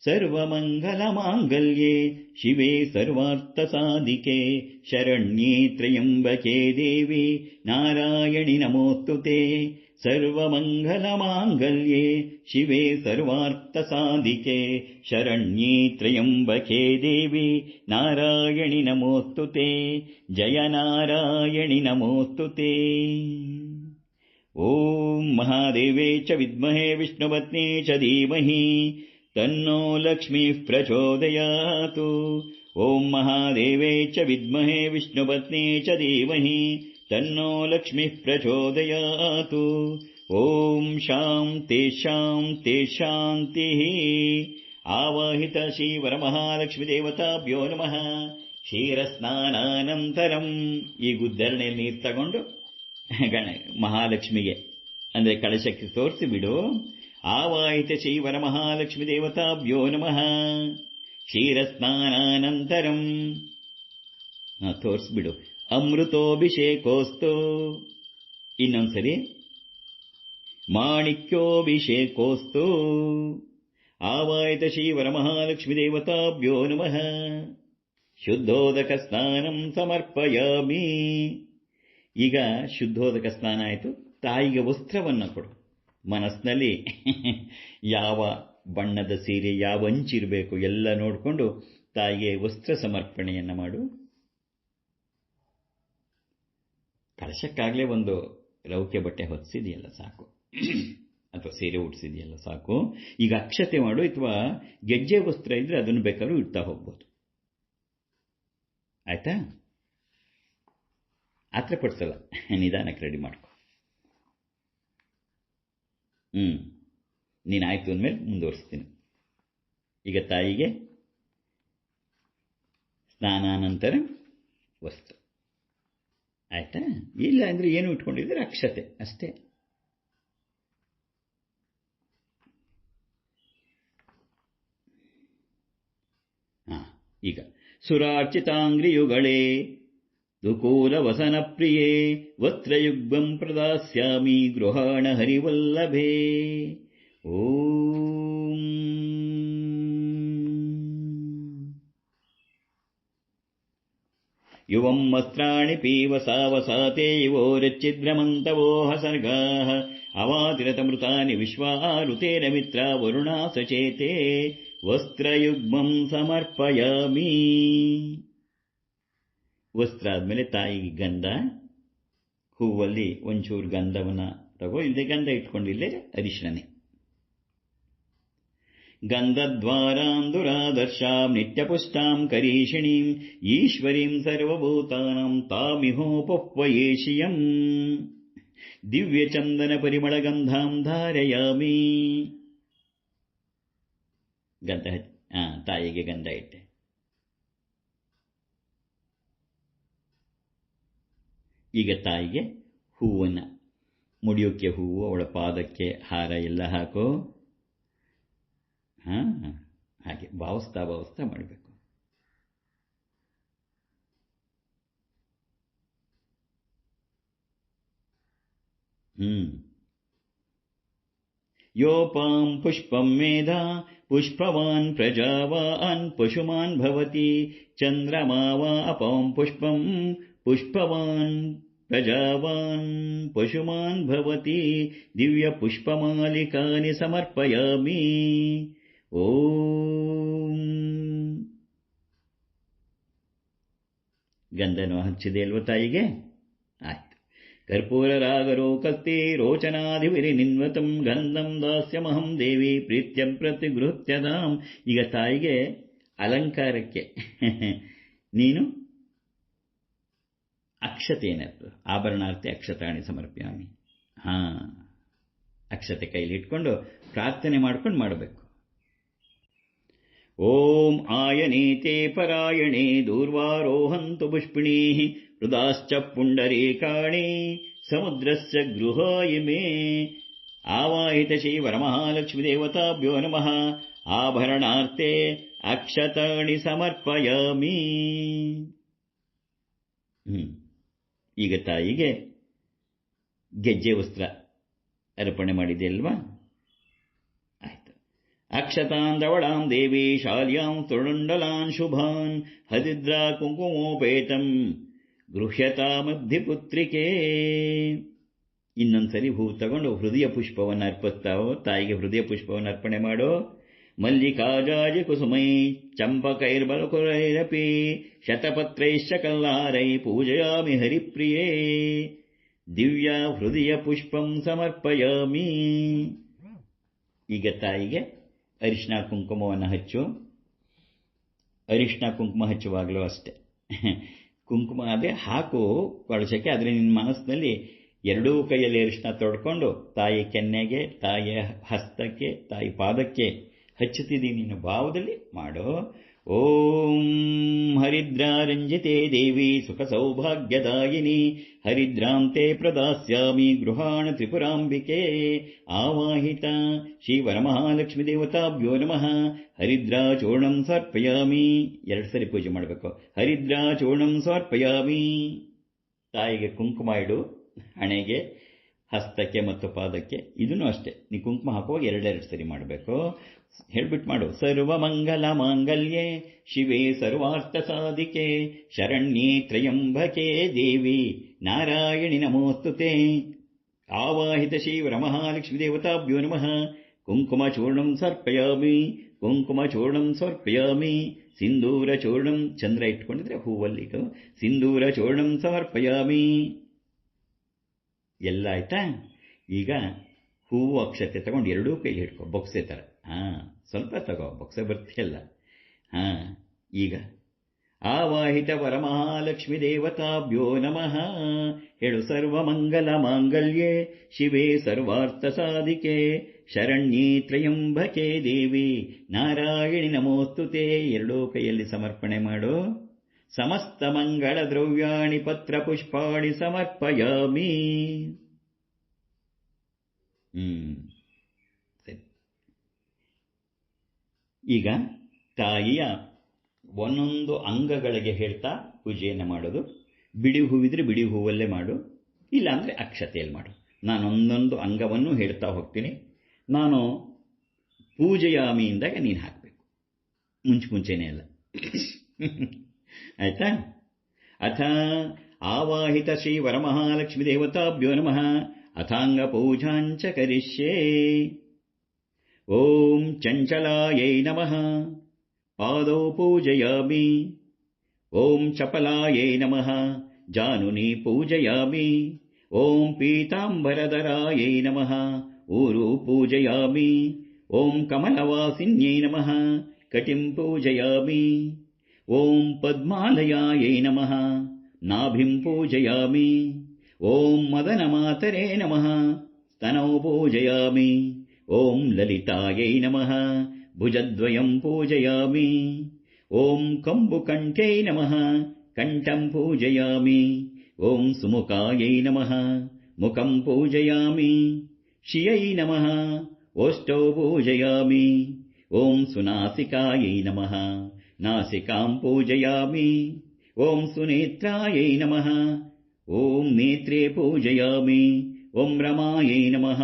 ಸರ್ವಮಂಗಲ ಮಾಂಗಲ್ಯೇ ಶಿವೆ ಸರ್ವಾರ್ಥ ಸಾಧಿಕೆ ಶರಣ್ಯೇ ತ್ರ್ಯಂಬಕೆ ದೇವಿ ನಾರಾಯಣಿ ನಮೋಸ್ತುತೆ. ಸರ್ವಮಂಗಲ ಮಾಂಗಲ್ಯೇ ಶಿವೆ ಸರ್ವಾರ್ಥ ಸಾಧಿಕೆ ಶರಣ್ಯೇ ತ್ರ್ಯಂಬಕೆ ದೇವಿ ನಾರಾಯಣಿ ನಮೋಸ್ತುತೆ. ಜಯ ನಾರಾಯಣಿ ನಮೋಸ್ತುತೆ. ಓಂ ಮಹಾದೇವೇ ಚ ವಿದ್ಮಹೇ ವಿಷ್ಣುಪತ್ನೇ ಚ ಧೀಮಹಿ ತನ್ನೋ ಲಕ್ಷ್ಮೀ ಪ್ರಚೋದಯಾತು. ಓಂ ಮಹಾದೇವೇ ಚ ವಿದ್ಮಹೇ ವಿಷ್ಣುಪತ್ನೇ ಚ ಧೀಮಹಿ ತನ್ನೋ ಲಕ್ಷ್ಮೀ ಪ್ರಚೋದಯಾತು. ಓಂ ಶಾಂತಿ ಶಾಂತಿ ಶಾಂತಿ. ಆವಾಹಿತ ಶ್ರೀ ವರಮಹಾಲಕ್ಷ್ಮೀ ದೇವತಾಭ್ಯೋ ನಮಃ. ಕ್ಷೀರಸ್ನಾನಾನಂತರಂ ಈ ಗುದ್ದರಣೆಯಲ್ಲಿ ನೀರು ತಗೊಂಡು ಮಹಾಲಕ್ಷ್ಮಿಗೆ ಅಂದರೆ ಕಳಶಕ್ಕೆ ತೋರಿಸಿಬಿಡು. ಆವಾಹಿತ ಶ್ರೀ ವರಮಹಾಲಕ್ಷ್ಮೀ ದೇವತಾಭ್ಯೋ ನಮಃ. ಕ್ಷೀರಸ್ನಾನಾನಂತರಂ ತೋರಿಸ್ಬಿಡು. ಅಮೃತೋಭಿಷೇಕೋಸ್ತು. ಇನ್ನೊಂದ್ಸರಿ ಮಾಣಿಕ್ಯೋಭಿಷೇಕೋಸ್ತು. ಆವಾಹಿತ ಶ್ರೀ ವರಮಹಾಲಕ್ಷ್ಮೀ ದೇವತಾಭ್ಯೋ ನಮಃ. ಶುದ್ಧೋದಕ ಸ್ನಾನಂ ಸಮರ್ಪಯಾಮಿ. ಈಗ ಶುದ್ಧೋದಕ ಸ್ನಾನ ಆಯಿತು. ತಾಯಿಗೆ ವಸ್ತ್ರವನ್ನು ಕೊಡು. ಮನಸ್ಸಿನಲ್ಲಿ ಯಾವ ಬಣ್ಣದ ಸೀರೆ, ಯಾವ ಅಂಚಿರಬೇಕು ಎಲ್ಲ ನೋಡಿಕೊಂಡು ತಾಯಿಗೆ ವಸ್ತ್ರ ಸಮರ್ಪಣೆಯನ್ನು ಮಾಡು. ಕಳಶಕ್ಕಾಗಲೇ ಒಂದು ರೌಕೆ ಬಟ್ಟೆ ಹೊತ್ತಿಸಿದೆಯಲ್ಲ ಸಾಕು, ಅಥವಾ ಸೀರೆ ಉಡಿಸಿದೆಯಲ್ಲ ಸಾಕು. ಈಗ ಅಕ್ಷತೆ ಮಾಡು, ಅಥವಾ ಗೆಜ್ಜೆ ವಸ್ತ್ರ ಇದ್ರೆ ಅದನ್ನು ಬೇಕಾದ್ರೂ ಇಡ್ತಾ ಹೋಗ್ಬೋದು. ಆಯ್ತಾ? ಆತ್ರ ಪಡಿಸಲ್ಲ, ನಿಧಾನಕ್ಕೆ ರೆಡಿ ಮಾಡ್ಕೊ. ನೀನಾಯ್ತು ಅಂದಮೇಲೆ ಮುಂದುವರಿಸ್ತೀನಿ. ಈಗ ತಾಯಿಗೆ ಸ್ನಾನಾನಂತರ ವಸ್ತ್ರ ಆಯ್ತಾ? ಇಲ್ಲ ಅಂದರೆ ಏನು ಇಟ್ಕೊಂಡಿದ್ರೆ ಅಕ್ಷತೆ ಅಷ್ಟೇ. ಈಗ ಸುರಾರ್ಚಿತಾಂಗ್ರಿಯುಗಳೇ ದುಕೂಲ ವಸನ ಪ್ರಿಯೇ ವಸ್ತ್ರಯುಗ್ಮಂ ಪ್ರದಾಸ್ಯಾಮಿ ಗೃಹಾಣ ಹರಿವಲ್ಲಭೇ. ಓಂ ಯುವಂ ವಸ್ತ್ರಾಣಿ ಪೀವಸಾವಸಾತೆ ಯುವೋರಚ್ಛಿದ್ರಮಂತವೋ ಹಸರ್ಗಾಃ ಅವಾತಿರತಮೃತಾನಿ ವಿಶ್ವಾರುತೇನ ಮಿತ್ರ ವರುಣಾ ಸಚೇತೆ ವಸ್ತ್ರಯುಗ್ಮಂ ಸಮರ್ಪಯಾಮಿ. ವಸ್ತ್ರ ಆದಮೇಲೆ ತಾಯಿಗೆ ಗಂಧ, ಹೂವಲ್ಲಿ ಒಂಚೂರು ಗಂಧವನ್ನು ತಗೋ. ಇಲ್ಲದೆ ಗಂಧ ಇಟ್ಕೊಂಡಿಲ್ಲೇ ಅರಿಶಿಣನೆ. ಗಂಧದ್ವಾರಾಂ ದುರಾದರ್ಶಾಂ ನಿತ್ಯಪುಷ್ಟಾಂ ಕರೀಷಿಣೀಂ ಈಶ್ವರೀಂ ಸರ್ವಭೂತಾನಾಂ ತಾಮಿಹೋಪಪ್ವಯೇಷಿಯಂ ದಿವ್ಯಚಂದನ ಪರಿಮಳಗಂಧಾಂ ಧಾರಯಾಮಿ. ಗಂಧ ತಾಯಿಗೆ ಗಂಧ ಇಟ್ಟೆ. ಈಗ ತಾಯಿಗೆ ಹೂವನ್ನು, ಮುಡಿಯೋಕ್ಕೆ ಹೂವು, ಅವಳ ಪಾದಕ್ಕೆ ಹಾರ ಎಲ್ಲ ಹಾಕೋ. ಹಾಗೆ ಭಾವಿಸ್ತಾ ಭಾವಿಸ್ತಾ ಮಾಡಬೇಕು. ಯೋಪಾಂ ಪುಷ್ಪಂ ಮೇಧಾ ಪುಷ್ಪವಾನ್ ಪ್ರಜಾವಾನ್ ಪಶುಮಾನ್ ಭವತಿ ಚಂದ್ರಮಾ ವಾ ಅಪಾಂ ಪುಷ್ಪಂ ಪುಷ್ಪವಾನ್ ಪ್ರಜಾವಾನ್ ಪಶುಮಾನ್ ಭವತಿ ದಿವ್ಯ ಪುಷ್ಪಮಾಲಿಕಾನಿ ಸಮರ್ಪಯಾಮಿ. ಓಂ ಗಂಧನು ಹಚ್ಚಿದೆ ಅಲ್ವ ತಾಯಿಗೆ? ಆಯ್ತು. ಕರ್ಪೂರರಾಗರೋ ಕಸ್ತಿ ರೋಚನಾಧಿವಿರಿನಿನ್ವತಂ ಗಂಧಂ ದಾಸ್ಯಮಹಂ ದೇವಿ ಪ್ರೀತ್ಯ ಪ್ರತಿಗೃಹ್ಯದಾಂ. ಈಗ ತಾಯಿಗೆ ಅಲಂಕಾರಕ್ಕೆ ನೀನು ಅಕ್ಷತೆಯೇನತ್ತು ಆಭರಣಾರ್ಥಿ ಅಕ್ಷತಾಣಿ ಸಮರ್ಪ್ಯಾಮಿ. ಅಕ್ಷತೆ ಕೈಲಿ ಇಟ್ಕೊಂಡು ಪ್ರಾರ್ಥನೆ ಮಾಡ್ಕೊಂಡು ಮಾಡಬೇಕು. ಓಂ ಆಯನೇತೆ ಪರಾಯಣೆ ದೂರ್ವಾರೋಹಂತು ಪುಷ್ಪಿಣೀ ಹೃದಾಶ್ಚ ಪುಂಡರೀಕಾಣಿ ಸಮುದ್ರಸ್ಯ ಗೃಹಾಯ ಮೇ. ಆವಾಹಿತ ಶ್ರೀ ವರಮಹಾಲಕ್ಷ್ಮೀ ದೇವತಾಭ್ಯೋ ನಮಃ. ಆಭರಣಾರ್ಥೆ ಅಕ್ಷತಾಣಿ ಸಮರ್ಪಯಾಮಿ. ಈಗ ತಾಯಿಗೆ ಗೆಜ್ಜೆ ವಸ್ತ್ರ ಅರ್ಪಣೆ ಮಾಡಿದೆ ಅಲ್ವಾ? ಆಯ್ತು. ಅಕ್ಷತಾನ್ ದ್ರವಳಾಂ ದೇವಿ ಶಾಲ್ಯಾಂ ತುಳುಂಡಲಾನ್ ಶುಭಾನ್ ಹರಿದ್ರಾ ಕುಂಕುಮೋಪೇತಂ ಗೃಹ್ಯತಾಮಬ್ಧಿಪುತ್ರಿಕೆ. ಇನ್ನೊಂದ್ಸರಿ ಹೂ ತಗೊಂಡು ಹೃದಯ ಪುಷ್ಪವನ್ನು ಅರ್ಪಿಸ್ತಾವೋ ತಾಯಿಗೆ ಹೃದಯ ಪುಷ್ಪವನ್ನು ಅರ್ಪಣೆ ಮಾಡೋ. ಮಲ್ಲಿಕಾಜಾಜಿ ಕುಸುಮೈ ಚಂಪಕೈರ್ಬಲಕುರೈರಪಿ ಶತಪತ್ರೈಶ್ಚ ಕಲ್ಲಾರೈ ಪೂಜಯಾಮಿ ಹರಿಪ್ರಿಯೇ ದಿವ್ಯ ಹೃದಯ ಪುಷ್ಪಂ ಸಮರ್ಪಯಾಮಿ. ಈಗ ತಾಯಿಗೆ ಅರಿಶಿನ ಕುಂಕುಮವನ್ನು ಹಚ್ಚು. ಅರಿಶಿನ ಕುಂಕುಮ ಹಚ್ಚುವಾಗಲೂ ಅಷ್ಟೆ, ಕುಂಕುಮ ಅದೇ ಹಾಕು ಕಳಶಕ್ಕೆ, ಆದರೆ ನಿನ್ನ ಮನಸ್ಸಿನಲ್ಲಿ ಎರಡೂ ಕೈಯಲ್ಲಿ ಅರಿಶಿನ ತೊಡ್ಕೊಂಡು ತಾಯಿ ಕೆನ್ನೆಗೆ, ತಾಯಿಯ ಹಸ್ತಕ್ಕೆ, ತಾಯಿ ಪಾದಕ್ಕೆ ಹಚ್ಚುತ್ತಿದ್ದೀನಿ ನಿನ್ನ ಭಾವದಲ್ಲಿ ಮಾಡೋ. ಓಂ ಹರಿದ್ರಾರಂಜಿತೆ ದೇವಿ ಸುಖ ಸೌಭಾಗ್ಯದಾಯಿನಿ ಹರಿದ್ರಾಂತೆ ಪ್ರದಾಸ್ಯಾಮಿ ಗೃಹಾಣ ತ್ರಿಪುರಾಂಬಿಕೆ. ಆವಾಹಿತ ಶ್ರೀ ವರಮಹಾಲಕ್ಷ್ಮೀ ದೇವತಾಭ್ಯೋ ನಮಃ. ಹರಿದ್ರಾ ಚೂರ್ಣಂ ಸಮರ್ಪಯಾಮಿ. 2 ಸರಿ ಪೂಜೆ ಮಾಡಬೇಕು. ಹರಿದ್ರಾ ಚೂರ್ಣಂ ಸಮರ್ಪಯಾಮಿ. ತಾಯಿಗೆ ಕುಂಕುಮ ಇಡು, ಹಣೆಗೆ, ಹಸ್ತಕ್ಕೆ ಮತ್ತು ಪಾದಕ್ಕೆ. ಇದನ್ನು ಅಷ್ಟೇ, ನೀ ಕುಂಕುಮ ಹಾಕುವಾಗ 2 ಸರಿ ಮಾಡಬೇಕು. ಹೇಳ್ಬಿಟ್ಟು ಮಾಡು. ಸರ್ವಮಂಗಲ ಮಾಂಗಲ್ಯೆ ಶಿವೆ ಸರ್ವಾರ್ಥ ಸಾಧಿಕೆ ಶರಣ್ಯೇ ತ್ರಯಂಬಕೆ ದೇವಿ ನಾರಾಯಣಿ ನಮೋಸ್ತುತೆ. ಆವಾಹಿತ ಶ್ರೀ ವರಮಹಾಲಕ್ಷ್ಮೀ ದೇವತಾಭ್ಯೋ ನಮಃ. ಕುಂಕುಮ ಚೂರ್ಣಂ ಸಮರ್ಪಯಾಮಿ. ಕುಂಕುಮ ಚೂರ್ಣಂ ಸಮರ್ಪಯಾಮಿ. ಸಿಂಧೂರ ಚೂರ್ಣಂ, ಚಂದ್ರ ಇಟ್ಕೊಂಡಿದ್ರೆ ಹೂವಲ್ಲಿಟ್ಟು ಸಿಂಧೂರ ಚೂರ್ಣಂ ಸಮರ್ಪಯಾಮಿ. ಎಲ್ಲ ಆಯ್ತಾ? ಈಗ ಹೂವು ಅಕ್ಷತೆ ತಗೊಂಡು 2 ಕೈಲಿ ಹಿಡ್ಕೊ, ಬೊಕ್ಸೆ ಥರ. ಸ್ವಲ್ಪ ತಗೋ, ಬೊಕ್ಸೆ ಬರ್ತಿಯಲ್ಲ. ಈಗ ಆವಾಹಿತ ವರಮಹಾಲಕ್ಷ್ಮೀ ದೇವತಾಭ್ಯೋ ನಮಃ. ಹೇಳು. ಸರ್ವಮಂಗಲ ಮಾಂಗಲ್ಯೆ ಶಿವೆ ಸರ್ವಾರ್ಥ ಸಾಧಿಕೆ ಶರಣ್ಯೇ ತ್ರಯಂಬಕೆ ದೇವಿ ನಾರಾಯಣಿ ನಮೋಸ್ತುತೆ. 2 ಕೈಯಲ್ಲಿ ಸಮರ್ಪಣೆ ಮಾಡು. ಸಮಸ್ತ ಮಂಗಳ ದ್ರವ್ಯಾಣಿ ಪತ್ರ ಪುಷ್ಪಾಣಿ ಸಮರ್ಪಯಾಮಿ. ಸರಿ. ಈಗ ತಾಯಿಯ ಒಂದೊಂದು ಅಂಗಗಳಿಗೆ ಹೇಳ್ತಾ ಪೂಜೆಯನ್ನು ಮಾಡೋದು. ಬಿಡಿ ಹೂವಿದ್ರೆ ಬಿಡಿ ಹೂವಲ್ಲೇ ಮಾಡು, ಇಲ್ಲಾಂದರೆ ಅಕ್ಷತೆಯಲ್ಲಿ ಮಾಡು. ನಾನು ಒಂದೊಂದು ಅಂಗವನ್ನು ಹೇಳ್ತಾ ಹೋಗ್ತೀನಿ. ನಾನು ಪೂಜೆಯಾಮಿಯಿಂದಾಗ ನೀನು ಹಾಕಬೇಕು, ಮುಂಚೆನೇ ಅಲ್ಲ. ಆಯ್ತಾ? ಅಥ ಆವಾಹಿತ ಶ್ರೀ ವರಮಹಾಲಕ್ಷ್ಮೀ ದೇವತಾಭ್ಯೋ ನಮಃ. ಅಥಾಂಗ ಪೂಜಾಂಚ ಕರಿಷ್ಯೇ. ಓಂ ಚಂಚಲಾಯೈ ನಮಃ. ಪಾದೌ ಪೂಜಯಾಮಿ. ಓಂ ಚಪಲಾಯೈ ನಮಃ. ಜಾನುನಿ ಪೂಜಯಾಮಿ. ಓಂ ಪೀತಾಂಬರಧರಾಯೈ ನಮಃ. ಊರು ಪೂಜಯಾಮಿ. ಓಂ ಕಮಲವಾಸಿನ್ಯೈ ನಮಃ. ಕಟಿಂ ಪೂಜಯಾಮಿ. ಓಂ ಪದ್ಮಾಲಯಾಯೈ ನಮಃ. ನಾಭಿಂ ಪೂಜಯಾಮಿ. ಓಂ ಮದನಮಾತರೇ ನಮಃ. ಸ್ತನೌ ಪೂಜಯಾಮಿ. ಓಂ ಲಲಿತಾಯೈ ನಮಃ. ಭುಜದ್ವಯಂ ಪೂಜಯಾಮಿ. ಓಂ ಕಂಬುಕಂಠೈ ನಮಃ. ಕಂಠಂ ಪೂಜಯಾಮಿ. ಓಂ ಸುಮುಖಾಯೈ ನಮಃ. ಮುಖಂ ಪೂಜಯಾಮಿ. ಶಿಯೈ ನಮಃ. ಓಷ್ಟೌ ಪೂಜಯಾಮಿ. ಓಂ ಸುನಾಸಿಕಾಯೈ ನಮಃ. ನಾಸಿಕಾಂ ಪೂಜಯಾಮಿ. ಓಂ ಸುನೇತ್ರಾಯೈ ನಮಃ. ಓಂ ನೇತ್ರೇ ಪೂಜಯಾಮಿ. ಓಂ ರಮಾಯೈ ನಮಃ.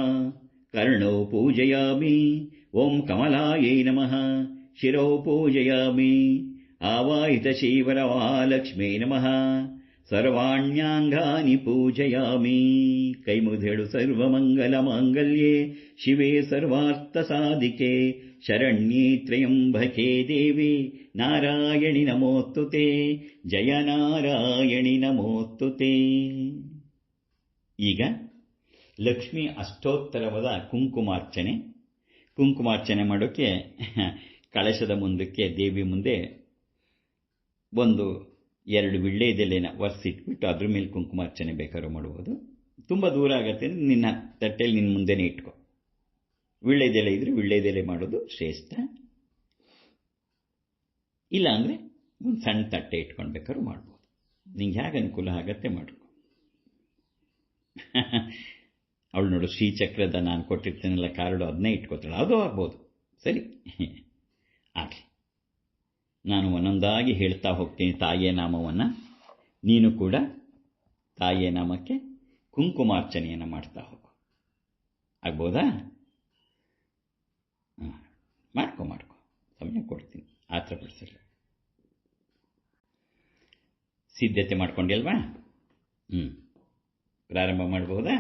ಕರ್ಣೌ ಪೂಜಯಾಮಿ. ಓಂ ಕಮಲಾಯೈ ನಮಃ. ಶಿರೌ ಪೂಜಯಾಮಿ. ಆವಾಹಿತ ಶ್ರೀವರಮಹಾಲಕ್ಷ್ಮೀ ನಮಃ. ಸರ್ವಾಣ್ಯಾಂಗಾನಿ ಪೂಜಯಾಮಿ. ಕೈ ಮುಗಿದು ಹೇಳು. ಸರ್ವಮಂಗಲ ಮಾಂಗಲ್ಯೆ ಶಿವೆ ಸರ್ವಾರ್ಥ ಸಾಧಿಕೆ ಶರಣ್ಯೇ ತ್ರಯಂಬಕೆ ದೇವಿ ನಾರಾಯಣಿ ನಮೋಸ್ತುತೆ. ಜಯ ನಾರಾಯಣಿ ನಮೋಸ್ತುತೆ. ಈಗ ಲಕ್ಷ್ಮೀ ಅಷ್ಟೋತ್ತರವಾದ ಕುಂಕುಮಾರ್ಚನೆ ಮಾಡೋಕ್ಕೆ ಕಳಶದ ಮುಂದಕ್ಕೆ ದೇವಿ ಮುಂದೆ 1-2 ವೀಳ್ಯದೆಲೆನ ಒರೆಸಿಟ್ಬಿಟ್ಟು ಅದ್ರ ಮೇಲೆ ಕುಂಕುಮಾರ್ಚನೆ ಬೇಕಾದ್ರೂ ಮಾಡ್ಬೋದು. ತುಂಬ ದೂರ ಆಗತ್ತೆ, ನಿನ್ನ ತಟ್ಟೆಯಲ್ಲಿ ನಿನ್ನ ಮುಂದೆನೇ ಇಟ್ಕೊ. ವೀಳ್ಯದೆಲೆ ಇದ್ರೆ ವೀಳ್ಯದೆಲೆ ಮಾಡೋದು ಶ್ರೇಷ್ಠ. ಇಲ್ಲ ಅಂದರೆ ಒಂದು ಸಣ್ಣ ತಟ್ಟೆ ಇಟ್ಕೊಂಡು ಬೇಕಾದ್ರೂ ಮಾಡ್ಬೋದು. ನಿಂಗೆ ಹೇಗೆ ಅನುಕೂಲ ಆಗತ್ತೆ ಮಾಡ್ಕೊ. ಅವಳು ನೋಡು, ಶ್ರೀಚಕ್ರದ ನಾನು ಕೊಟ್ಟಿರ್ತೀನಲ್ಲ ಕಾರ್ಡು, ಅದನ್ನೇ ಇಟ್ಕೋತಾಳೆ. ಅದು ಆಗ್ಬೋದು. ಸರಿ, ಆಗಲಿ. ನಾನು ಒಂದೊಂದಾಗಿ ಹೇಳ್ತಾ ಹೋಗ್ತೀನಿ ತಾಯಿಯ ನಾಮವನ್ನು. ನೀನು ಕೂಡ ತಾಯಿಯ ನಾಮಕ್ಕೆ ಕುಂಕುಮಾರ್ಚನೆಯನ್ನು ಮಾಡ್ತಾ ಹೋಗು. ಆಗ್ಬೋದಾ? ಮಾಡ್ಕೊ, ಸಮಯ ಕೊಡ್ತೀನಿ. ಆತರ ಪಡಿಸಲ್ಲ. ಸಿದ್ಧತೆ ಮಾಡ್ಕೊಂಡಲ್ವಾ? ಪ್ರಾರಂಭ ಮಾಡಬಹುದಾ?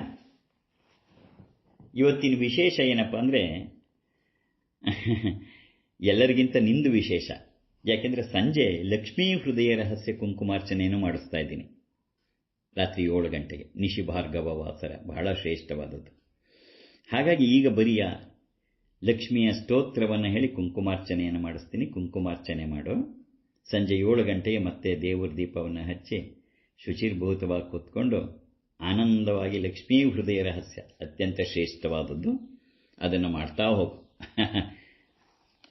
ಇವತ್ತಿನ ವಿಶೇಷ ಏನಪ್ಪ ಅಂದರೆ, ಎಲ್ಲರಿಗಿಂತ ನಿಂದು ವಿಶೇಷ. ಯಾಕೆಂದರೆ ಸಂಜೆ ಲಕ್ಷ್ಮೀ ಹೃದಯ ರಹಸ್ಯ ಕುಂಕುಮಾರ್ಚನೆಯನ್ನು ಮಾಡಿಸ್ತಾ ಇದ್ದೀನಿ. ರಾತ್ರಿ 7 ಗಂಟೆಗೆ ನಿಶಿಭಾರ್ಗವ ವಾಸರ, ಬಹಳ ಶ್ರೇಷ್ಠವಾದದ್ದು. ಹಾಗಾಗಿ ಈಗ ಬರಿಯ ಲಕ್ಷ್ಮಿಯ ಸ್ತೋತ್ರವನ್ನು ಹೇಳಿ ಕುಂಕುಮಾರ್ಚನೆಯನ್ನು ಮಾಡಿಸ್ತೀನಿ. ಕುಂಕುಮಾರ್ಚನೆ ಮಾಡು. ಸಂಜೆ 7 ಗಂಟೆಗೆ ಮತ್ತೆ ದೇವರ ದೀಪವನ್ನು ಹಚ್ಚಿ ಶುಚಿರ್ಭೂತವಾಗಿ ಕೂತ್ಕೊಂಡು ಆನಂದವಾಗಿ ಲಕ್ಷ್ಮೀ ಹೃದಯ ರಹಸ್ಯ, ಅತ್ಯಂತ ಶ್ರೇಷ್ಠವಾದದ್ದು, ಅದನ್ನು ಮಾಡ್ತಾ ಹೋಗು.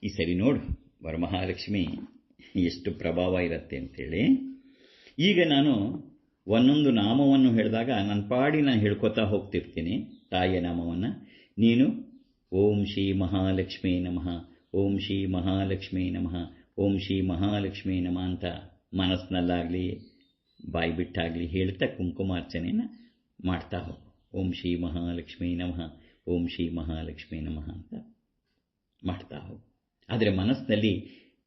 ಈ ಸರಿ ನೋಡು ವರಮಹಾಲಕ್ಷ್ಮಿ ಎಷ್ಟು ಪ್ರಭಾವ ಇರುತ್ತೆ ಅಂತೇಳಿ. ಈಗ ನಾನು ಒಂದೊಂದು ನಾಮವನ್ನು ಹೇಳಿದಾಗ ನನ್ನ ಪಾಡಿ ನಾನು ಹೇಳ್ಕೊತಾ ಹೋಗ್ತಿರ್ತೀನಿ ತಾಯಿಯ ನಾಮವನ್ನು. ನೀನು ಓಂ ಶ್ರೀ ಮಹಾಲಕ್ಷ್ಮೀ ನಮಃ, ಓಂ ಶ್ರೀ ಮಹಾಲಕ್ಷ್ಮೀ ನಮಃ, ಓಂ ಶ್ರೀ ಮಹಾಲಕ್ಷ್ಮೀ ನಮಃ ಅಂತ ಮನಸ್ಸಿನಲ್ಲಾಗಲಿ ಬಾಯಿ ಬಿಟ್ಟಾಗಲಿ ಹೇಳ್ತಾ ಕುಂಕುಮಾರ್ಚನೆಯನ್ನು ಮಾಡ್ತಾ ಹೋಗು. ಓಂ ಶ್ರೀ ಮಹಾಲಕ್ಷ್ಮೀ ನಮಃ, ಓಂ ಶ್ರೀ ಮಹಾಲಕ್ಷ್ಮೀ ನಮಃ ಅಂತ ಮಾಡ್ತಾ ಹೋಗು. ಆದರೆ ಮನಸ್ಸಿನಲ್ಲಿ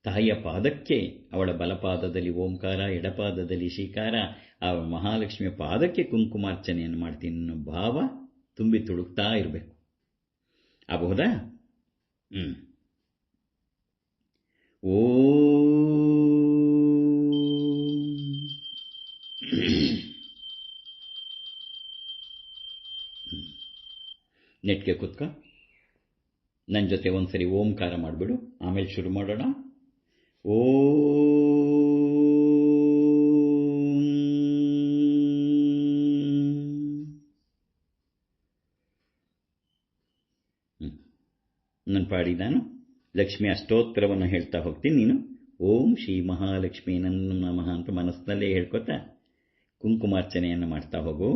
ತಾಯಿಯ ಪಾದಕ್ಕೆ, ಅವಳ ಬಲಪಾದದಲ್ಲಿ ಓಂಕಾರ, ಎಡಪಾದದಲ್ಲಿ ಶ್ರೀಕಾರ, ಆ ಮಹಾಲಕ್ಷ್ಮಿಯ ಪಾದಕ್ಕೆ ಕುಂಕುಮಾರ್ಚನೆಯನ್ನು ಮಾಡ್ತೀನಿ ಅನ್ನೋ ಭಾವ ತುಂಬಿ ತುಳುಕ್ತಾ ಇರಬೇಕು. ಆಗಬಹುದಾ? ನೆಟ್ಗೆ ಕೂತ್ಕೊ. ನನ್ನ ಜೊತೆ ಒಂದ್ಸರಿ ಓಂಕಾರ ಮಾಡಿಬಿಡು, ಆಮೇಲೆ ಶುರು ಮಾಡೋಣ. ನನ್ನ ಪಾಡಿ ನಾನು ಲಕ್ಷ್ಮಿ ಅಷ್ಟೋತ್ತರವನ್ನು ಹೇಳ್ತಾ ಹೋಗ್ತೀನಿ. ನೀನು ಓಂ ಶ್ರೀ ಮಹಾಲಕ್ಷ್ಮೀ ನಮಃ ಅಂತ ಮನಸ್ಸಿನಲ್ಲೇ ಹೇಳ್ಕೊತಾ ಕುಂಕುಮಾರ್ಚನೆಯನ್ನು ಮಾಡ್ತಾ ಹೋಗು.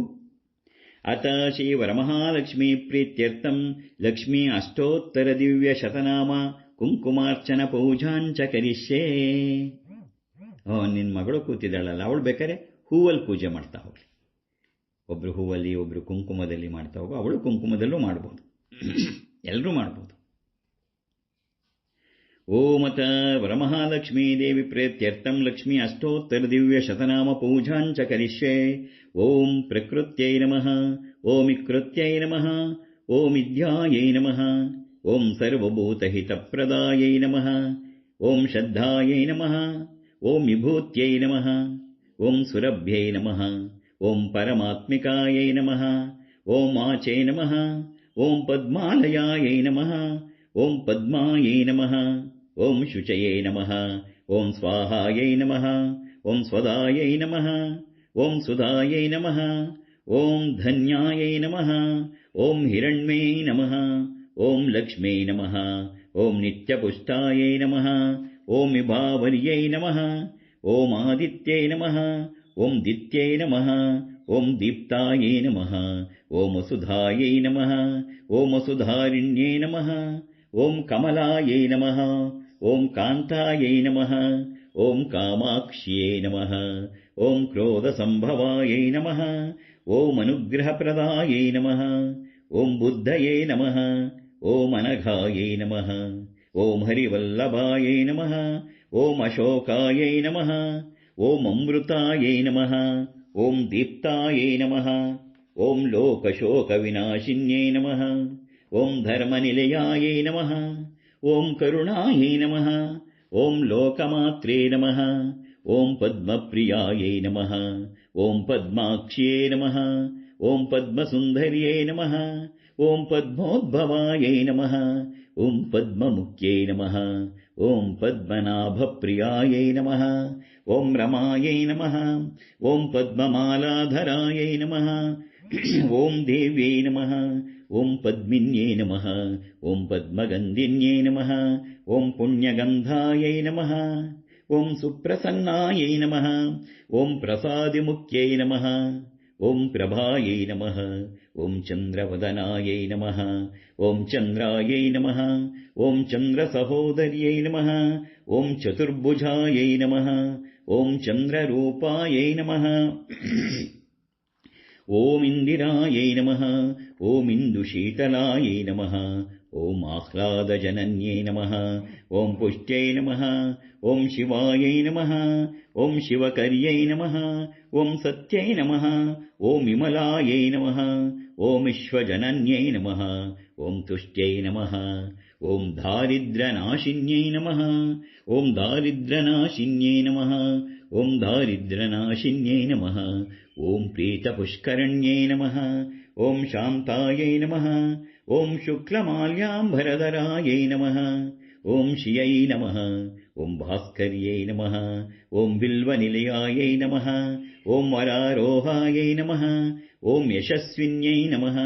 ಅತ ಶ್ರೀ ವರಮಹಾಲಕ್ಷ್ಮೀ ಪ್ರೀತ್ಯರ್ಥಂ ಲಕ್ಷ್ಮೀ ಅಷ್ಟೋತ್ತರ ದಿವ್ಯ ಶತನಾಮ ಕುಂಕುಮಾರ್ಚನ ಪೂಜಾಂಚ ಕರಿಷ್ಯೇ. ನಿನ್ನ ಮಗಳು ಕೂತಿದ್ದಾಳಲ್ಲ, ಅವಳು ಬೇಕಾದ್ರೆ ಹೂವಲ್ಲಿ ಪೂಜೆ ಮಾಡ್ತಾ ಹೋಗಲಿ. ಒಬ್ರು ಹೂವಲ್ಲಿ, ಒಬ್ರು ಕುಂಕುಮದಲ್ಲಿ ಮಾಡ್ತಾ ಹೋಗು. ಅವಳು ಕುಂಕುಮದಲ್ಲೂ ಮಾಡ್ಬೋದು, ಎಲ್ಲರೂ ಮಾಡ್ಬೋದು. ಓಮತ ವರಮಹಾಲಕ್ಷ್ಮೀ ದೇವಿ ಪ್ರೇತ್ಯರ್ಥಂ ಲಕ್ಷ್ಮೀ ಅಷ್ಟೋತ್ತರ ದಿವ್ಯ ಶತನಾಮ ಪೂಜಾಂಚ ಕರಿಷ್ಯೇ. ಓಂ ಪ್ರಕೃತ್ಯೈ ನಮಃ, ಓಂ ವಿಕೃತ್ಯೈ ನಮಃ, ಓಂ ವಿದ್ಯಾಯೈ ನಮಃ, ಓಂ ಸರ್ವಭೂತಹಿತಪ್ರದಾಯೈ ನಮಃ, ಓಂ ಶ್ರದ್ಧಾಯೈ ನಮಃ, ಓಂ ವಿಭೂತ್ಯೈ ನಮಃ, ಓಂ ಸುರಭ್ಯೈ ನಮಃ, ಓಂ ಪರಮಾತ್ಮಿಕಾಯೈ ನಮಃ, ಓಂ ಆಚೈ ನಮಃ, ಓಂ ಪದ್ಮಾಲಯಾಯೈ ನಮಃ, ಓಂ ಪದ್ಮಾಯೈ ನಮಃ, ಓಂ ಶುಚಯೈ ನಮಃ, ಓಂ ಸ್ವಾಹಾಯೈ ನಮಃ, ಓಂ ಸ್ವದಾಯೈ ನಮಃ, ಓಂ ಸುಧಾಯೈ ನಮಃ, ಓಂ ಧನ್ಯಾಯೈ ನಮಃ, ಓಂ ಹಿರಣ್ಮೈ ನಮಃ, ಓಂ ಲಕ್ಷ್ಮೈ ನಮಃ, ಓಂ ನಿತ್ಯಪುಷ್ಟಾಯೈ ನಮಃ, ಓಂ ವಿಭಾವರ್ಯೈ ನಮಃ, ಓಂ ಆದಿತ್ಯೈ ನಮಃ, ಓಂ ದಿತ್ಯೈ ನಮಃ, ಓಂ ದೀಪ್ತಾಯೈ ನಮಃ, ಓಂ ವಸುಧಾಯೈ ನಮಃ, ಓಂ ವಸುಧಾರಿಣ್ಯೈ ನಮಃ, ಓಂ ಕಮಲಾಯೈ ನಮಃ, ಓಂ ಕಾಂತಾಯೈ ನಮಃ, ಓಂ ಕಾಮಾಕ್ಷ್ಯೈ ನಮಃ, ಓಂ ಕ್ರೋಧಸಂಭವಾಯೈ ನಮಃ, ಓಂ ಅನುಗ್ರಹಪ್ರದಾಯೈ ನಮಃ, ಓಂ ಬುದ್ಧಯೈ ನಮಃ, ಓಂ ಅನಘಾಯೈ ನಮಃ, ಓಂ ಹರಿವಲ್ಲಭಾಯೈ ನಮಃ, ಓಂ ಅಶೋಕಾಯೈ ನಮಃ, ಓಂ ಅಮೃತಾಯೈ ನಮಃ, ಓಂ ದೀಪ್ತಾಯೈ ನಮಃ, ಓಂ ಲೋಕಶೋಕವಿನಾಶಿನ್ಯೈ ನಮಃ, ಓಂ ಧರ್ಮನಿಲಯಾಯೈ ನಮಃ, ಓಂ ಕರುಣಾಯೈ ನಮಃ, ಓಂ ಲೋಕಮಾತ್ರೇ ನಮಃ, ಓಂ ಪದ್ಮಪ್ರಿಯಾಯೈ ನಮಃ, ಓಂ ಪದ್ಮಾಕ್ಷ್ಯೈ ನಮಃ, ಓಂ ಪದ್ಮಸುಂದರ್ಯೈ ನಮಃ. ಓಂ ಪದ್ಮೋದ್ಭವಾಯೈ ನಮಃ. ಓಂ ಪದ್ಮಮುಖ್ಯೈ ನಮಃ. ಓಂ ಪದ್ಮನಾಭಪ್ರಿಯಾಯೈ ನಮಃ. ಓಂ ರಮಾಯೈ ನಮಃ. ಓಂ ಪದ್ಮಮಾಲಾಧರಾಯೈ ನಮಃ. ಓಂ ದೇವ್ಯೈ ನಮಃ. ಓಂ ಪದ್ಮಿನ್ಯೈ ನಮಃ. ಓಂ ಪದ್ಮಗಂಧಿನ್ಯೈ ನಮಃ. ಓಂ ಪುಣ್ಯಗಂಧಾಯೈ ನಮಃ. ಓಂ ಸುಪ್ರಸನ್ನಾಯೈ ನಮಃ. ಓಂ ಪ್ರಸಾದಿಮುಖ್ಯೈ ನಮಃ. ಓಂ ಪ್ರಭಾಯೈ ನಮಃ. ಓಂ ಚಂದ್ರವದನಾಯೈ ನಮಃ. ಓಂ ಚಂದ್ರಾಯೈ ನಮಃ. ಓಂ ಚಂದ್ರಸಹೋದರ್ಯೈ ನಮಃ. ಓಂ ಚತುರ್ಭುಜಾಯೈ ನಮಃ. ಓಂ ಚಂದ್ರರೂಪಾಯೈ ನಮಃ. ಓಂ ಇಂದಿರಾಯೈ ನಮಃ. ಓಂ ಇಂದುಶೀತಲಾಯೈ ನಮಃ. ಓಂ ಆಹ್ಲಾದಜನನ್ಯೈ ನಮಃ. ಓಂ ಪುಷ್ಟ್ಯೈ ನಮಃ. ಓಂ ಶಿವಾಯೈ ನಮಃ. ಓಂ ಶಿವಕರ್ಯೈ ನಮಃ. ಓಂ ಸತ್ಯೈ ನಮಃ. ಓಂ ವಿಮಲಾಯೈ ನಮಃ. ಓಂ ವಿಶ್ವಜನನ್ಯೈ ನಮಃ. ಓಂ ತುಷ್ಟ್ಯೈ ನಮಃ. ಓಂ ದಾರಿದ್ರ್ಯನಾಶಿನ್ಯೈ ನಮಃ. ಓಂ ದಾರಿದ್ರ್ಯನಾಶಿನ್ಯೈ ನಮಃ. ಓಂ ದಾರಿದ್ರ್ಯನಾಶಿನ್ಯೈ ನಮಃ. ಓಂ ಪ್ರೀತಪುಷ್ಕರಣ್ಯೈ ನಮಃ. ಓಂ ಶಾಂತಾಯೈ ನಮಃ. ಓಂ ಶುಕ್ಲಮಾಲ್ಯಾಂಬರಧರಾಯೈ ನಮಃ. ಓಂ ಶಿಯೈ ನಮಃ. ಓಂ ಭಾಸ್ಕರ್ಯೈ ನಮಃ. ಓಂ ಬಿಲ್ವನಿಲಯಾಯೈ ನಮಃ. ಓಂ ವರಾರೋಹಾಯೈ ನಮಃ. ಓಂ ಯಶಸ್ವಿನ್ಯೈ ನಮಃ.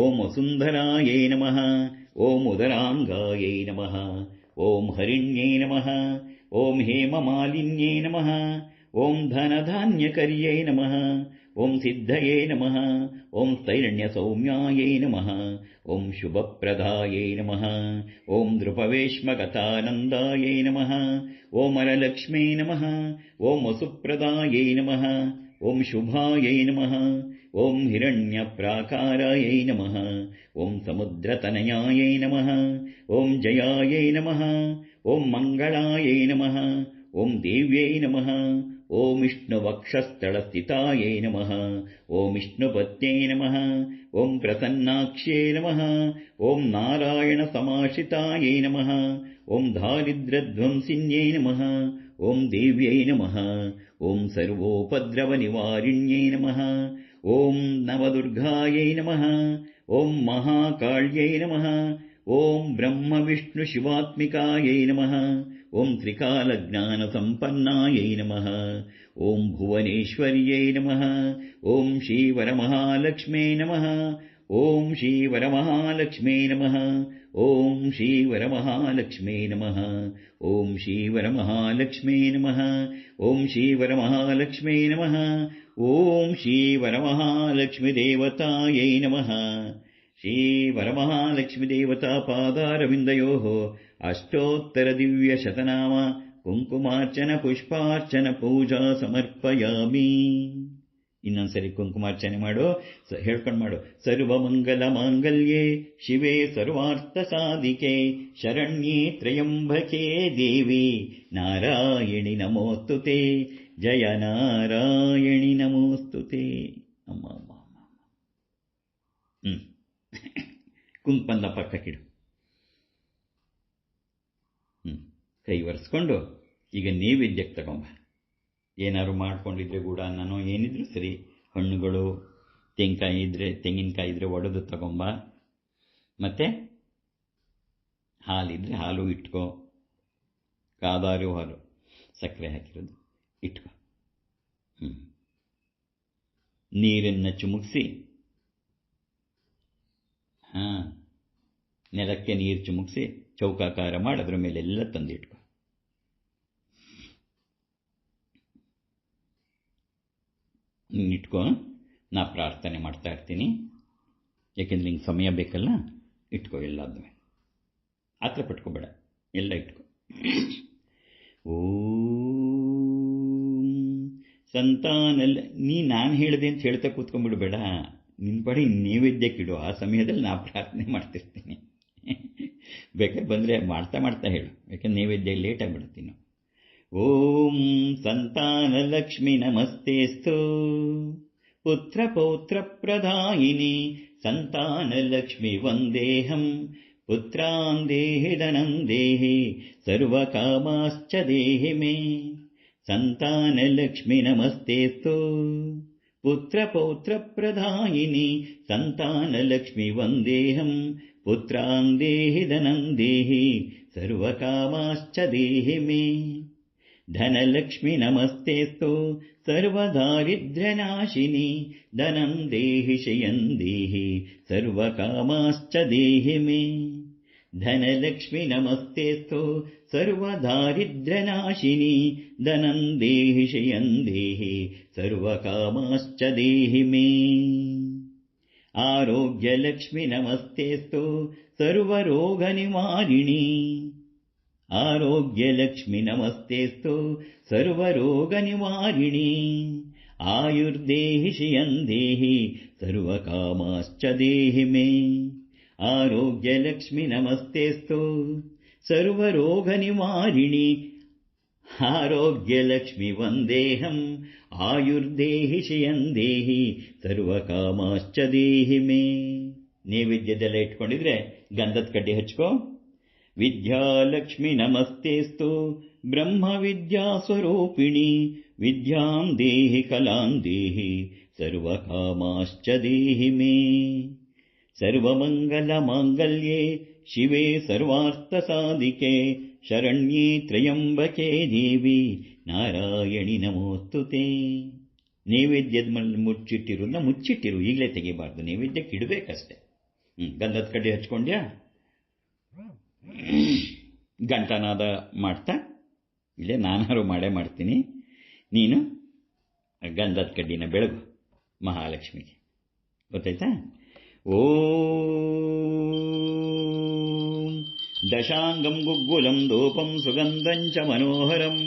ಓಂ ವಸುಂಧರಾಯೈ ನಮಃ. ಓಂ ಉದರಾಂಗಾಯೈ ನಮಃ. ಓಂ ಹರಿಣ್ಯೈ ನಮಃ. ಓಂ ಹೇಮಮಾಲಿನ್ಯೈ ನಮಃ. ಓಂ ಧನಧಾನ್ಯಕರ್ಯೈ ನಮಃ. ಓಂ ಸಿದ್ಧಯೇ ನಮಃ. ಓಂ ಸ್ಥೈರಣ್ಯಸೌಮ್ಯಾಯೈ ನಮಃ. ಓಂ ಶುಭಪ್ರದಾಯೈ ನಮಃ. ಓಂ ನೃಪವೇಶ್ಮಗತಾನಂದಾಯೈ ನಮಃ. ಓಂ ವರಲಕ್ಷ್ಮೀ ನಮಃ. ಓಂ ವಸುಪ್ರದಾಯೈ ನಮಃ. ಓಂ ಶುಭಾಯೈ ನಮಃ. ಓಂ ಹಿರಣ್ಯಪ್ರಾಕಾರಾಯೈ ನಮಃ. ಓಂ ಸಮುದ್ರತನಯಾಯೈ ನಮಃ. ಓಂ ಜಯಾಯೈ ನಮಃ. ಓಂ ಮಂಗಳಾಯೈ ನಮಃ. ಓಂ ದೇವ್ಯೈ ನಮಃ. ಓಂ ವಿಷ್ಣುವಕ್ಷಸ್ಥಳಸ್ಥಿತಾಯೈ ನಮಃ. ಓಂ ವಿಷ್ಣುಪತ್ಯೈ ನಮಃ. ಓಂ ಪ್ರಸನ್ನಾಕ್ಷ್ಯೈ ನಮಃ. ಓಂ ನಾರಾಯಣಸಮಾಶ್ರಿತಾಯೈ ನಮಃ. ಓಂ ದಾರಿದ್ರ್ಯಧ್ವಂಸಿನ್ಯೈ ನಮಃ. ಓಂ ದೇವ್ಯೈ ನಮಃ. ಓಂ ಸರ್ವೋಪದ್ರವನಿವಾರಿಣ್ಯೈ ನಮಃ. ಓಂ ನವದುರ್ಗಾಯೈ ನಮಃ. ಓಂ ಮಹಾಕಾಳ್ಯೈ ನಮಃ. ಓಂ ಬ್ರಹ್ಮವಿಷ್ಣುಶಿವಾತ್ಮಿಕಾಯೈ ನಮಃ. ಓಂ ತ್ರಿಕಾಲಜ್ಞಾನಸಂಪನ್ನಾಯೈ ನಮಃ. ಓಂ ಭುವನೇಶ್ವರ್ಯೈ ನಮಃ. ಓಂ ಶ್ರೀವರಮಹಾಲಕ್ಷ್ಮೇ ನಮಃ. ಓಂ ಶ್ರೀವರಮಹಾಲಕ್ಷ್ಮೇ ನಮಃ. ಓಂ ಶ್ರೀವರಮಹಾಲಕ್ಷ್ಮೇ ನಮಃ. ಓಂ ಶ್ರೀವರಮಹಾಲಕ್ಷ್ಮೇ ನಮಃ. ಓಂ ಶ್ರೀವರಮಹಾಲಕ್ಷ್ಮೇ ನಮಃ. ಓಂ ಶ್ರೀವರಮಹಾಲಕ್ಷ್ಮೀದೇವತಾಯೈ ನಮಃ. ಶ್ರೀವರಮಹಾಲಕ್ಷ್ಮೀದೇವತಾ ಪಾದಾರವಿಂದಯೋಃ ಅಷ್ಟೋತ್ತರದಿವ್ಯಶತನಾಮ ಕುಂಕುಮಾರ್ಚನ ಪುಷ್ಪಾರ್ಚನ ಪೂಜಾ ಸಮರ್ಪಯಾಮಿ. ಇನ್ನೊಂದ್ಸರಿ ಕುಂಕುಮಾರ್ಚನೆ ಮಾಡು, ಹೇಳ್ಕೊಂಡು ಮಾಡು. ಸರ್ವಮಂಗಲ ಮಾಂಗಲ್ಯೆ ಶಿವೆ ಸರ್ವಾರ್ಥ ಸಾಧಿಕೆ ಶರಣ್ಯೇ ತ್ರಯಂಬಕೆ ದೇವಿ ನಾರಾಯಣಿ ನಮೋಸ್ತುತೆ. ಜಯ ನಾರಾಯಣಿ ನಮೋಸ್ತುತೆ. ಅಮ್ಮ ಅಮ್ಮ ಕುಂಕುಮದ ಪಕ್ಕಕ್ಕಿಡು. ಕೈ ಒರೆಸ್ಕೊಂಡು ಈಗ ನೈವೇದ್ಯಕ್ಕೆ ತಗೊಂಬ. ಏನಾದ್ರು ಮಾಡ್ಕೊಂಡಿದ್ರೆ ಕೂಡ ನಾನು ಏನಿದ್ರು ಸರಿ, ಹಣ್ಣುಗಳು, ತೆಂಗಿನಕಾಯಿ ಇದ್ರೆ ಒಡೆದು ತಗೊಂಬ. ಮತ್ತೆ ಹಾಲಿದ್ರೆ ಹಾಲು ಇಟ್ಕೋ, ಕಾದಾರು ಹಾಲು ಸಕ್ಕರೆ ಹಾಕಿರೋದು ಇಟ್ಕೋ. ನೀರನ್ನು ಚುಮುಕ್ಸಿ, ನೆಲಕ್ಕೆ ನೀರು ಚುಮುಕ್ಸಿ ಚೌಕಾಕಾರ ಮಾಡಿ ಅದರ ಮೇಲೆಲ್ಲ ತಂದಿಟ್ಕೊ. ಇಟ್ಕೋ. ನಾ ಪ್ರಾರ್ಥನೆ ಮಾಡ್ತಾ ಇರ್ತೀನಿ, ಯಾಕೆಂದ್ರೆ ನಿಂಗೆ ಸಮಯ ಬೇಕಲ್ಲ. ಇಟ್ಕೋ, ಎಲ್ಲಾದ್ಮೇಲೆ ಆತ್ರ ಪಟ್ಕೋಬೇಡ, ಎಲ್ಲ ಇಟ್ಕೋ. ಓಂ ಸಂತಾನಲ್ಲ, ನಾನು ಹೇಳಿದೆ ಅಂತ ಹೇಳ್ತಾ ಕೂತ್ಕೊಂಡ್ಬಿಡ್ಬೇಡ. ನಿನ್ನ ಪಡಿ ನೈವೇದ್ಯಕ್ಕಿಡು. ಆ ಸಮಯದಲ್ಲಿ ನಾ ಪ್ರಾರ್ಥನೆ ಮಾಡ್ತಿರ್ತೀನಿ. ಬೇಕಾದ್ರೆ ಬಂದರೆ ಮಾಡ್ತಾ ಮಾಡ್ತಾ ಹೇಳು, ಯಾಕಂದ್ರೆ ನೈವೇದ್ಯ ಲೇಟ್ ಆಗಿಬಿಡ್ತೀನಿ. ಓಂ ಸಂತಾನಲಕ್ಷ್ಮಿ ನಮಸ್ತೇಸ್ತು ಪುತ್ರ ಪೌತ್ರ ಪ್ರದಾಯಿನಿ ಸಂತಾನಲಕ್ಷ್ಮಿ ವಂದೇಹಂ. ಪುತ್ರಾನ್ ದೇಹಿ ಧನಂ ದೇಹಿ ಸರ್ವಕಾಮಾಶ್ಚ ದೇಹಿ ಮೇ. ಸಂತಾನಲಕ್ಷ್ಮಿ ನಮಸ್ತೇಸ್ತು पुत्रपौत्रप्रदायिनि सन्तानलक्ष्मि वन्देऽहम् पुत्रान् देहि धनं देहि सर्वकामाश्च देहि मे धनलक्ष्मि नमस्तेऽस्तु सर्वदारिद्र्यनाशिनि धनं देहि शयं देहि सर्वकामाश्च देहि मे धनलक्ष्मि नमस्तेऽस्तु सर्वदारिद्र्यनाशिनि धनं देहि शयं देहि सर्वकामाश्च देहि मे आरोग्यलक्ष्मि नमस्तेऽस्तु सर्वरोगनिवारिणि आरोग्यलक्ष्मि नमस्तेऽस्तु सर्वरोगनिवारिणि आयुर्देहि श्रियं देहि सर्वकामाश्च देहि मे आरोग्यलक्ष्मि नमस्तेऽस्तु सर्वरोगनिवारिणि आरोग्यलक्ष्मि वन्देऽहम् आयुर्देहि श्रिಯಂ ದೇಹಿ ಸರ್ವಕಾಮಾಶ್ಚ ದೇಹಿ ಮೇ ನೈವೇದ್ಯದೆಲ್ಲ ಇಟ್ಕೊಂಡಿದ್ರೆ ಗಂಧದ ಕಡ್ಡಿ ಹಚ್ಕೋ ವಿದ್ಯಾಲಕ್ಷ್ಮಿ ನಮಸ್ತೆಸ್ತು ಬ್ರಹ್ಮ ವಿದ್ಯಾ ಸ್ವರೂಪಿಣಿ ವಿದ್ಯಾಂ ದೇಹಿ ಕಲಾಂ ದೇಹಿ ಸರ್ವಕಾಮಾಶ್ಚ ದೇಹಿ ಮೇ ಸರ್ವಮಂಗಲ ಮಾಂಗಲ್ಯೆ ಶಿವೆ ಸರ್ವಾರ್ಥ ಸಾಧಿಕೆ ಶರಣ್ಯೇ ತ್ರಯಂಬಕೆ ದೇವಿ ನಾರಾಯಣಿ ನಮೋಸ್ತುತೆ ನೈವೇದ್ಯದ ಮುಚ್ಚಿಟ್ಟಿರೋದನ್ನ ಮುಚ್ಚಿಟ್ಟಿರು, ಈಗಲೇ ತೆಗಿಬಾರ್ದು, ನೈವೇದ್ಯಕ್ಕೆ ಇಡಬೇಕಷ್ಟೆ. ಗಂಧದ ಕಡ್ಡಿ ಹಚ್ಕೊಂಡ್ಯಾ? ಗಂಟನಾದ ಮಾಡ್ತಾ ಇಲ್ಲೇ ನಾನಾರು ಮಾಡೇ ಮಾಡ್ತೀನಿ. ನೀನು ಗಂಧದ ಕಡ್ಡಿನ ಬೆಳಗು ಮಹಾಲಕ್ಷ್ಮಿಗೆ, ಗೊತ್ತಾಯ್ತಾ? ಓಂ ದಶಾಂಗಂ ಗುಗ್ಗುಲಂ ಧೂಪಂ ಸುಗಂಧಂ ಚ ಮನೋಹರಂ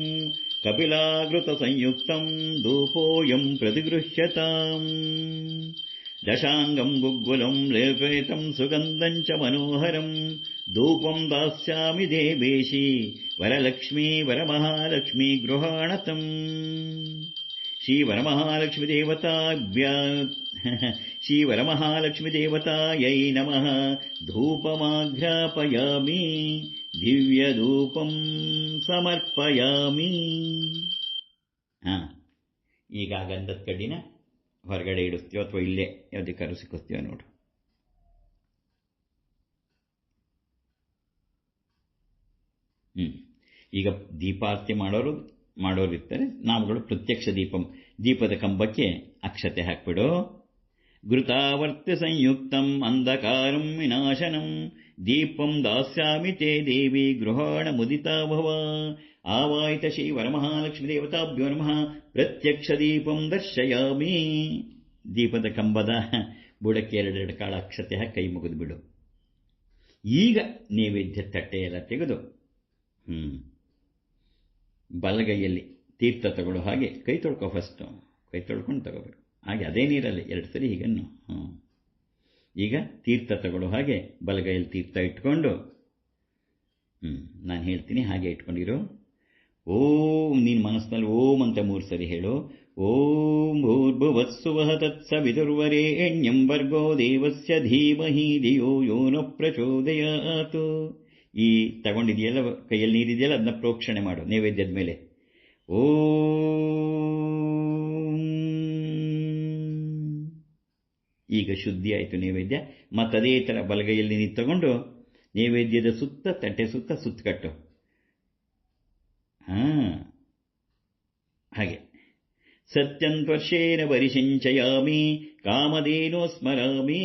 ಕಪಿಲಾಗೃತ ಸಂಯುಕ್ತಂ ಧೂಪೋಯಂ ಪ್ರತಿಗೃಹ್ಯತಾಂ ದಶಾಂಗಂ ಗುಗ್ಗುಲಂ ಲೇಪೇತಂ ಸುಗಂಧಂ ಚ ಮನೋಹರಂ ಧೂಪಂ ದಾಸ್ಯಾಮಿ ದೇವೇಶಿ ವರಲಕ್ಷ್ಮೀ ವರಮಹಾಲಕ್ಷ್ಮೀ ಗೃಹಾಣತಂ ಶ್ರೀವರಮಹಾಲಕ್ಷ್ಮಿ ದೇವತಾಯೈ ನಮಃ ಧೂಪಮಾಘ್ರಾಪಯಾಮಿ ದಿವ್ಯಧೂಪಂ ಸಮರ್ಪಯಾಮಿ. ಈಗ ಗಂಧದ ಕಡ್ಡಿನ ಹೊರಗಡೆ ಇಡಿಸ್ತೀವೋ ಅಥವಾ ಇಲ್ಲೇ ಯಾವುದಕ್ಕಾದ್ರೂ ಸಿಕ್ಕಿಸ್ತೀವೋ ನೋಡು. ಈಗ ದೀಪಾರತಿ ಮಾಡೋರಿರ್ತಾರೆ, ನಾವುಗಳು ಪ್ರತ್ಯಕ್ಷ ದೀಪದ ಕಂಬಕ್ಕೆ ಅಕ್ಷತೆ ಹಾಕ್ಬಿಡು. ಘೃತಾವರ್ತ್ಯ ಸಂಯುಕ್ತಂ ಅಂಧಕಾರಂ ವಿನಾಶನಂ ದೀಪಂ ದಾಸ್ಯಾಮಿ ತೇ ದೇವಿ ಗೃಹಾಣ ಮುದಿತಾ ಭವ ಆವಾಯಿತ ಶ್ರೀ ವರಮಹಾಲಕ್ಷ್ಮೀ ದೇವತಾಭ್ಯೋ ನಮಃ ಪ್ರತ್ಯಕ್ಷ ದೀಪಂ ದರ್ಶಯಾಮಿ. ದೀಪದ ಕಂಬದ ಬುಡಕ್ಕೆ 2 ಕಾಳು ಅಕ್ಷತೆ ಹಾಕಿ ಕೈ ಮುಗಿದು ಬಿಡು. ಈಗ ನೈವೇದ್ಯ ತಟ್ಟೆಯೆಲ್ಲ ತೆಗೆದು ಬಲಗೈಯಲ್ಲಿ ತೀರ್ಥ ತಗೊಳ್ಳೋ ಹಾಗೆ ಕೈ ತೊಳ್ಕೊ. ಫಸ್ಟು ಕೈ ತೊಳ್ಕೊಂಡು ತಗೋಬೇಕು. ಹಾಗೆ ಅದೇ ನೀರಲ್ಲಿ 2 ಸರಿ ಹೀಗನ್ನು. ಈಗ ತೀರ್ಥ ತಗೊಳ್ಳೋ ಹಾಗೆ ಬಲಗೈಯಲ್ಲಿ ತೀರ್ಥ ಇಟ್ಕೊಂಡು ನಾನು ಹೇಳ್ತೀನಿ, ಹಾಗೆ ಇಟ್ಕೊಂಡಿರು. ಓಂ, ನೀನು ಮನಸ್ಸಿನಲ್ಲಿ ಓಂ ಅಂತ 3 ಸರಿ ಹೇಳು. ಓಂ ಭೂರ್ಭುವತ್ಸುವಃ ತತ್ಸವಿತುರ್ವರೆಣ್ಯಂ ಭರ್ಗೋ ದೇವಸ್ಯ ಧೀಮಹಿ ಧಿಯೋ ಯೋ ನ ಪ್ರಚೋದಯಾತ್. ಈ ತಗೊಂಡಿದೆಯಲ್ಲ, ಕೈಯಲ್ಲಿ ನೀರಿದೆಯಲ್ಲ, ಅದನ್ನ ಪ್ರೋಕ್ಷಣೆ ಮಾಡು ನೈವೇದ್ಯದ ಮೇಲೆ. ಓಂ. ಈಗ ಶುದ್ಧಿ ಆಯಿತು ನೈವೇದ್ಯ. ಮತ್ತದೇ ಥರ ಬಲಗೈಯಲ್ಲಿ ನೀರು ತಗೊಂಡು ನೈವೇದ್ಯದ ಸುತ್ತ, ತಟ್ಟೆ ಸುತ್ತ ಸುತ್ತಕಟ್ಟು. ಹಾಗೆ ಸತ್ಯಂತ್ವರ್ಷೇನ ಪರಿಸಿಂಚಯಾಮಿ ಕಾಮಧೇನೋ ಸ್ಮರಾಮಿ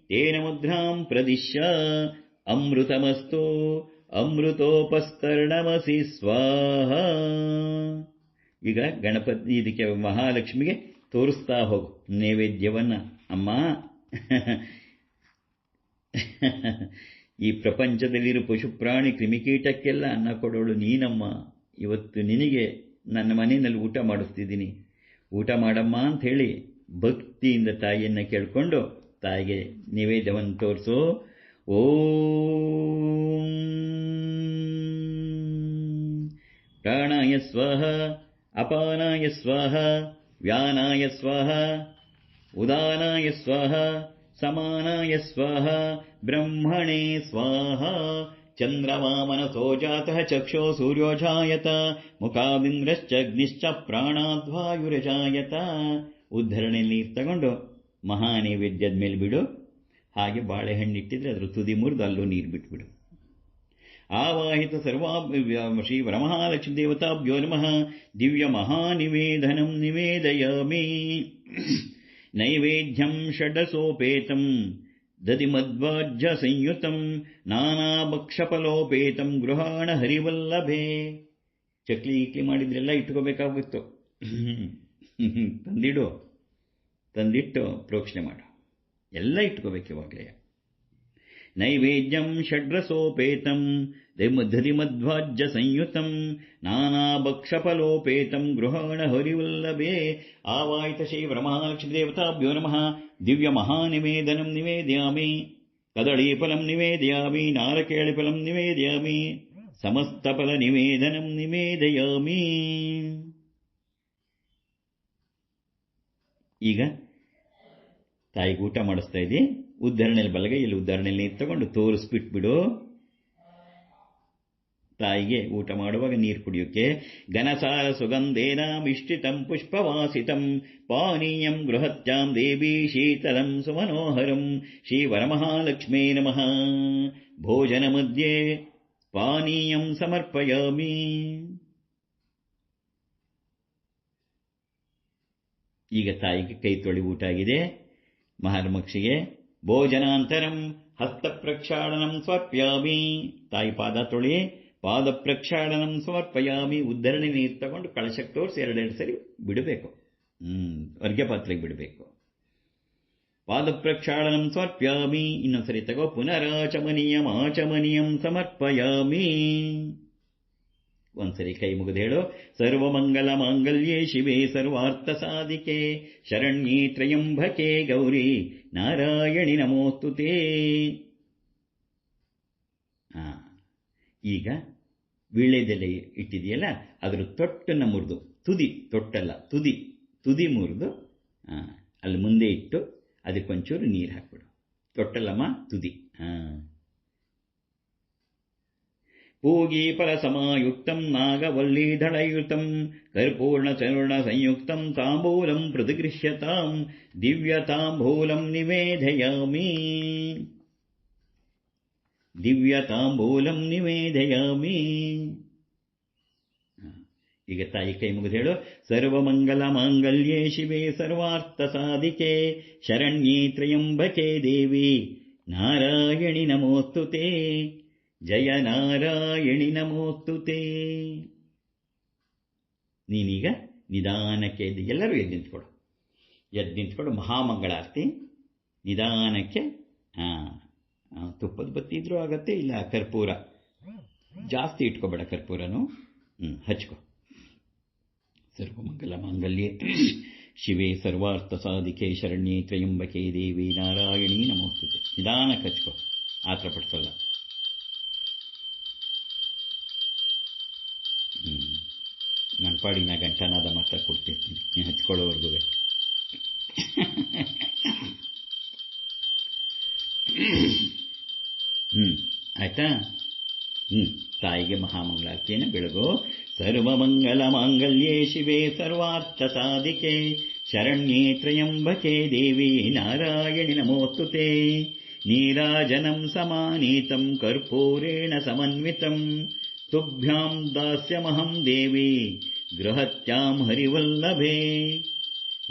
ತೇನ ಮುದ್ರಾಂ ಪ್ರದಿಶ್ಯ ಅಮೃತಮಸ್ತು ಅಮೃತೋಪಸ್ತರಣಮಸಿ ಸ್ವಾಹ. ಈಗ ಗಣಪತಿ ಇದಕ್ಕೆ ಮಹಾಲಕ್ಷ್ಮಿಗೆ ತೋರಿಸ್ತಾ ಹೋಗು ನೈವೇದ್ಯವನ್ನ. ಅಮ್ಮ, ಈ ಪ್ರಪಂಚದಲ್ಲಿರೋ ಪಶು ಪ್ರಾಣಿ ಕ್ರಿಮಿಕೀಟಕ್ಕೆಲ್ಲ ಅನ್ನ ಕೊಡೋಳು ನೀನಮ್ಮ. ಇವತ್ತು ನಿನಗೆ ನನ್ನ ಮನೆಯಲ್ಲಿ ಊಟ ಮಾಡಿಸ್ತಿದ್ದೀನಿ, ಊಟ ಮಾಡಮ್ಮ ಅಂತ ಹೇಳಿ ಭಕ್ತಿಯಿಂದ ತಾಯಿಯನ್ನು ಕೇಳಿಕೊಂಡು ತಾಯಿಗೆ ನೈವೇದ್ಯವನ್ನು ತೋರಿಸು. ಓಂ ಪ್ರಾಣಾಯ ಸ್ವಾಹ ಅಪಾನಾಯ ಸ್ವಾಹ ವ್ಯಾನಾಯ ಸ್ವಾಹ ಉದಾನಾಯ ಸ್ವಾಹ ಸಮಾನಾಯ ಸ್ವಾಹ ಬ್ರಹ್ಮಣೇ ಸ್ವಾಹ. ಚಂದ್ರಮಾ ಮನಸೋ ಜಾತಃ ಚಕ್ಷೋ ಸೂರ್ಯೋ ಜಾಯತ ಮುಖಾದಿಂದ್ರಶ್ಚ ಅಗ್ನಿಶ್ಚ ಪ್ರಾಣಾದ್ವಾಯುರಜಾಯತ. ಉದ್ಧರಣೆ ನೀರು ತಗೊಂಡು ಮಹಾ ನೈವೇದ್ಯದ ಮೇಲೆ ಬಿಡು. ಹಾಗೆ ಬಾಳೆಹಣ್ಣಿಟ್ಟಿದ್ರೆ ಅದ್ರ ತುದಿ ಮುರಿದು ಅಲ್ಲೂ ನೀರು ಬಿಟ್ಬಿಡು. ಆವಾಹಿತ ಸರ್ವಾ ಶ್ರೀ ವರಮಹಾಲಕ್ಷ್ಮೀ ದೇವತಾಭ್ಯೋ ನಮಃ. ದಿವ್ಯ ಮಹಾನಿವೇದನಂ ನಿವೇದಯಾಮಿ. ನೈವೇದ್ಯಂ ಷಡಸೋಪೇತಂ ದಧಿಮಧ್ವಾಜ್ಯ ಸಂಯುತಂ ನಾನಾಭಕ್ಷಫಲೋಪೇತಂ ಗೃಹಾಣ ಹರಿವಲ್ಲಭೆ. ಚಕ್ಲಿ ಇಕ್ಲಿ ಮಾಡಿದ್ರೆಲ್ಲ ಇಟ್ಕೋಬೇಕಾಗಿತ್ತು. ತಂದಿಟ್ಟು ಪ್ರೋಕ್ಷಣೆ ಮಾಡು. ಎಲ್ಲ ಇಟ್ಕೋಬೇಕು ಇವಾಗಲೇ. ನೈವೇದ್ಯಂ ಷಡ್ರಸೋಪೇತಂ ದಧಿಮಧ್ವಾಜ್ಯ ಸಂಯುತಂ ನಾನಾಭಕ್ಷಫಲೋಪೇತಂ ಗೃಹಾಣ ಹರಿವಲ್ಲಭೆ. ಆವಾಹಿತ ಶ್ರೀ ವರಮಹಾಲಕ್ಷ್ಮೀ ದೇವತಾಭ್ಯೋ ನಮಃ. ದಿವ್ಯ ಮಹಾನಿವೇದನಂ ನಿವೇದಯಾಮಿ. ಕದಳೀಫಲಂ ನಿವೇದಯಾಮಿ. ನಾರಕೇಳಿಫಲಂ ನಿವೇದಯಾಮಿ. ಸಮಸ್ತಫಲ ನಿವೇದನಂ ನಿವೇದಯಾಮಿ. ಈಗ ತಾಯಿಗೆ ಊಟ ಮಾಡಿಸ್ತಾ ಇದ್ದಿ. ಉದ್ಧರಣೆಯಲ್ಲಿ ಬಲಗೈಯಲ್ಲಿ ಉದ್ಧರಣೆಯಲ್ಲಿ ನೀರು ತಗೊಂಡು ತೋರಿಸ್ಬಿಟ್ಬಿಡು. ತಾಯಿಗೆ ಊಟ ಮಾಡುವಾಗ ನೀರು ಕುಡಿಯೋಕೆ. ಘನಸಾರ ಸುಗಂಧೇನಾಂ ಇಷ್ಟಿತಂ ಪುಷ್ಪವಾಸಿತಂ ಪಾನೀಯಂ ಗೃಹತ್ಯಾಂ ದೇವಿ ಶೀತಲಂ ಸುಮನೋಹರಂ. ಶ್ರೀ ವರಮಹಾಲಕ್ಷ್ಮೇ ನಮಃ. ಭೋಜನ ಮಧ್ಯೆ ಪಾನೀಯಂ ಸಮರ್ಪಯಾಮಿ. ಈಗ ತಾಯಿಗೆ ಕೈ ತೊಳಿ ಊಟ ಆಗಿದೆ. ಮಹಾಲಕ್ಷ್ಮಿಗೆ ಭೋಜನಾಂತರಂ ಹಸ್ತ ಪ್ರಕ್ಷಾಳನಂ ಸಮರ್ಪಯಾಮಿ. ತಾಯಿ ಪಾದ ತೊಳಿ ಪಾದ ಪ್ರಕ್ಷಾಳನಂ ಸಮರ್ಪಯಾಮಿ. ಉದ್ಧರಣೆ ನೀರು ತಗೊಂಡು ಕಳಶಕ್ಕೆ ತೋರಿಸಿ ಎರಡೆರಡು ಸರಿ ಬಿಡಬೇಕು. ಅರ್ಘ್ಯ ಪಾತ್ರೆಗೆ ಬಿಡಬೇಕು. ಪಾದ ಪ್ರಕ್ಷಾಳನಂ ಸಮರ್ಪಯಾಮಿ. ಇನ್ನೊಂದ್ಸರಿ ತಗೋ. ಪುನರಾಚಮನೀಯಂ ಆಚಮನೀಯಂ ಸಮರ್ಪಯಾಮಿ. ಒಂದ್ಸರಿ ಕೈ ಮುಗಿದು ಹೇಳು. ಸರ್ವಮಂಗಲ ಮಾಂಗಲ್ಯೇ ಶಿವೆ ಸರ್ವಾರ್ಥ ಸಾಧಿಕೆ ಶರಣ್ಯೇ ತ್ರಯಂಬಕೆ ಗೌರಿ ನಾರಾಯಣಿ ನಮೋಸ್ತುತೇ. ಈಗ ವೀಳ್ಯದೆಲೆ ಇಟ್ಟಿದೆಯಲ್ಲ, ಅದರ ತೊಟ್ಟನ್ನು ಮುರಿದು, ತುದಿ ತೊಟ್ಟಲ್ಲ, ತುದಿ ಮುರಿದು ಅಲ್ಲಿ ಮುಂದೆ ಇಟ್ಟು ಅದಕ್ಕೊಂಚೂರು ನೀರು ಹಾಕ್ಬಿಡು. ತೊಟ್ಟಲ್ಲಮ್ಮ, ತುದಿ. ಪೂಗಿ ಫಲ ಸಮಾಯುಕ್ತಂ ನಾಗವಲ್ಲೀಧಳಯುತಂ ಕರ್ಪೂರ್ಣ ಚೂರ್ಣ ಸಂಯುಕ್ತಂ ತಾಂಬೂಲಂ ಪ್ರತಿಗೃಹ್ಯತಾಂ ದಿವ್ಯ ತಾಂಬೂಲಂ ನಿವೇದಯಾಮಿ. ದಿವ್ಯ ತಾಂಬೂಲಂ ನಿವೇದಯಾಮಿ. ಈಗ ತಾಯಿ ಕೈ ಮುಗಿದು ಹೇಳು. ಸರ್ವಮಂಗಲ ಮಾಂಗಲ್ಯೇ ಶಿವೆ ಸರ್ವಾರ್ಥ ಸಾಧಿಕೆ ಶರಣ್ಯೇ ತ್ರಯಂಬಕೆ ದೇವಿ ನಾರಾಯಣಿ ನಮೋಸ್ತುತೇ. ಜಯ ನಾರಾಯಣಿ ನಮೋಸ್ತುತೇ. ನೀನೀಗ ನಿಧಾನಕ್ಕೆ ಎಲ್ಲರೂ ಎದ್ದು ನಿಂತ್ಕೊಡು. ಮಹಾಮಂಗಳಾರತಿ ನಿಧಾನಕ್ಕೆ. ತುಪ್ಪದ ಬತ್ತಿ ಇದ್ರೂ ಆಗತ್ತೆ, ಇಲ್ಲ ಕರ್ಪೂರ ಜಾಸ್ತಿ ಇಟ್ಕೋಬೇಡ, ಕರ್ಪೂರನು ಹಚ್ಕೋ. ಸರ್ವಮಂಗಲ ಮಾಂಗಲ್ಯೆ ಶಿವೆ ಸರ್ವಾರ್ಥ ಸಾಧಿಕೆ ಶರಣ್ಯೇ ತ್ರಯಂಬಕೆ ದೇವಿ ನಾರಾಯಣಿ ನಮೋಸ್ತುತೆ. ನಿಧಾನಕ್ಕೆ ಹಚ್ಕೋ, ಆತ್ರ ಪಡಿಸಲ್ಲ. ನನ್ನ ಪಾಡಿಗೆ ನಾ ಗಂಟನಾದ ಮಾತ್ರ ಕೊಡ್ತಿರ್ತೀನಿ, ನೀನು ಹಚ್ಕೊಳ್ಳೋವರೆಗೂ. ಆಯ್ತಾ? ತಾಯಿಗೆ ಮಹಾಮಂಗಳಾರತಿಯನ್ನು ಬೆಳಗು. ಸರ್ವಮಂಗಲ ಮಾಂಗಲ್ಯೇ ಶಿವೆ ಸರ್ವಾರ್ಥ ಸಾಧಿಕೆ ಶರಣ್ಯೇ ತ್ರಯಂಬಕೆ ದೇವಿ ನಾರಾಯಣಿ ನಮೋಸ್ತುತೆ. ನೀರಾಜನಂ ಸಮಾನೀತಂ ಕರ್ಪೂರೇಣ ಸಮನ್ವಿತಂ ತುಭ್ಯಾಂ ದಾಸ್ಯಮಹಂ ದೇವಿ ಗೃಹತ್ಯಾಂ ಹರಿವಲ್ಲಭೆ.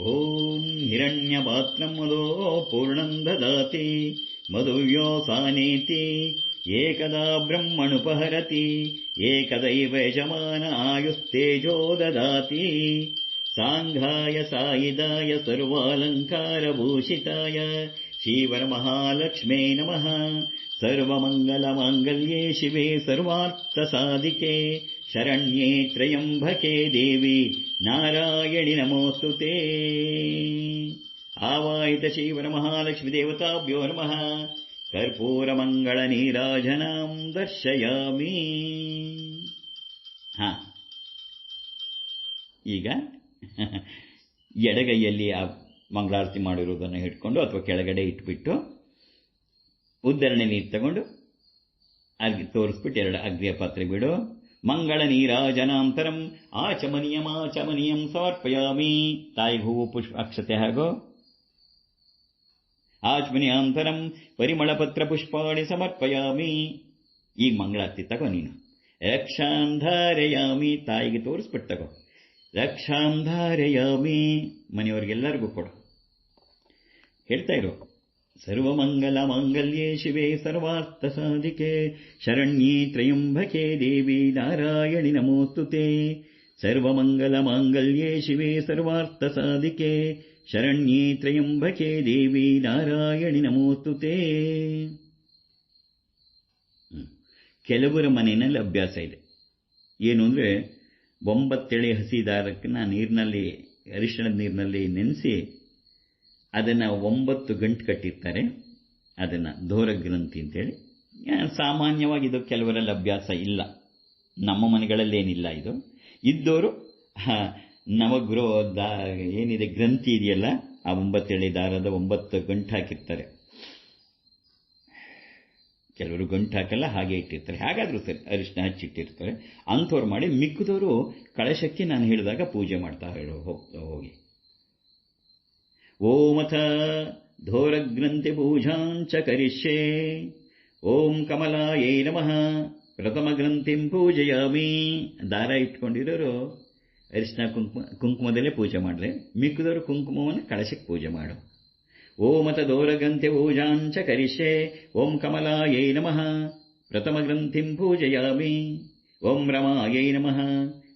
ಓಂ ಹಿರಣ್ಯಪಾತ್ರಂ ಮದೋ ಪೂರ್ಣಂ ದದಾತಿ ಮಧುವ್ಯೋಸಾನೇತಿ ಏಕದಾ ಬ್ರಹ್ಮಣುಪಹರತಿ ಏಕದೈವ ಯಜಮಾನ ಆಯುಸ್ತೇಜೋ ದದಾತಿ. ಸಾಂಘಾಯ ಸಾಯಿದಾಯ ಸರ್ವಾಲಂಕಾರಭೂಷಿತಾಯ ಶ್ರೀವರಮಹಾಲಕ್ಷ್ಮೇ ನಮಃ. ಸರ್ವಮಂಗಲಮಾಂಗಲ್ಯೇ ಶಿವೆ ಸರ್ವಾರ್ಥಸಾಧಿಕೆ ಶರಣ್ಯೇ ತ್ರಯಂಬಕೆ ದೇವಿ ನಾರಾಯಣಿ ನಮೋಸ್ತುತೆ. ಆವಾಹಿತ ಶ್ರೀವರಮಹಾಲಕ್ಷ್ಮೀ ದೇವತಾಭ್ಯೋ ನಮಃ. ಕರ್ಪೂರಮಂಗಳ ನೀರಾಜನಾಂ ದರ್ಶಯಾಮಿ. ಈಗ ಎಡಗೈಯಲ್ಲಿ ಆ ಮಂಗಳಾರತಿ ಮಾಡಿರುವುದನ್ನು ಹಿಡ್ಕೊಂಡು ಅಥವಾ ಕೆಳಗಡೆ ಇಟ್ಬಿಟ್ಟು ಉದ್ಧರಣೆ ನೀರು ತಗೊಂಡು ತೋರಿಸ್ಬಿಟ್ಟು ಎರಡು ಅಗ್ನಿಯ ಪಾತ್ರೆ ಬಿಡು. ಮಂಗಳ ನೀರಾಜನಾಂತರಂ ಆಚಮನೀಯಂ ಸಮರ್ಪಯಾಮಿ. ತಾಯಿಗೆ ಹೂವು ಪುಷ್ಪ ಅಕ್ಷತೆ ಹಾಗೋ. ಆಚಮನೀಯಾಂತರಂ ಪರಿಮಳ ಪತ್ರ ಪುಷ್ಪಾಣಿ ಸಮರ್ಪಯಾಮಿ. ಈಗ ಮಂಗಳಾರತಿ ತಗೋ ನೀನು. ರಕ್ಷಾಂ ಧಾರಯಾಮಿ, ತಾಯಿಗೆ ತೋರಿಸ್ಬಿಟ್ಟು ತಗೋ. ರಕ್ಷಾಂ ಧಾರಯಾಮಿ, ಮನೆಯವರಿಗೆಲ್ಲರಿಗೂ ಕೊಡು. ಹೇಳ್ತಾ ಇರೋ, ಸರ್ವಮಂಗಲ ಮಾಂಗಲ್ಯೇ ಶಿವೆ ಸರ್ವಾರ್ಥ ಸಾಧಿಕೆ ಶರಣ್ಯೇ ತ್ರಯಂಬಕೆ ದೇವಿ ನಾರಾಯಣಿ ನಮೋಸ್ತುತೆ. ಸರ್ವಮಂಗಲ ಮಾಂಗಲ್ಯೇ ಶಿವೆ ಸರ್ವಾರ್ಥ ಸಾಧಿಕೆ ಶರಣ್ಯೇ ತ್ರಯಂಬಕೆ ದೇವಿ ನಾರಾಯಣಿ ನಮೋಸ್ತುತೆ. ಕೆಲವರ ಮನೆಯಲ್ಲಿ ಅಭ್ಯಾಸ ಇದೆ. ಏನು ಅಂದರೆ, 9 ಎಳೆ ಹಸಿ ದಾರಕ್ಕನ್ನ ನೀರಿನಲ್ಲಿ, ಅರಿಶಿಣದ ನೀರಿನಲ್ಲಿ ನೆನೆಸಿ ಅದನ್ನು 9 ಗಂಟು ಕಟ್ಟಿರ್ತಾರೆ. ಅದನ್ನು ದೋರಗ್ರಂಥಿ ಅಂತೇಳಿ. ಸಾಮಾನ್ಯವಾಗಿ ಇದು ಕೆಲವರಲ್ಲಿ ಅಭ್ಯಾಸ ಇಲ್ಲ. ನಮ್ಮ ಮನೆಗಳಲ್ಲೇನಿಲ್ಲ ಇದು. ಇದ್ದವರು ನವಗ್ರೋ ಏನಿದೆ ಗ್ರಂಥಿ ಇದೆಯಲ್ಲ, ಆ 9 ಎಳೆ ದಾರದ 9 ಗಂಟು ಹಾಕಿರ್ತಾರೆ. ಕೆಲವರು ಗಂಟು ಹಾಕಲ್ಲ, ಹಾಗೆ ಇಟ್ಟಿರ್ತಾರೆ. ಹಾಗಾದರೂ ಸರಿ, ಅರಿಶಿನ ಹಚ್ಚಿಟ್ಟಿರ್ತಾರೆ. ಅಂಥವ್ರು ಮಾಡಿ, ಮಿಕ್ಕಿದವರು ಕಳಶಕ್ಕೆ ನಾನು ಹೇಳಿದಾಗ ಪೂಜೆ ಮಾಡ್ತಾ ಹೋಗಿ. ಓಮಥ ಧೋರಗ್ರಂಥಿ ಪೂಜಾಂಚ ಕರಿಷ್ಯೆ. ಓಂ ಕಮಲಾಯೈ ನಮಃ ಪ್ರಥಮ ಗ್ರಂಥಿಂ ಪೂಜಯಾಮಿ. ದಾರ ಇಟ್ಕೊಂಡಿರೋರು ಅರಿಶಿನ ಕುಂಕುಮದಲ್ಲೇ ಪೂಜೆ ಮಾಡಿದ್ರೆ, ಮಿಕ್ಕಿದವರು ಕುಂಕುಮವನ್ನು ಕಳಶಕ್ಕೆ ಪೂಜೆ ಮಾಡು. ಓಮಥ ಧೋರಗ್ರಂಥಿ ಪೂಜಾಂಚ ಕರಿಷ್ಯೆ. ಓಂ ಕಮಲಾಯೈ ನಮಃ ಪ್ರಥಮ ಗ್ರಂಥಿಂ ಪೂಜಯಾಮಿ. ಓಂ ರಮಾಯೈ ನಮಃ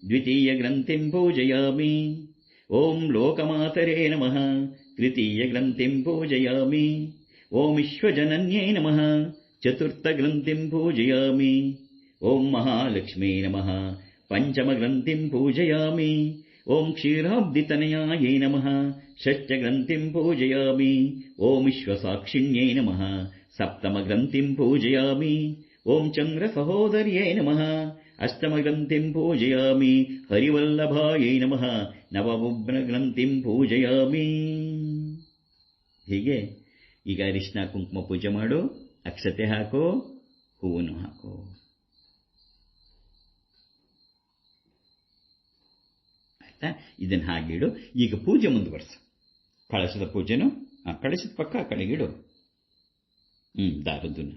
ದ್ವಿತೀಯ ಗ್ರಂಥಿಂ ಪೂಜಯಾಮಿ. ಓಂ ಲೋಕಮಾತರೇ ನಮಃ ತೃತೀಯ ಗ್ರಂಥಿಂ ಪೂಜಯಾಮಿ. ಓಂ ವಿಶ್ವಜನನ್ಯೈ ನಮಃ ಚತುರ್ಥ ಗ್ರಂಥಿಂ ಪೂಜಯಾಮಿ. ಓಂ ಮಹಾಲಕ್ಷ್ಮೀ ನಮಃ ಪಂಚಮ ಗ್ರಂಥಿಂ ಪೂಜಯಾಮಿ. ಓಂ ಕ್ಷೀರಾಬ್ಧಿತನಯಾಯೈ ನಮಃ ಷಷ್ಠ ಗ್ರಂಥಿಂ ಪೂಜಯಾಮಿ. ಓಂ ವಿಶ್ವಸಾಕ್ಷಿಣ್ಯೈ ನಮಃ ಸಪ್ತಮ ಗ್ರಂಥಿಂ ಪೂಜಯಾಮಿ. ಓಂ ಚಂದ್ರ ಸಹೋದರ್ಯೈ ನಮಃ ಅಷ್ಟಮ ಗ್ರಂಥಿಂ ಪೂಜಯಾಮಿ. ಹರಿವಲ್ಲಭಾಯೈ ನಮಃ ನವಮುಗ್ನ ಗ್ರಂಥಿಂ ಪೂಜಯಾಮಿ. ಹೀಗೆ ಈಗ ಅರಿಶಿನ ಕುಂಕುಮ ಪೂಜೆ ಮಾಡು, ಅಕ್ಷತೆ ಹಾಕೋ, ಹೂವನ್ನು ಹಾಕೋ. ಆಯ್ತಾ? ಇದನ್ನು ಹಾಗಿಡು. ಈಗ ಪೂಜೆ ಮುಂದುವರ್ಸು. ಕಳಶದ ಪೂಜೆನು ಕಳಶದ ಪಕ್ಕ ಆ ಕಡೆಗಿಡು. ದಾರದ್ದನ್ನು.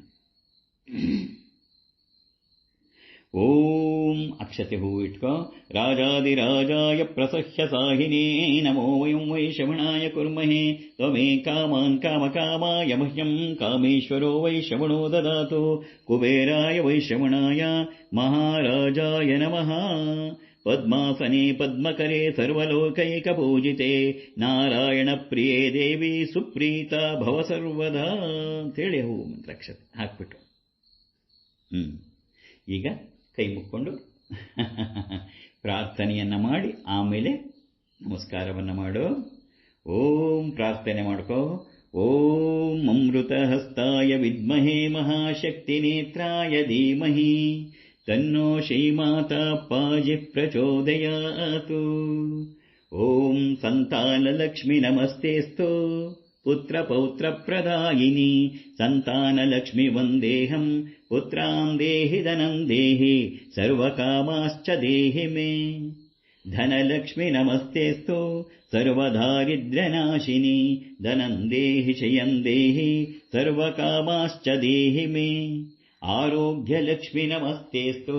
ಓಂ ಅಕ್ಷತೆ ಹೂವು ಇಟ್ಕೋ. ರಾಜಾದಿರಾಜಾಯ ಪ್ರಸಹ್ಯ ಸಾಹಿನೇ ನಮೋ ವಯಂ ವೈಶ್ರವಣಾಯ ಕುರ್ಮಹೇ ತ್ವಮೇ ಕಾಮಾನ್ ಕಾಮಕಾಮಾಯ ಮಹ್ಯಂ ಕಾಮೇಶ್ವರೋ ವೈಶ್ರವಣೋ ದದಾತು. ಕುಬೇರಾಯ ವೈಶ್ರವಣಾಯ ಮಹಾರಾಜಾಯ ನಮಃ. ಪದ್ಮಾಸನೆ ಪದ್ಮಕರೆ ಸರ್ವಲೋಕೈಕಪೂಜಿತೆ ನಾರಾಯಣ ಪ್ರಿಯೇ ದೇವಿ ಸುಪ್ರೀತ ಭವ ಸರ್ವದಾ ಅಂತೇಳಿ ಹೂವು ಮಂತ್ರಾಕ್ಷತೆ ಹಾಕ್ಬಿಟ್ಟು ಈಗ ಕೈ ಮುಕ್ಕೊಂಡು ಪ್ರಾರ್ಥನೆಯನ್ನು ಮಾಡಿ ಆಮೇಲೆ ನಮಸ್ಕಾರವನ್ನು ಮಾಡು. ಓಂ ಪ್ರಾರ್ಥನೆ ಮಾಡ್ಕೋ. ಓಂ ಅಮೃತ ಹಸ್ತಾಯ ವಿದ್ಮಹೇ ಮಹಾಶಕ್ತಿ ನೇತ್ರಾಯ ಧೀಮಹಿ ತನ್ನೋ ಶ್ರೀಮಾತಾ ಪಾಜಿ ಪ್ರಚೋದಯಾತು. ಓಂ ಸಂತಾನಲಕ್ಷ್ಮಿ ನಮಸ್ತೇಸ್ತು ಪುತ್ರ ಪೌತ್ರ ಪ್ರದಾಯಿನಿ ಸಂತಾನಲಕ್ಷ್ಮಿ ವಂದೇಹಂ ಪುತ್ರಾಂ ದೇಹಿ ಧನಂ ದೇಹಿ ಸರ್ವಕಾಮಾಶ್ಚ ದೇಹಿ ಮೇ. ಧನಲಕ್ಷ್ಮಿ ನಮಸ್ತೇಸ್ತು ಸರ್ವದಾರಿದ್ರ್ಯನಾಶಿನಿ ಧನಂ ದೇಹಿ ಶಯಂ ದೇಹಿ ಸರ್ವಕಾಮಾಶ್ಚ ದೇಹಿ ಮೇ. ಆರೋಗ್ಯಲಕ್ಷ್ಮಿ ನಮಸ್ತೇಸ್ತು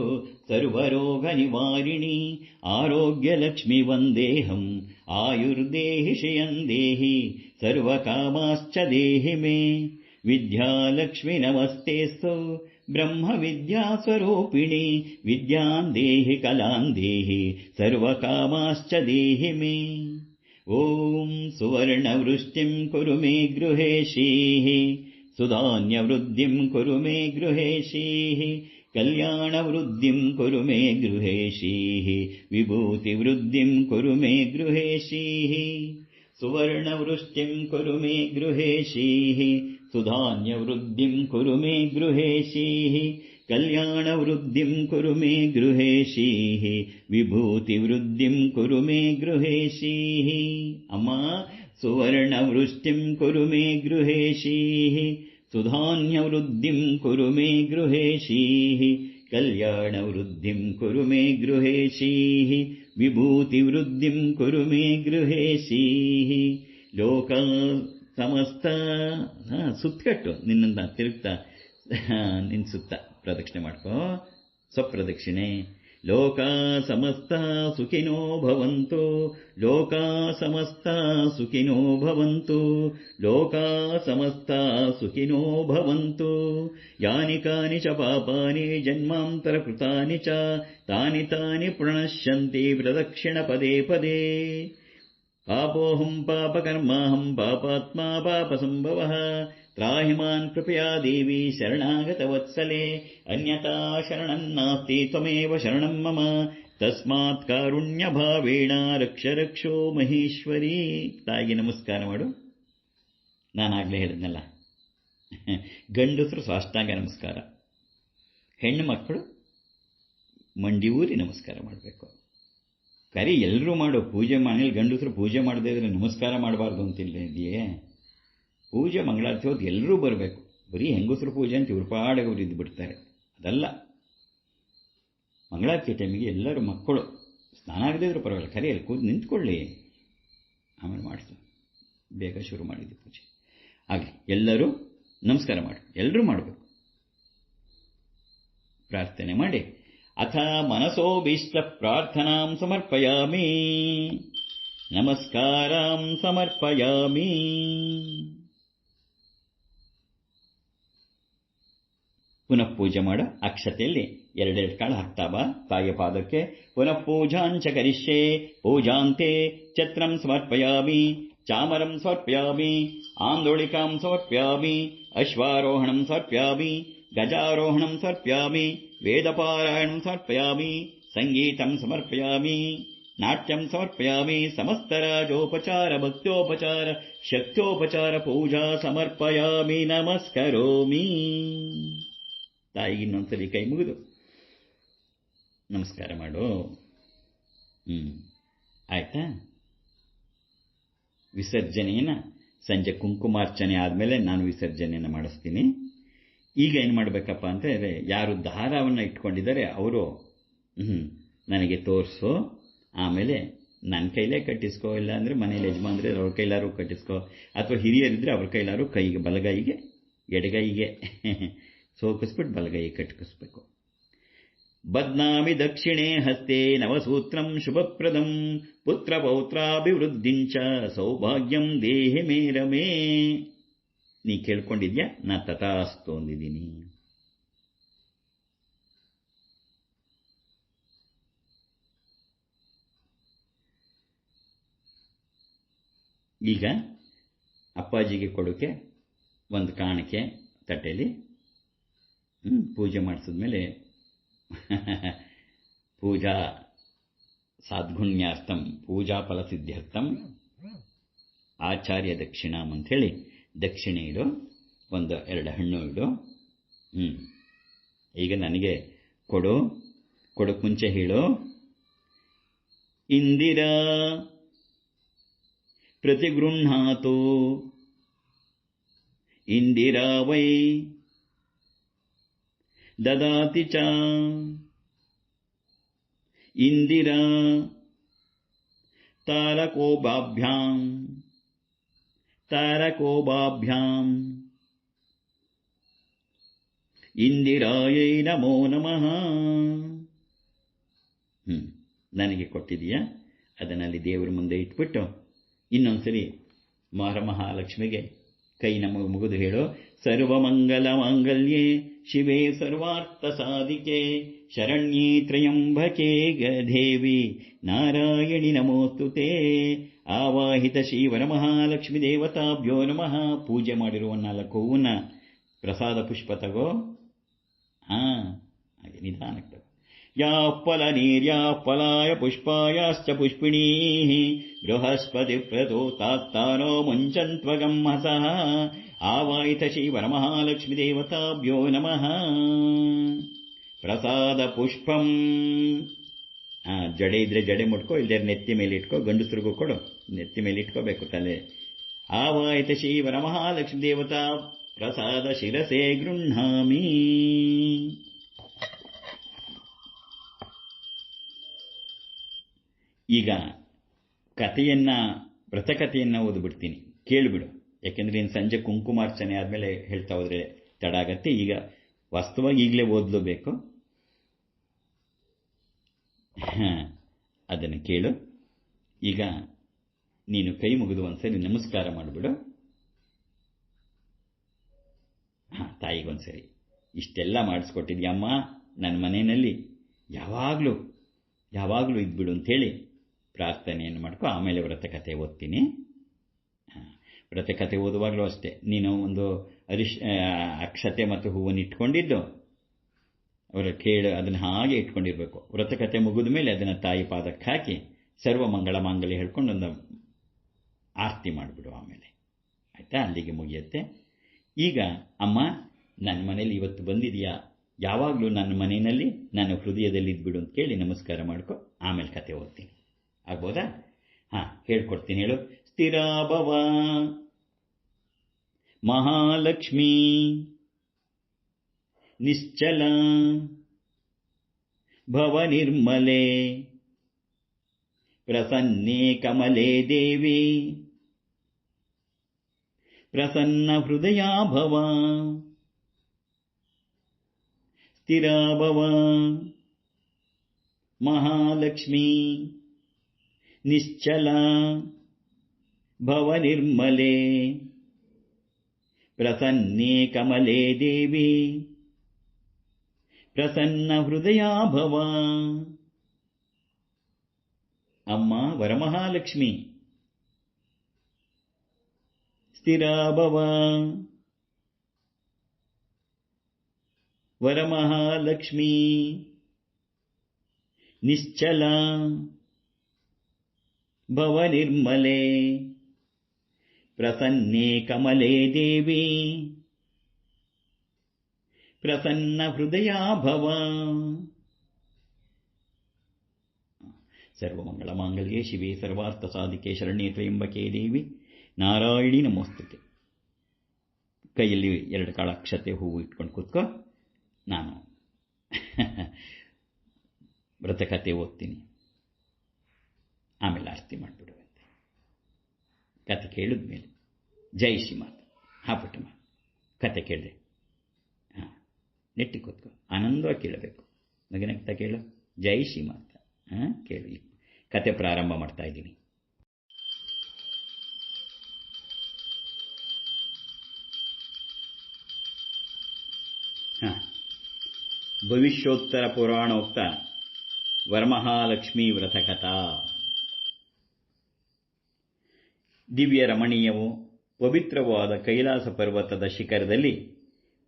ಸರ್ವರೋಗ ನಿವಾರಿಣಿ ಆರೋಗ್ಯಲಕ್ಷ್ಮಿ ವಂದೇಹಂ ಆಯುರ್ದೇಹಿ ಶಯಂ ದೇಹಿ ಸರ್ವಕಾಮಾಶ್ಚ ದೇಹಿ ಮೇ. ವಿದ್ಯಾಲಕ್ಷ್ಮಿ ನಮಸ್ತೇಸ್ತು ಬ್ರಹ್ಮ ವಿದ್ಯಾಸ್ವರೂಪಿಣಿ ವಿದ್ಯಾಂ ದೇಹಿ ಕಲಾಂ ದೇಹಿ ಸರ್ವಕಾಮಾಶ್ಚ ದೇಹಿ ಮೇ. ಓಂ ಸುವರ್ಣವೃಷ್ಟಿಂ ಕುರು ಮೇ ಗೃಹೇಶೀಃ ಸುಧಾನ್ಯವೃದ್ಧಿಂ ಕುರು ಮೇ ಗೃಹೇಶೀಃ ಕಲ್ಯಾಣವೃದ್ಧಿಂ ಕುರು ಮೇ ಗೃಹೇಶೀಃ ವಿಭೂತಿವೃದ್ಧಿಂ ಕುರು ಮೇ ಗೃಹೇಶೀಃ. ಸುವರ್ಣವೃಷ್ಟಿಂ ಕುರು ಮೇ ಗೃಹೇಶೀಃ ಸುಧಾನ್ಯವೃದ್ಧಿಂ ಕುರು ಮೇ ಗೃಹೇಶೀಃ ಕಲ್ಯಾಣವೃದ್ಧಿಂ ಕುರು ಮೇ ಗೃಹೇಶೀಃ ವಿಭೂತಿವೃದ್ಧಿಂ ಕುರು ಮೇ ಗೃಹೇಶೀಃ. ಅಮ್ಮ ಸುವರ್ಣವೃಷ್ಟಿಂ ಕುರು ಮೇ ಗೃಹೇಶೀಃ ಸುಧಾನ್ಯವೃದ್ಧಿಂ ಕುರು ಮೇ ಗೃಹೇಶೀಃ ಕಲ್ಯಾಣವೃದ್ಧಿಂ ಕುರು ಮೇ ಗೃಹೇಶೀಃ ವಿಭೂತಿವೃದ್ಧಿಂ ಕುರು ಮೇ ಗೃಹೇಶೀಃ ಲೋಕ ಸಮಸ್ತ ಸುತ್ತಕಟ್ಟು ನಿನ್ನನ್ನು ತಿರುಗ್ತಾ ನಿನ್ನ ಸುತ್ತ ಪ್ರದಕ್ಷಿಣೆ ಮಾಡ್ಕೋ ಸ್ವಪ್ರದಕ್ಷಿಣೆ. ಲೋಕ ಸಮಸ್ತ ಸುಖಿನೋ ಭವಂತು, ಲೋಕ ಸಮಸ್ತ ಸುಖಿನೋ ಭವಂತು, ಲೋಕ ಸಮಸ್ತ ಸುಖಿನೋ ಭವಂತು. ಯಾನಿ ಕಾನಿ ಚ ಪಾಪಾನಿ ಜನ್ಮಾಂತರ ಕೃತಾನಿ ಚ ತಾನಿ ತಾನಿ ಪ್ರಣಶ್ಯಂತಿ ಪ್ರದಕ್ಷಿಣ ಪದೇ ಪದೇ. ಪಾಪೋಹಂ ಪಾಪಕರ್ಮಾಹಂ ಪಾಪಾತ್ಮ ಪಾಪಸಂಭವಃ ತ್ರಾಹಿ ಮಾಂ ಕೃಪಯಾ ದೇವಿ ಶರಣಾಗತವತ್ಸಲೆ ಅನ್ಯತಾ ಶರಣಂ ನಾಸ್ತಿ ತ್ವಮೇವ ಶರಣಂ ಮಮ ತಸ್ಮಾತ್ ಕಾರುಣ್ಯಭಾವೇಣ ರಕ್ಷ ರಕ್ಷೋ ಮಹೇಶ್ವರಿ. ತಾಯಿಗೆ ನಮಸ್ಕಾರ ಮಾಡು. ನಾನಾಗಲೇ ಹೇಳಿದ್ನಲ್ಲ, ಗಂಡಸರು ಸಾಷ್ಟಾಂಗ ನಮಸ್ಕಾರ, ಹೆಣ್ಣು ಮಕ್ಕಳು ಮಂಡಿ ಊರಿ ನಮಸ್ಕಾರ ಮಾಡಬೇಕು. ಕರಿ ಎಲ್ಲರೂ ಮಾಡು ಪೂಜೆ. ಮನೇಲಿ ಗಂಡಸರು ಪೂಜೆ ಮಾಡದೇ ಇದ್ರೆ ನಮಸ್ಕಾರ ಮಾಡಬಾರ್ದು ಅಂತಿಲ್ಲ ಇದೆಯೇ? ಪೂಜೆ ಮಂಗಳಾರತಿ ಹೋದ್ ಎಲ್ಲರೂ ಬರಬೇಕು. ಬರೀ ಹೆಂಗಸರು ಪೂಜೆ ಅಂತ ಇವ್ರ ಪಾಡಿಗೆ ಅವ್ರು ಇದ್ದು ಬಿಡ್ತಾರೆ. ಅದಲ್ಲ, ಮಂಗಳಾರತಿ ಟೈಮಿಗೆ ಎಲ್ಲರೂ ಮಕ್ಕಳು ಸ್ನಾನ ಆಗದೇ ಇದ್ರು ಪರವಾಗಿಲ್ಲ, ಕರಿಯಲ್ಲಿ ಕೂತು ನಿಂತ್ಕೊಳ್ಳಿ, ಆಮೇಲೆ ಮಾಡಿಸು. ಬೇಗ ಶುರು ಮಾಡಿದ್ದು ಪೂಜೆ ಆಗಲಿ. ಎಲ್ಲರೂ ನಮಸ್ಕಾರ ಮಾಡಿ, ಎಲ್ಲರೂ ಮಾಡಬೇಕು. ಪ್ರಾರ್ಥನೆ ಮಾಡಿ ಅಥ ಮನಸೋಭೀಷ್ಟ ಪ್ರಾರ್ಥನಾಂ ಸಮರ್ಪಯಾಮಿ, ನಮಸ್ಕಾರಾಂ ಸಮರ್ಪಯಾಮಿ. ಪುನಃ ಪೂಜೆ ಮಾಡ. ಅಕ್ಷತೆಯಲ್ಲಿ ಎರಡೆರಡು ಕಾಳು ಹಾಕ್ತಾ ಬಾ ತಾಯಿಯ ಪಾದಕ್ಕೆ. ಪುನಃ ಪೂಜಾಂಚ ಕರಿಷ್ಯೆ ಪೂಜಾಂತೆ ಛತ್ರಂ ಸಮರ್ಪಯಾಮಿ, ಚಾಮರಂ ಸಮರ್ಪಯಾಮಿ, ಆಂದೋಳಿಕಾಂ ಸಮರ್ಪಯಾಮಿ, ಅಶ್ವಾರೋಹಣಂ ಸಮರ್ಪಯಾಮಿ, ಗಜಾರೋಹಣಂ ಸಮರ್ಪಯಾಮಿ, ವೇದಪಾರಾಯಣಂ ಸಮರ್ಪಯಾಮಿ, ಸಂಗೀತಂ ಸಮರ್ಪಯಾಮಿ, ನಾಟ್ಯಂ ಸಮರ್ಪಯಾಮಿ. ಸಮಸ್ತರಾಜೋಪಚಾರ ಭಕ್ತೋಪಚಾರ ಶಕ್ತೋಪಚಾರ ಪೂಜಾ ಸಮರ್ಪಯಾಮಿ, ನಮಸ್ಕರೋಮಿ. ತಾಯಿಗೆ ಇನ್ನೊಂದ್ಸಲಿ ಕೈ ಮುಗಿದು ನಮಸ್ಕಾರ ಮಾಡು. ಆಯ್ತಾ? ವಿಸರ್ಜನೆಯನ್ನು ಸಂಜೆ ಕುಂಕುಮಾರ್ಚನೆ ಆದಮೇಲೆ ನಾನು ವಿಸರ್ಜನೆಯನ್ನು ಮಾಡಿಸ್ತೀನಿ. ಈಗ ಏನು ಮಾಡಬೇಕಪ್ಪ ಅಂತ ಹೇಳಿದ್ರೆ, ಯಾರು ದಾರವನ್ನು ಇಟ್ಕೊಂಡಿದ್ದಾರೆ ಅವರು ನನಗೆ ತೋರಿಸು. ಆಮೇಲೆ ನನ್ನ ಕೈಲೇ ಕಟ್ಟಿಸ್ಕೋ, ಇಲ್ಲ ಅಂದರೆ ಮನೇಲಿ ಯಜಮಾನ್ರೆ ಅವ್ರ ಕೈಲಾರು ಕಟ್ಟಿಸ್ಕೋ, ಅಥವಾ ಹಿರಿಯರಿದ್ದರೆ ಅವ್ರ ಕೈಲಾರು ಕೈಗೆ ಬಲಗೈಗೆ ಎಡಗೈಗೆ ಸೋಕಿಸ್ಬಿಟ್ಟು ಬಲಗೈಗೆ ಕಟ್ಟಿಸ್ಬೇಕು. ಬದ್ನಾಮಿ ದಕ್ಷಿಣೆ ಹಸ್ತೆ ನವಸೂತ್ರಂ ಶುಭಪ್ರದಂ ಪುತ್ರ ಪೌತ್ರಾಭಿವೃದ್ಧಿಂಚ ಸೌಭಾಗ್ಯಂ ದೇಹಿ ಮೇ ರಮೇ. ನೀ ಕೇಳ್ಕೊಂಡಿದ್ಯಾ? ನಾ ತಥಾಸ್ತು ಅಂದಿದ್ದೀನಿ. ಈಗ ಅಪ್ಪಾಜಿಗೆ ಕೊಡೋಕೆ ಒಂದು ಕಾಣಿಕೆ ತಟ್ಟೆಯಲ್ಲಿ ಪೂಜೆ ಮಾಡಿಸಿದ್ಮೇಲೆ ಪೂಜಾ ಸಾದ್ಗುಣ್ಯಾರ್ಥಂ ಪೂಜಾ ಫಲಸಿದ್ಧ್ಯರ್ಥಂ ಆಚಾರ್ಯ ದಕ್ಷಿಣಾಂ ಅಂಥೇಳಿ ದಕ್ಷಿಣೆ ಇಡು. ಒಂದು 2 ಹಣ್ಣು ಇಡು. ಈಗ ನನಗೆ ಕೊಡೋಕೆ ಮುಂಚೆ ಹೇಳು. ಇಂದಿರಾ ಪ್ರತಿಗೃಹ್ಣಾತು ಇಂದಿರಾ ವೈ ದದಾತಿ ಚ ಇಂದಿರಾ ತಾರಕೋಭಾಭ್ಯಾಂ ಇಂದಿರಾಯೈ ನಮೋ ನಮಃ. ನನಗೆ ಕೊಟ್ಟಿದೀಯಾ? ಅದನ್ನಲ್ಲಿ ದೇವರ ಮುಂದೆ ಇಟ್ಬಿಟ್ಟು ಇನ್ನೊಂದ್ಸರಿ ಮಹಾಲಕ್ಷ್ಮಿಗೆ ಕೈ ಮುಗಿದು ಹೇಳೋ. ಸರ್ವಮಂಗಲ ಮಾಂಗಲ್ಯೆ ಶಿವೆ ಸರ್ವಾರ್ಥ ಸಾಧಿಕೆ ಶರಣ್ಯೇ ತ್ರಯಂಬಕೆ ದೇವಿ ನಾರಾಯಣಿ ನಮೋಸ್ತುತೆ. ಆವಾಹಿತ ಶ್ರೀವರ ಮಹಾಲಕ್ಷ್ಮೀ ದೇವತಾಭ್ಯೋ ನಮಃ. ಪೂಜೆ ಮಾಡಿರುವ 4 ಹೂವನ್ನ ಪ್ರಸಾದ ಪುಷ್ಪ ತಗೋ. ಹಾಗೆ ನಿಧಾನಕ್ಕೆ ತಗೋ. ಯಾ ಫಲ ನೀರ್ಯಾ ಫಲಾಯ ಪುಷ್ಪಾಯಾಶ್ಚ ಪುಷ್ಪಿಣೀಃ ಬೃಹಸ್ಪತಿ ಪ್ರದೋತಾತ್ತಾನೋ ಮುಂಚಂತ್ವಗಂ ಹಸಃ. ಆವಾಹಿತ ಶ್ರೀವರಮಹಾಲಕ್ಷ್ಮೀ ದೇವತಾಭ್ಯೋ ನಮಃ. ಪ್ರಸಾದ ಪುಷ್ಪಂ ಜಡೆ ಇದ್ರೆ ಜಡೆ ಮುಟ್ಕೋ, ಇಲ್ಲದೆ ನೆತ್ತಿ ಮೇಲೆ ಇಟ್ಕೋ. ಗಂಡಸರಿಗೂ ಕೊಡು, ನೆತ್ತಿ ಮೇಲೆ ಇಟ್ಕೋಬೇಕು ತಲೆ. ಆವಾಹಿತ ಶ್ರೀವರಮಹಾಲಕ್ಷ್ಮೀ ದೇವತಾ ಪ್ರಸಾದ ಶಿರಸೆ ಗೃಹ್ಣಾಮಿ. ಈಗ ವ್ರತಕಥೆಯನ್ನು ಓದ್ಬಿಡ್ತೀನಿ, ಕೇಳಿಬಿಡು. ಯಾಕೆಂದರೆ ಇನ್ನು ಸಂಜೆ ಕುಂಕುಮಾರ್ಚನೆ ಆದಮೇಲೆ ಹೇಳ್ತಾ ಹೋದರೆ ತಡ ಆಗತ್ತೆ. ಈಗ ವಾಸ್ತವವಾಗಿ ಈಗಲೇ ಓದಲೇಬೇಕು. ಅದನ್ನು ಕೇಳು. ಈಗ ನೀನು ಕೈ ಮುಗಿದು ಒಂದ್ಸರಿ ನಮಸ್ಕಾರ ಮಾಡಿಬಿಡು. ತಾಯಿಗೊಂದ್ಸರಿ ಇಷ್ಟೆಲ್ಲ ಮಾಡಿಸ್ಕೊಟ್ಟಿದ್ಯಮ್ಮ, ನನ್ನ ಮನೆಯಲ್ಲಿ ಯಾವಾಗಲೂ ಇದ್ಬಿಡು ಅಂಥೇಳಿ ಪ್ರಾರ್ಥನೆಯನ್ನು ಮಾಡ್ಕೊ. ಆಮೇಲೆ ವ್ರತಕಥೆ ಓದ್ತೀನಿ. ವ್ರತಕಥೆ ಓದುವಾಗಲೂ ಅಷ್ಟೇ, ನೀನು ಒಂದು ಅಕ್ಷತೆ ಮತ್ತು ಹೂವನ್ನು ಇಟ್ಕೊಂಡಿದ್ದು ಅವರ ಅದನ್ನು ಹಾಗೆ ಇಟ್ಕೊಂಡಿರಬೇಕು. ವ್ರತಕಥೆ ಮುಗಿದ ಮೇಲೆ ಅದನ್ನು ತಾಯಿ ಪಾದಕ್ಕೆ ಹಾಕಿ ಸರ್ವ ಮಂಗಳ ಮಾಂಗಲ್ಯ ಹೇಳ್ಕೊಂಡು ಒಂದು ಆರತಿ ಮಾಡಿಬಿಡು. ಆಮೇಲೆ ಆಯಿತಾ, ಅಲ್ಲಿಗೆ ಮುಗಿಯುತ್ತೆ. ಈಗ ಅಮ್ಮ, ನನ್ನ ಮನೇಲಿ ಇವತ್ತು ಬಂದಿದೆಯಾ, ಯಾವಾಗಲೂ ನನ್ನ ಮನೆಯಲ್ಲಿ ನನ್ನ ಹೃದಯದಲ್ಲಿ ಇದ್ಬಿಡು ಅಂತ ಕೇಳಿ ನಮಸ್ಕಾರ ಮಾಡ್ಕೊ. ಆಮೇಲೆ ಕತೆ ಓದ್ತೀನಿ. ಆಗ್ಬೋದಾ? ಹೇಳ್ಕೊಡ್ತೀನಿ, ಹೇಳು. ಸ್ಥಿರಾಭವ ಮಹಾಲಕ್ಷ್ಮೀ ನಿಶ್ಚಲ ಭವ ನಿರ್ಮಲೆ ಪ್ರಸನ್ನೇ ಕಮಲೇ ದೇವಿ ಪ್ರಸನ್ನ ಹೃದಯಾ ಭವ. ಸ್ಥಿರಾಭವ ಮಹಾಲಕ್ಷ್ಮೀ ನಿಶ್ಚಲ ಭವ ನಿರ್ಮಲೆ ಪ್ರಸನ್ನೇ ಕಮಲೇ ದೇವಿ ಪ್ರಸನ್ನ ಹೃದಯಾ ಭವ. ಅಮ್ಮ ವರಮಹಾಲಕ್ಷ್ಮಿ, ಸ್ಥಿರಾಭವ ವರಮಹಾಲಕ್ಷ್ಮೀ ನಿಶ್ಚಲ ಭವ ನಿರ್ಮಲೆ ಪ್ರಸನ್ನೇ ಕಮಲೇ ದೇವಿ ಪ್ರಸನ್ನ ಹೃದಯಾ ಭವ. ಸರ್ವಮಂಗಳ ಮಾಂಗಲ್ಯೆ ಶಿವೆ ಸರ್ವಾರ್ಥ ಸಾಧಿಕೆ ಶರಣ್ಯೇ ತ್ರ್ಯಂಬಕೆ ದೇವಿ ನಾರಾಯಣಿ ನಮೋಸ್ತುತೆ. ಕೈಯಲ್ಲಿ 2 ಕಾಳು ಅಕ್ಷತೆ ಹೂವು ಇಟ್ಕೊಂಡು ಕೂತ್ಕೋ. ನಾನು ವ್ರತಕಥೆ ಓದ್ತೀನಿ, ಆಮೇಲೆ ಆರತಿ ಮಾಡಿಬಿಡುವಂತೆ. ಕತೆ ಕೇಳಿದ್ಮೇಲೆ ಜೈ ಶ್ರೀಮಾತ. ಪುಟ್ಟಮ್ಮ, ಕತೆ ಕೇಳಿದೆ, ನೆಟ್ಟಿ ಕೂತ್ಕೋ, ಆನಂದವಾಗಿ ಕೇಳಬೇಕು, ನಗನಗ್ತಾ ಕೇಳು. ಜೈ ಶ್ರೀಮಾತ. ಕೇಳಿ, ಕತೆ ಪ್ರಾರಂಭ ಮಾಡ್ತಾ ಇದ್ದೀನಿ. ಭವಿಷ್ಯೋತ್ತರ ಪುರಾಣೋಕ್ತ ವರಮಹಾಲಕ್ಷ್ಮೀ ವ್ರತಕಥಾ. ದಿವ್ಯ ರಮಣೀಯವೂ ಪವಿತ್ರವಾದ ಕೈಲಾಸ ಪರ್ವತದ ಶಿಖರದಲ್ಲಿ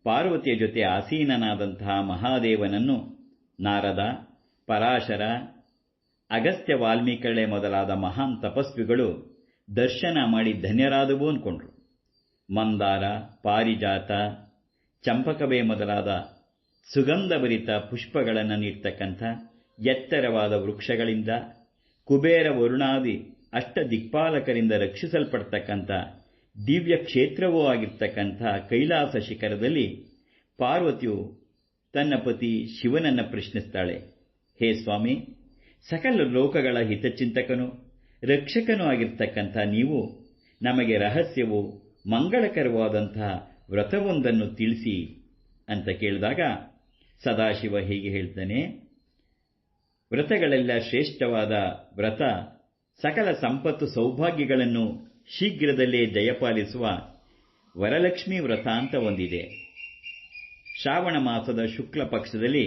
ಪಾರ್ವತಿಯ ಜೊತೆ ಆಸೀನನಾದಂತಹ ಮಹಾದೇವನನ್ನು ನಾರದ, ಪರಾಶರ, ಅಗಸ್ತ್ಯ ವಾಲ್ಮೀಕಳೆ ಮೊದಲಾದ ಮಹಾನ್ ತಪಸ್ವಿಗಳು ದರ್ಶನ ಮಾಡಿ ಧನ್ಯರಾದವು ಅಂದ್ಕೊಂಡ್ರು. ಮಂದಾರ, ಪಾರಿಜಾತ, ಚಂಪಕವೇ ಮೊದಲಾದ ಸುಗಂಧಭರಿತ ಪುಷ್ಪಗಳನ್ನು ನೀಡ್ತಕ್ಕಂಥ ಎತ್ತರವಾದ ವೃಕ್ಷಗಳಿಂದ, ಕುಬೇರ ವರುಣಾದಿ ಅಷ್ಟ ದಿಕ್ಪಾಲಕರಿಂದ ರಕ್ಷಿಸಲ್ಪಡ್ತಕ್ಕಂಥ ದಿವ್ಯ ಕ್ಷೇತ್ರವೂ ಆಗಿರ್ತಕ್ಕಂಥ ಕೈಲಾಸ ಶಿಖರದಲ್ಲಿ ಪಾರ್ವತಿಯು ತನ್ನ ಪತಿ ಶಿವನನ್ನು ಪ್ರಶ್ನಿಸ್ತಾಳೆ. ಹೇ ಸ್ವಾಮಿ, ಸಕಲ ಲೋಕಗಳ ಹಿತಚಿಂತಕನೂ ರಕ್ಷಕನೂ ಆಗಿರ್ತಕ್ಕಂಥ ನೀವು ನಮಗೆ ರಹಸ್ಯವೂ ಮಂಗಳಕರವಾದಂತಹ ವ್ರತವೊಂದನ್ನು ತಿಳಿಸಿ ಅಂತ ಕೇಳಿದಾಗ ಸದಾಶಿವ ಹೀಗೆ ಹೇಳ್ತಾನೆ. ವ್ರತಗಳೆಲ್ಲ ಶ್ರೇಷ್ಠವಾದ ವ್ರತ ಸಕಲ ಸಂಪತ್ತು ಸೌಭಾಗ್ಯಗಳನ್ನು ಶೀಘ್ರದಲ್ಲೇ ದಯಪಾಲಿಸುವ ವರಲಕ್ಷ್ಮೀ ವ್ರತ ಅಂತ ಒಂದಿದೆ. ಶ್ರಾವಣ ಮಾಸದ ಶುಕ್ಲ ಪಕ್ಷದಲ್ಲಿ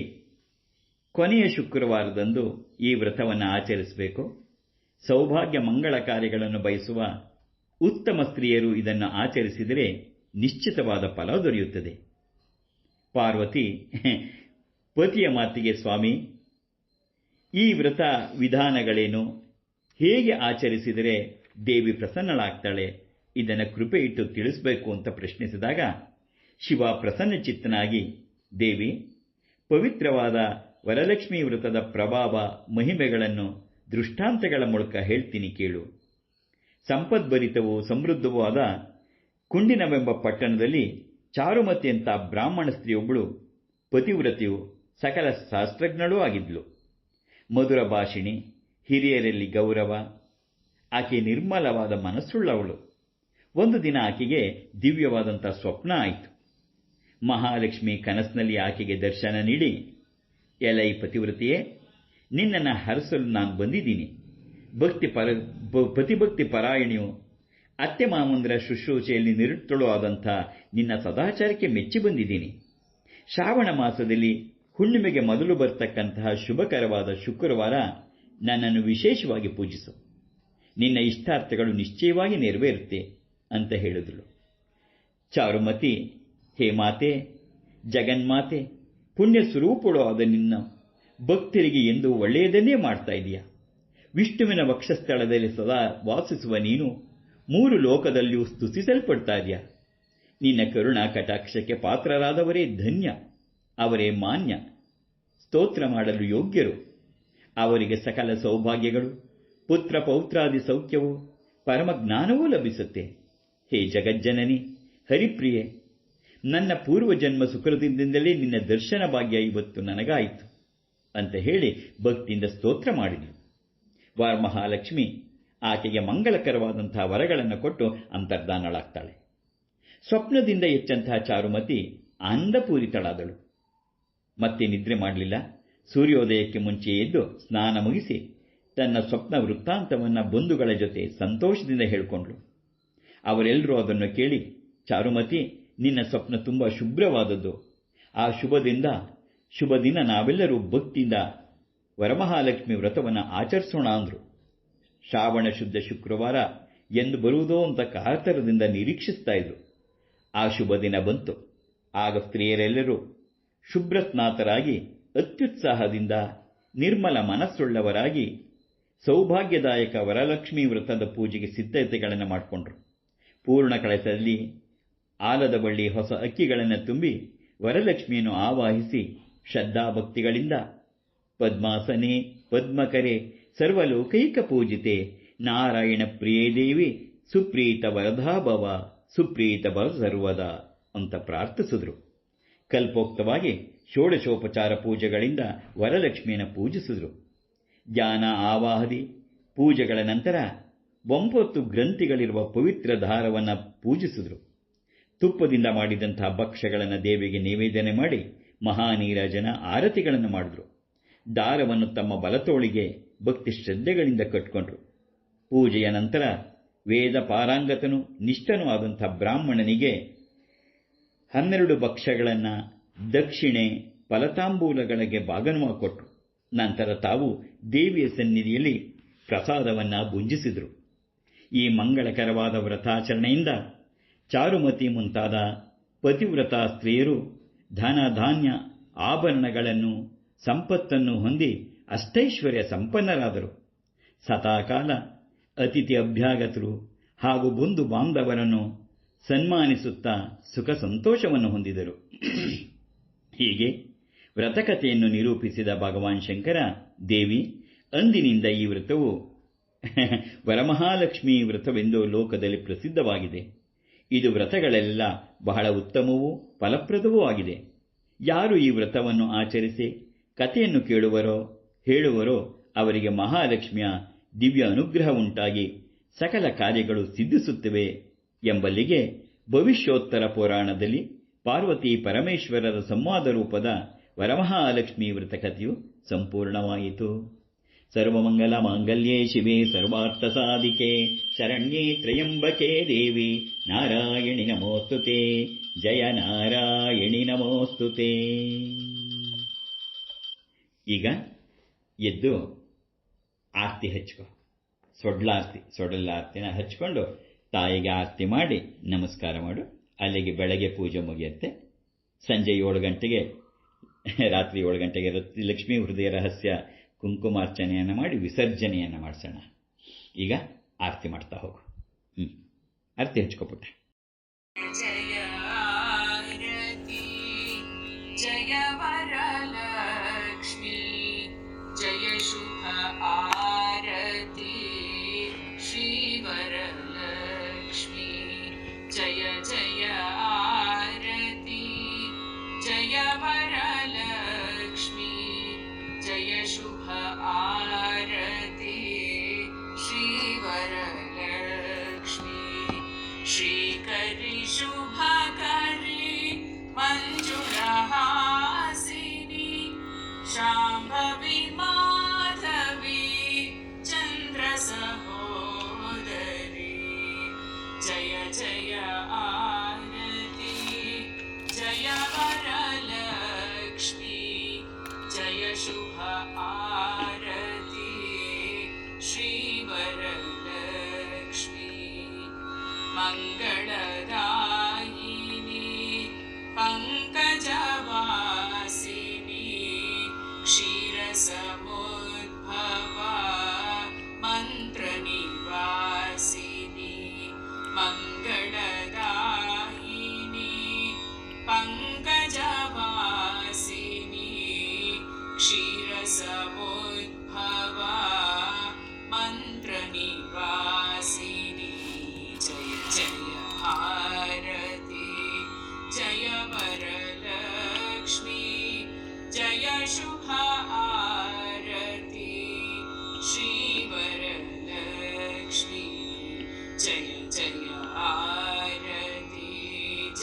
ಕೊನೆಯ ಶುಕ್ರವಾರದಂದು ಈ ವ್ರತವನ್ನು ಆಚರಿಸಬೇಕು. ಸೌಭಾಗ್ಯ ಮಂಗಳ ಕಾರ್ಯಗಳನ್ನು ಬಯಸುವ ಉತ್ತಮ ಸ್ತ್ರೀಯರು ಇದನ್ನು ಆಚರಿಸಿದರೆ ನಿಶ್ಚಿತವಾದ ಫಲ ದೊರೆಯುತ್ತದೆ. ಪಾರ್ವತಿ ಪತಿಯ ಮಾತಿಗೆ, ಸ್ವಾಮಿ, ಈ ವ್ರತ ವಿಧಾನಗಳೇನು, ಹೇಗೆ ಆಚರಿಸಿದರೆ ದೇವಿ ಪ್ರಸನ್ನಳಾಗ್ತಾಳೆ, ಇದನ್ನು ಕೃಪೆ ಇಟ್ಟು ತಿಳಿಸಬೇಕು ಅಂತ ಪ್ರಶ್ನಿಸಿದಾಗ ಶಿವ ಪ್ರಸನ್ನಚಿತ್ತನಾಗಿ, ದೇವಿ, ಪವಿತ್ರವಾದ ವರಲಕ್ಷ್ಮೀ ವ್ರತದ ಪ್ರಭಾವ ಮಹಿಮೆಗಳನ್ನು ದೃಷ್ಟಾಂತಗಳ ಮೂಲಕ ಹೇಳ್ತೀನಿ ಕೇಳು. ಸಂಪದ್ಭರಿತವೂ ಸಮೃದ್ಧವೂ ಆದ ಕುಂಡಿನವೆಂಬ ಪಟ್ಟಣದಲ್ಲಿ ಚಾರುಮತಿ ಅಂತ ಬ್ರಾಹ್ಮಣ ಸ್ತ್ರೀಯೊಬ್ಬಳು ಪತಿವ್ರತೆಯು ಸಕಲ ಶಾಸ್ತ್ರಜ್ಞಳೂ ಆಗಿದ್ಲು. ಮಧುರ ಭಾಷಿಣಿ, ಹಿರಿಯರಲ್ಲಿ ಗೌರವ. ಆಕೆ ನಿರ್ಮಲವಾದ ಮನಸ್ಸುಳ್ಳವಳು. ಒಂದು ದಿನ ಆಕೆಗೆ ದಿವ್ಯವಾದಂಥ ಸ್ವಪ್ನ ಆಯಿತು. ಮಹಾಲಕ್ಷ್ಮಿ ಕನಸಿನಲ್ಲಿ ಆಕೆಗೆ ದರ್ಶನ ನೀಡಿ, ಎಲೈ ಪತಿವ್ರತೆಯೇ, ನಿನ್ನನ್ನು ಹರಸಲು ನಾನು ಬಂದಿದ್ದೀನಿ. ಪತಿಭಕ್ತಿ ಪರಾಯಣಿಯು, ಅತ್ತೆ ಮಾವಂದರ ಶುಶ್ರೂಷೆಯಲ್ಲಿ ನಿರುತ್ತಳೂ ಆದಂಥ ನಿನ್ನ ಸದಾಚಾರಕ್ಕೆ ಮೆಚ್ಚಿ ಬಂದಿದ್ದೀನಿ. ಶ್ರಾವಣ ಮಾಸದಲ್ಲಿ ಹುಣ್ಣಿಮೆಗೆ ಮೊದಲು ಬರ್ತಕ್ಕಂತಹ ಶುಭಕರವಾದ ಶುಕ್ರವಾರ ನನ್ನನ್ನು ವಿಶೇಷವಾಗಿ ಪೂಜಿಸು. ನಿನ್ನ ಇಷ್ಟಾರ್ಥಗಳು ನಿಶ್ಚಯವಾಗಿ ನೆರವೇರುತ್ತೆ ಅಂತ ಹೇಳಿದಳು. ಚಾರುಮತಿ, ಹೇ ಮಾತೆ, ಜಗನ್ಮಾತೆ, ಪುಣ್ಯ ಸ್ವರೂಪಳು ಆದ ನಿನ್ನ ಭಕ್ತರಿಗೆ ಎಂದು ಒಳ್ಳೆಯದನ್ನೇ ಮಾಡ್ತಾ ಇದೆಯಾ? ವಿಷ್ಣುವಿನ ವಕ್ಷಸ್ಥಳದಲ್ಲಿ ಸದಾ ವಾಸಿಸುವ ನೀನು 3 ಲೋಕದಲ್ಲಿಯೂ ಸ್ತುತಿಸಲ್ಪಡ್ತಾ ಇದೆಯಾ? ನಿನ್ನ ಕರುಣಾ ಕಟಾಕ್ಷಕ್ಕೆ ಪಾತ್ರರಾದವರೇ ಧನ್ಯ, ಅವರೇ ಮಾನ್ಯ, ಸ್ತೋತ್ರ ಮಾಡಲು ಯೋಗ್ಯರು. ಅವರಿಗೆ ಸಕಲ ಸೌಭಾಗ್ಯಗಳು, ಪುತ್ರ ಪೌತ್ರಾದಿ ಸೌಖ್ಯವು, ಪರಮಜ್ಞಾನವೂ ಲಭಿಸುತ್ತೆ. ಹೇ ಜಗಜ್ಜನನಿ, ಹರಿಪ್ರಿಯೆ, ನನ್ನ ಪೂರ್ವಜನ್ಮ ಸುಕೃತದಿಂದಲೇ ನಿನ್ನ ದರ್ಶನ ಭಾಗ್ಯ ಇವತ್ತು ನನಗಾಯಿತು ಅಂತ ಹೇಳಿ ಭಕ್ತಿಯಿಂದ ಸ್ತೋತ್ರ ಮಾಡಿದಳು. ವರಮಹಾಲಕ್ಷ್ಮಿ ಆಕೆಗೆ ಮಂಗಳಕರವಾದಂತಹ ವರಗಳನ್ನು ಕೊಟ್ಟು ಅಂತರ್ಧಾನಳಾಗ್ತಾಳೆ. ಸ್ವಪ್ನದಿಂದ ಎಚ್ಚಂತಹ ಚಾರುಮತಿ ಆನಂದಪೂರಿತಳಾದಳು. ಮತ್ತೆ ನಿದ್ರೆ ಮಾಡಲಿಲ್ಲ. ಸೂರ್ಯೋದಯಕ್ಕೆ ಮುಂಚೆ ಎದ್ದು ಸ್ನಾನ ಮುಗಿಸಿ ತನ್ನ ಸ್ವಪ್ನ ವೃತ್ತಾಂತವನ್ನು ಬಂಧುಗಳ ಜೊತೆ ಸಂತೋಷದಿಂದ ಹೇಳಿಕೊಂಡ್ಳು. ಅವರೆಲ್ಲರೂ ಅದನ್ನು ಕೇಳಿ, ಚಾರುಮತಿ, ನಿನ್ನ ಸ್ವಪ್ನ ತುಂಬ ಶುಭ್ರವಾದದ್ದು. ಆ ಶುಭ ದಿನ ನಾವೆಲ್ಲರೂ ಭಕ್ತಿಯಿಂದ ವರಮಹಾಲಕ್ಷ್ಮಿ ವ್ರತವನ್ನು ಆಚರಿಸೋಣ ಅಂದರು. ಶ್ರಾವಣ ಶುದ್ಧ ಶುಕ್ರವಾರ ಎಂದು ಬರುವುದೋ ಅಂತ ಕಾತರದಿಂದ ನಿರೀಕ್ಷಿಸ್ತಾ ಇದ್ರು. ಆ ಶುಭ ದಿನ ಬಂತು. ಆಗ ಸ್ತ್ರೀಯರೆಲ್ಲರೂ ಶುಭ್ರ ಸ್ನಾತರಾಗಿ ಅತ್ಯುತ್ಸಾಹದಿಂದ ನಿರ್ಮಲ ಮನಸ್ಸುಳ್ಳವರಾಗಿ ಸೌಭಾಗ್ಯದಾಯಕ ವರಲಕ್ಷ್ಮೀ ವ್ರತದ ಪೂಜೆಗೆ ಸಿದ್ಧತೆಗಳನ್ನು ಮಾಡಿಕೊಂಡ್ರು. ಪೂರ್ಣ ಕಳಸದಲ್ಲಿ ಆಲದ ಬಳ್ಳಿ ಹೊಸ ಅಕ್ಕಿಗಳನ್ನು ತುಂಬಿ ವರಲಕ್ಷ್ಮಿಯನ್ನು ಆವಾಹಿಸಿ ಶ್ರದ್ಧಾಭಕ್ತಿಗಳಿಂದ ಪದ್ಮಾಸನೆ ಪದ್ಮಕರೆ ಸರ್ವಲೋಕೈಕ ಪೂಜಿತೆ ನಾರಾಯಣ ಪ್ರಿಯೇ ದೇವಿ ಸುಪ್ರೀತ ವರದಾಭವ ಸುಪ್ರೀತ ಭವ ಸರ್ವದಾ ಅಂತ ಪ್ರಾರ್ಥಿಸಿದ್ರು. ಕಲ್ಪೋಕ್ತವಾಗಿ ಷೋಡಶೋಪಚಾರ ಪೂಜೆಗಳಿಂದ ವರಲಕ್ಷ್ಮಿಯನ್ನು ಪೂಜಿಸಿದ್ರು. ಧ್ಯಾನ ಆವಾಹದಿ ಪೂಜೆಗಳ ನಂತರ 9 ಗ್ರಂಥಿಗಳಿರುವ ಪವಿತ್ರ ದಾರವನ್ನು ಪೂಜಿಸಿದ್ರು. ತುಪ್ಪದಿಂದ ಮಾಡಿದಂತಹ ಭಕ್ಷ್ಯಗಳನ್ನು ದೇವಿಗೆ ನಿವೇದನೆ ಮಾಡಿ ಮಹಾನೀರಾಜನ ಆರತಿಗಳನ್ನು ಮಾಡಿದ್ರು. ದಾರವನ್ನು ತಮ್ಮ ಬಲತೋಳಿಗೆ ಭಕ್ತಿ ಶ್ರದ್ಧೆಗಳಿಂದ ಕಟ್ಟಿಕೊಂಡ್ರು. ಪೂಜೆಯ ನಂತರ ವೇದ ಪಾರಾಂಗತನು ನಿಷ್ಠನೂ ಆದಂಥ ಬ್ರಾಹ್ಮಣನಿಗೆ 12 ಭಕ್ಷ್ಯಗಳನ್ನು ದಕ್ಷಿಣೆ ಫಲತಾಂಬೂಲಗಳಿಗೆ ಭಾಗನೂ ಕೊಟ್ಟರು. ನಂತರ ತಾವು ದೇವಿಯ ಸನ್ನಿಧಿಯಲ್ಲಿ ಪ್ರಸಾದವನ್ನು ಭುಂಜಿಸಿದರು. ಈ ಮಂಗಳಕರವಾದ ವ್ರತಾಚರಣೆಯಿಂದ ಚಾರುಮತಿ ಮುಂತಾದ ಪತಿವ್ರತ ಸ್ತ್ರೀಯರು ಧನ ಧಾನ್ಯ ಆಭರಣಗಳನ್ನು ಸಂಪತ್ತನ್ನು ಹೊಂದಿ ಅಷ್ಟೈಶ್ವರ್ಯ ಸಂಪನ್ನರಾದರು. ಸದಾಕಾಲ ಅತಿಥಿ ಅಭ್ಯಾಗತರು ಹಾಗೂ ಬಂಧು ಬಾಂಧವರನ್ನು ಸನ್ಮಾನಿಸುತ್ತಾ ಸುಖ ಸಂತೋಷವನ್ನು ಹೊಂದಿದರು. ಹೀಗೆ ವ್ರತಕಥೆಯನ್ನು ನಿರೂಪಿಸಿದ ಭಗವಾನ್ ಶಂಕರ, ದೇವಿ, ಅಂದಿನಿಂದ ಈ ವ್ರತವು ವರಮಹಾಲಕ್ಷ್ಮೀ ವ್ರತವೆಂದು ಲೋಕದಲ್ಲಿ ಪ್ರಸಿದ್ಧವಾಗಿದೆ. ಇದು ವ್ರತಗಳೆಲ್ಲ ಬಹಳ ಉತ್ತಮವೂ ಫಲಪ್ರದವೂ ಆಗಿದೆ. ಯಾರು ಈ ವ್ರತವನ್ನು ಆಚರಿಸಿ ಕಥೆಯನ್ನು ಕೇಳುವರೋ ಹೇಳುವರೋ ಅವರಿಗೆ ಮಹಾಲಕ್ಷ್ಮಿಯ ದಿವ್ಯ ಅನುಗ್ರಹ ಉಂಟಾಗಿ ಸಕಲ ಕಾರ್ಯಗಳು ಸಿದ್ಧಿಸುತ್ತವೆ ಎಂಬಲ್ಲಿಗೆ ಭವಿಷ್ಯೋತ್ತರ ಪುರಾಣದಲ್ಲಿ ಪಾರ್ವತಿ ಪರಮೇಶ್ವರರ ಸಂವಾದ ರೂಪದ ವರಮಹಾಲಕ್ಷ್ಮೀ ವ್ರತಕಥೆಯು ಸಂಪೂರ್ಣವಾಯಿತು. ಸರ್ವಮಂಗಲ ಮಾಂಗಲ್ಯೇ ಶಿವೆ ಸರ್ವಾರ್ಥ ಸಾಧಿಕೆ ಶರಣ್ಯೇ ತ್ರಯಂಬಕೆ ದೇವಿ ನಾರಾಯಣಿ ನಮೋಸ್ತುತೆ. ಜಯ ನಾರಾಯಣಿ ನಮೋಸ್ತುತೆ. ಈಗ ಎದ್ದು ಆರತಿ ಹಚ್ಕೊ. ಸೊಡಲಾರ್ತಿನ ಹಚ್ಕೊಂಡು ತಾಯಿಗೆ ಆರತಿ ಮಾಡಿ ನಮಸ್ಕಾರ ಮಾಡು. ಅಲ್ಲಿಗೆ ಬೆಳಗ್ಗೆ ಪೂಜೆ ಮುಗಿಯುತ್ತೆ. ಸಂಜೆ 7 ಗಂಟೆಗೆ ರಾತ್ರಿ 7 ಗಂಟೆಗೆ ಲಕ್ಷ್ಮೀ ಹೃದಯ ರಹಸ್ಯ ಕುಂಕುಮಾರ್ಚನೆಯನ್ನು ಮಾಡಿ ವಿಸರ್ಜನೆಯನ್ನು ಮಾಡಿಸೋಣ. ಈಗ ಆರತಿ ಮಾಡ್ತಾ ಹೋಗು. ಆರತಿ ಹಚ್ಕೊಬಿಟ್ಟೆ. ಜಯ ಆರತಿ ಜಯ ವರಲಕ್ಷ್ಮಿ ಜಯ ಶುಭ ಆರತಿ ಶ್ರೀ ವರಲಕ್ಷ್ಮಿ ಜಯ ಜಯ ಆರತಿ ಜಯ ವರಲಕ್ಷ್ಮಿ ಜಯ ಶುಭ ಆರತಿ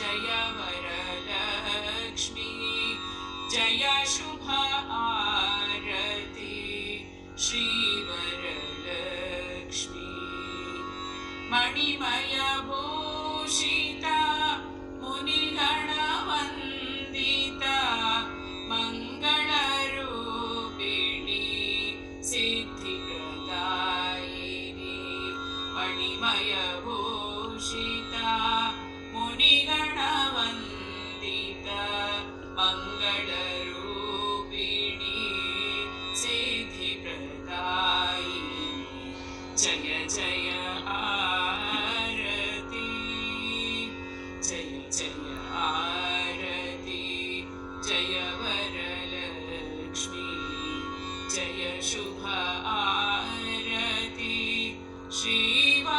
जय वरलक्ष्मी जय शुभ आरती श्रीवरलक्ष्मी मणिमय भूषिता मुनिगणवन्दिता मङ्गलरूपिणी सिद्धिप्रदायिनी मणिमय भूषिता मुनिगणवन्दिता मङ्गलरूपिणी सिद्धिप्रदायिनी जय जय आरती जय जय आरती जय वरलक्ष्मी जय शुभ आरती श्रीवरलक्ष्मी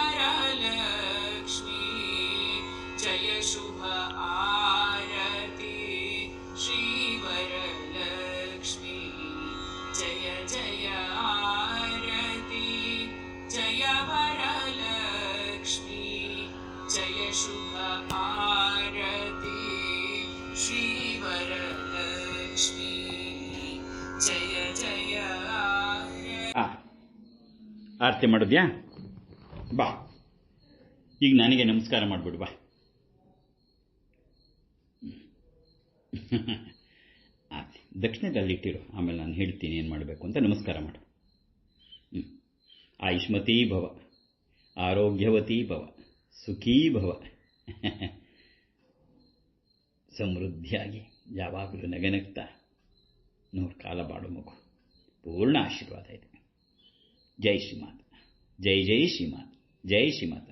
जय शुभ आरती श्रीवरलक्ष्मी जय जय आरती जय वरलक्ष्मी जय शुभ आरती श्रीवरलक्ष्मी जय जय ಆರತಿ ಮಾಡಿದ್ಯಾ? ಬಾ, ಈಗ ನನಗೆ ನಮಸ್ಕಾರ ಮಾಡಿಬಿಡು. ಬಾ. ಆರತಿ ದಕ್ಷಿಣದಲ್ಲಿಟ್ಟಿರು, ಆಮೇಲೆ ನಾನು ಹೇಳ್ತೀನಿ ಏನು ಮಾಡಬೇಕು ಅಂತ. ನಮಸ್ಕಾರ ಮಾಡು. ಆಯುಷ್ಮತೀ ಭವ, ಆರೋಗ್ಯವತೀ ಭವ, ಸುಖೀ ಭವ, ಸಮೃದ್ಧಿಯಾಗಿ ಯಾವಾಗಲೂ ನಗನಗ್ತಾ ನೂರು ಕಾಲ ಬಾಡು ಮಗು. ಪೂರ್ಣ ಆಶೀರ್ವಾದ ಇದೆ. ಜೈ ಶ್ರೀಮಾತ, ಜೈ ಜೈ ಶ್ರೀಮಾತ, ಜೈ ಶ್ರೀಮಾತ.